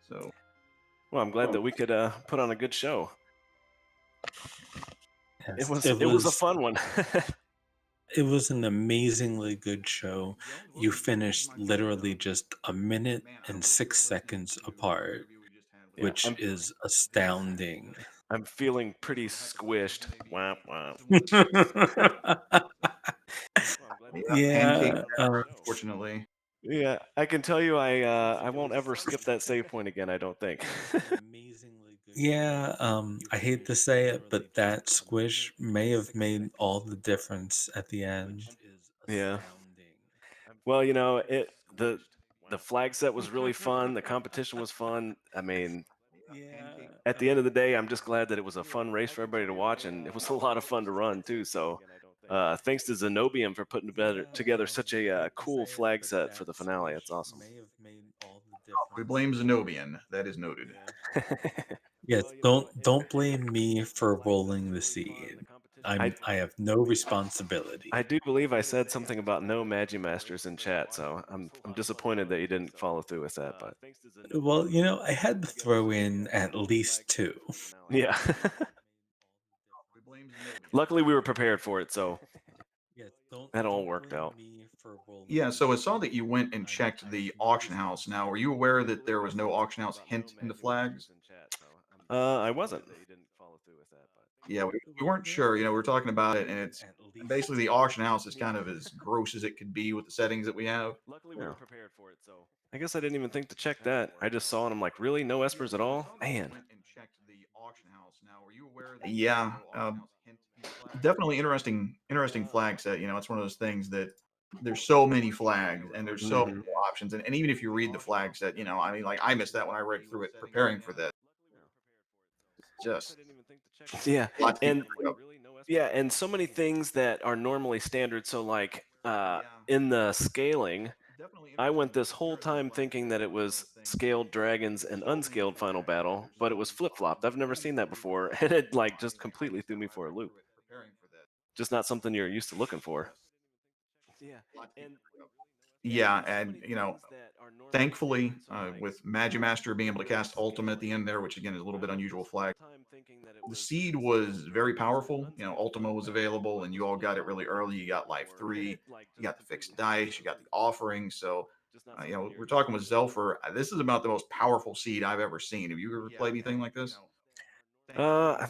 B: So,
E: Well, I'm glad that we could put on a good show.
A: Yes,
E: It was a fun one.
A: it was an amazingly good show. You finished literally just a minute and 6 seconds apart,
E: Yeah,
A: which is astounding.
E: I'm feeling pretty squished. Wah, wah.
A: Yeah,
B: pancake, fortunately.
E: Yeah, I can tell you I won't ever skip that save point again, I don't think.
A: yeah. I hate to say it, but that squish may have made all the difference at the end.
E: Yeah. Well, the flag set was really fun, the competition was fun. I mean,
A: Yeah.
E: at the end of the day, I'm just glad that it was a fun race for everybody to watch, and it was a lot of fun to run too. So, thanks to Zenobium for putting together such a cool flag set for the finale. That's awesome.
B: We blame Zenobian. That is noted.
A: Yes, don't blame me for rolling the seed. I have no responsibility.
E: I do believe I said something about no Magimasters in chat, so I'm disappointed that you didn't follow through with that. But
A: Well, I had to throw in at least two.
E: yeah,
B: We blame Zenobian.
E: luckily we were prepared for it, so
A: Yes,
E: that all
A: don't
E: worked
A: blame
E: out.
A: me for rolling.
B: Yeah, so I saw that you went and checked the auction house. Now, were you aware that there was no auction house hint in the flags?
E: I wasn't.
B: Yeah, we weren't sure. We were talking about it, and it's basically the auction house is kind of as gross as it could be with the settings that we have.
E: Luckily we were prepared for it, so I guess I didn't even think to check that. I just saw it. I'm like, really, no Espers at all, man.
B: Yeah, definitely interesting flag set. It's one of those things that there's so many flags and there's so many
E: Mhm.
B: options, and even if you read the flag set, I mean, like I missed that when I read through it preparing for this. Just
E: Yeah,
B: a lot to keep
E: and
B: track of.
E: yeah, and so many things that are normally standard. So like in the scaling, I went this whole time thinking that it was scaled dragons and unscaled final battle, but it was flip flopped. I've never seen that before, and it like just completely threw me for a loop. Just not something you're used to looking for. Yeah, and
B: Yeah,
E: there's so
B: and
E: many things that are normally
B: thankfully,
E: standard. So like
B: with Magimaster being able to cast Ultimate at the end there, which again is a little
E: I
B: bit
E: went
B: unusual
E: this whole
B: flag.
E: time thinking that it
B: The
E: was
B: seed was
E: scaled
B: very
E: dragons and
B: powerful.
E: unscaled
B: Ultima
E: final
B: was
E: battle, but
B: available,
E: it
B: and you
E: was
B: all
E: really
B: got it
E: not
B: really
E: what I was
B: early. You got
E: looking
B: life
E: for, and
B: three,
E: it like
B: you
E: just
B: got the
E: completely
B: fixed
E: threw me
B: dice,
E: for
B: you
E: a
B: got the
E: loop.
B: offering. So,
E: Just not something you're
B: we're
E: used
B: talking
E: to
B: with
E: seeing.
B: Zelpher. This is about the most powerful seed I've ever seen. Have you ever played anything like this?
E: Uh,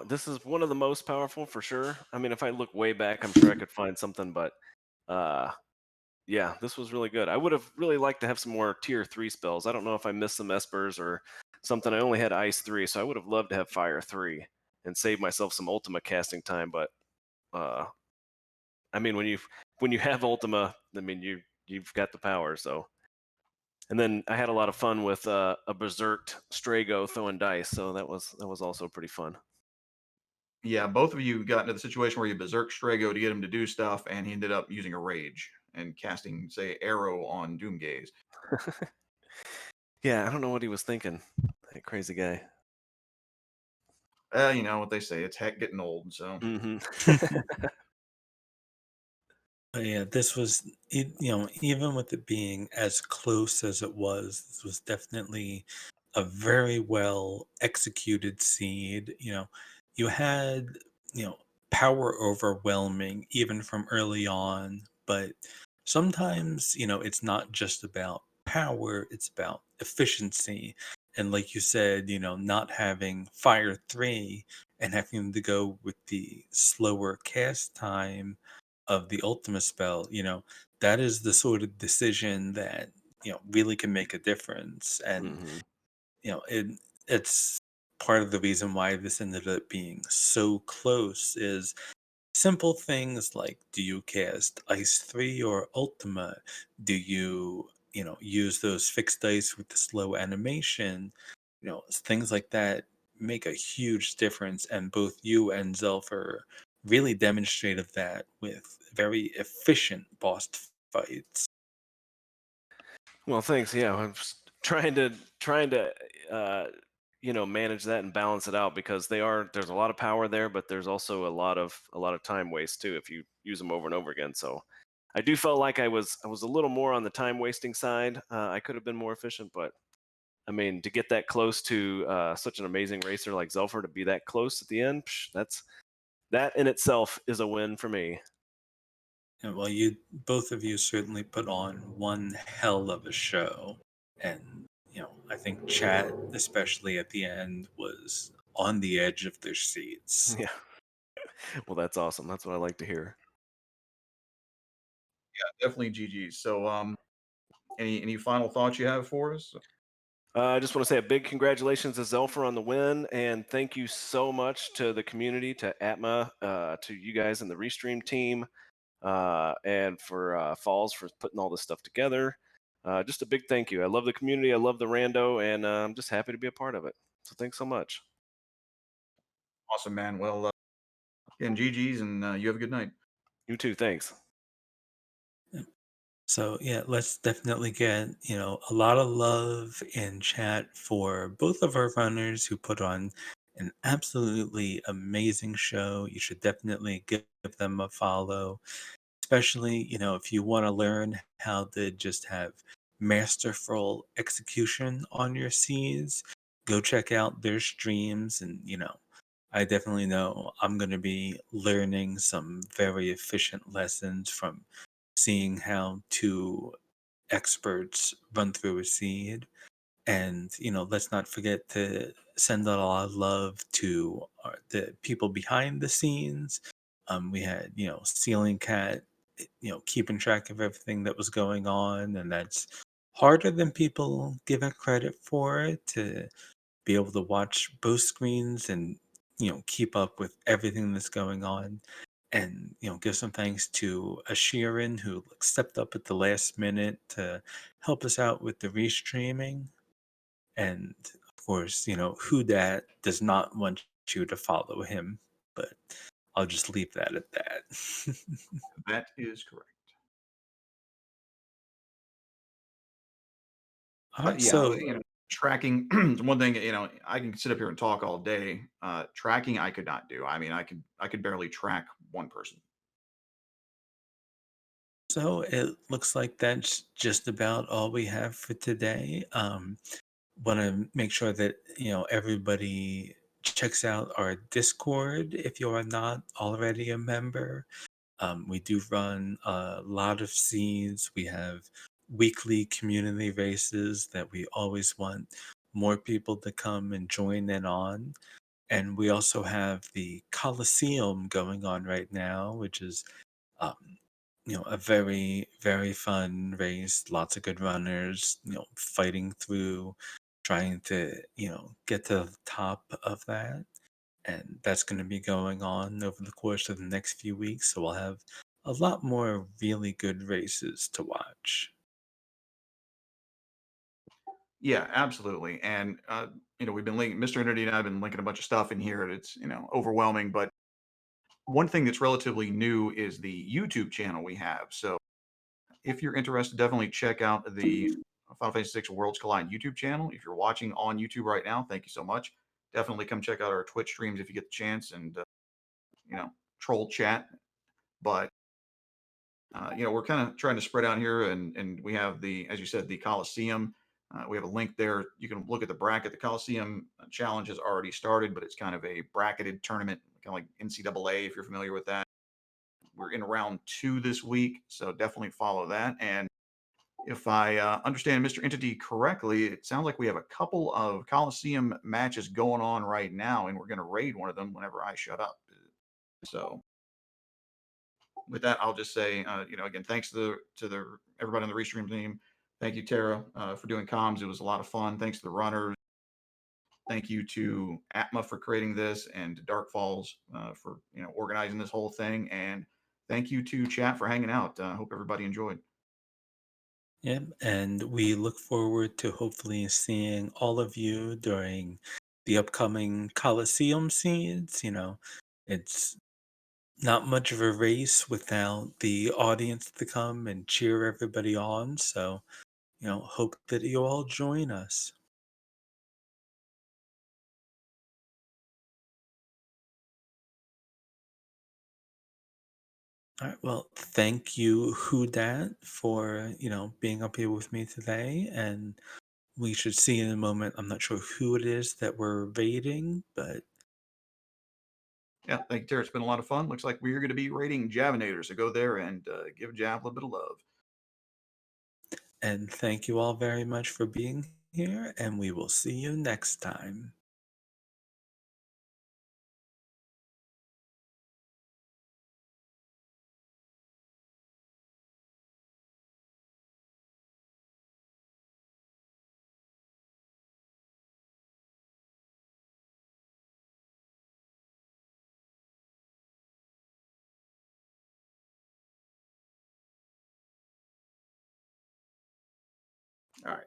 E: this is one of the most powerful for sure. I mean, if I look way back, I'm sure I could find something, but uh, yeah, this was really good. I would have really liked to have some more tier 3 spells. I don't know if I missed some Espers or something. I only had Ice 3, so I would have loved to have Fire 3 and save myself some Ultima casting time, but uh, I mean, when you have Ultima, I mean, you've got the power, so. And then I had a lot of fun with a berserked Strago throwing dice, so that was also pretty fun.
B: Yeah, both of you got into the situation where you berserk Strago to get him to do stuff, and he ended up using a rage and casting, say, Arrow on Doomgaze.
E: Yeah, I don't know what he was thinking. That crazy guy.
B: You know what they say, it's heck getting old. So,
E: Hmm.
A: But yeah, this was, even with it being as close as it was, this was definitely a very well executed seed. You had, you know, power overwhelming even from early on, but sometimes, it's not just about power, it's about efficiency. And like you said, not having Fire 3 and having to go with the slower cast time of the Ultima spell, that is the sort of decision that, really can make a difference. And,
E: Hmm.
A: it's part of the reason why this ended up being so close is simple things like, do you cast Ice 3 or Ultima? Do you, use those fixed dice with the slow animation? Things like that make a huge difference. And both you and Zelfer really demonstrated that with very efficient boss fights.
E: Well, thanks. Yeah, I'm just trying to manage that and balance it out because there's a lot of power there, but there's also a lot of time waste too if you use them over and over again. So I do felt like I was a little more on the time wasting side. I could have been more efficient, but I mean, to get that close to such an amazing racer like Zelfer to be that close at the end, that in itself is a win for me.
A: And well, you both of you certainly put on one hell of a show. And, I think chat, especially at the end, was on the edge of their seats.
E: Yeah. Well, that's awesome. That's what I like to hear.
B: yeah, definitely GG's. So, any final thoughts you have for us?
E: I just want to say a big congratulations to Zelfer on the win, and thank you so much to the community, to Atma, to you guys and the Restream team, and for Falls for putting all this stuff together. Just a big thank you. I love the community. I love the rando, and I'm just happy to be a part of it. So thanks so much.
B: Awesome, man. Well, again, GG's, and you have a good night.
E: You too. Thanks.
A: So yeah, let's definitely get, a lot of love in chat for both of our runners who put on an absolutely amazing show. You should definitely give them a follow, especially, if you want to learn how to just have masterful execution on your Cs, go check out their streams. And, I definitely know I'm going to be learning some very efficient lessons from seeing how two experts run through a seed. And, let's not forget to send out a lot of love to the people behind the scenes. We had, Ceiling Cat, keeping track of everything that was going on. And that's harder than people give it credit for, to be able to watch both screens and, keep up with everything that's going on. And, give some thanks to Ashirin, who stepped up at the last minute to help us out with the restreaming. And of course, who dat does not want you to follow him, but I'll just leave that at that.
B: That is correct.
A: All
B: But
A: right,
B: yeah,
A: so
B: tracking one thing. I can sit up here and talk all day. Tracking, I could not do. I mean, I could barely track one person.
A: so it looks like that's just about all we have for today. Want to make sure that everybody checks out our Discord if you are not already a member. We do run a lot of seeds. We have weekly community races that we always want more people to come and join in on. And we also have the Coliseum going on right now, which is um, a very, very fun race. Lots of good runners, fighting through, trying to, get to the top of that. And that's going to be going on over the course of the next few weeks. So we'll have a lot more really good races to watch.
B: Yeah, absolutely. And we've been linking. Mr. Entity and I have been linking a bunch of stuff in here. It's overwhelming. But one thing that's relatively new is the YouTube channel we have. So if you're interested, definitely check out the Final Fantasy 6 Worlds Collide YouTube channel. If you're watching on YouTube right now, thank you so much. Definitely come check out our Twitch streams if you get the chance and troll chat. But we're kind of trying to spread out here, and we have as you said, the Coliseum. We have a link there. You can look at the bracket. The Coliseum challenge has already started, but it's kind of a bracketed tournament, kind of like NCAA, if you're familiar with that. We're in round 2 this week, so definitely follow that. And if I understand Mr. Entity correctly, it sounds like we have a couple of Coliseum matches going on right now, and we're going to raid one of them whenever I shut up. So with that, I'll just say, again, thanks to the everybody on the Restream team. Thank you, Tara, for doing comms. It was a lot of fun. Thanks to the runners. Thank you to Atma for creating this, and to Dark Falls for organizing this whole thing. And thank you to chat for hanging out. Hope everybody enjoyed.
A: Yep, and we look forward to hopefully seeing all of you during the upcoming Coliseum seeds. It's not much of a race without the audience to come and cheer everybody on. So, hope that you all join us. All right. Well, thank you, Hudat, for being up here with me today, and we should see in a moment. I'm not sure who it is that we're raiding, but
B: Yeah, thank you, Tara. It's been a lot of fun. Looks like we're going to be rating Javinator, so go there and give Jav a little bit of love.
A: and thank you all very much for being here, and we will see you next time.
B: All right.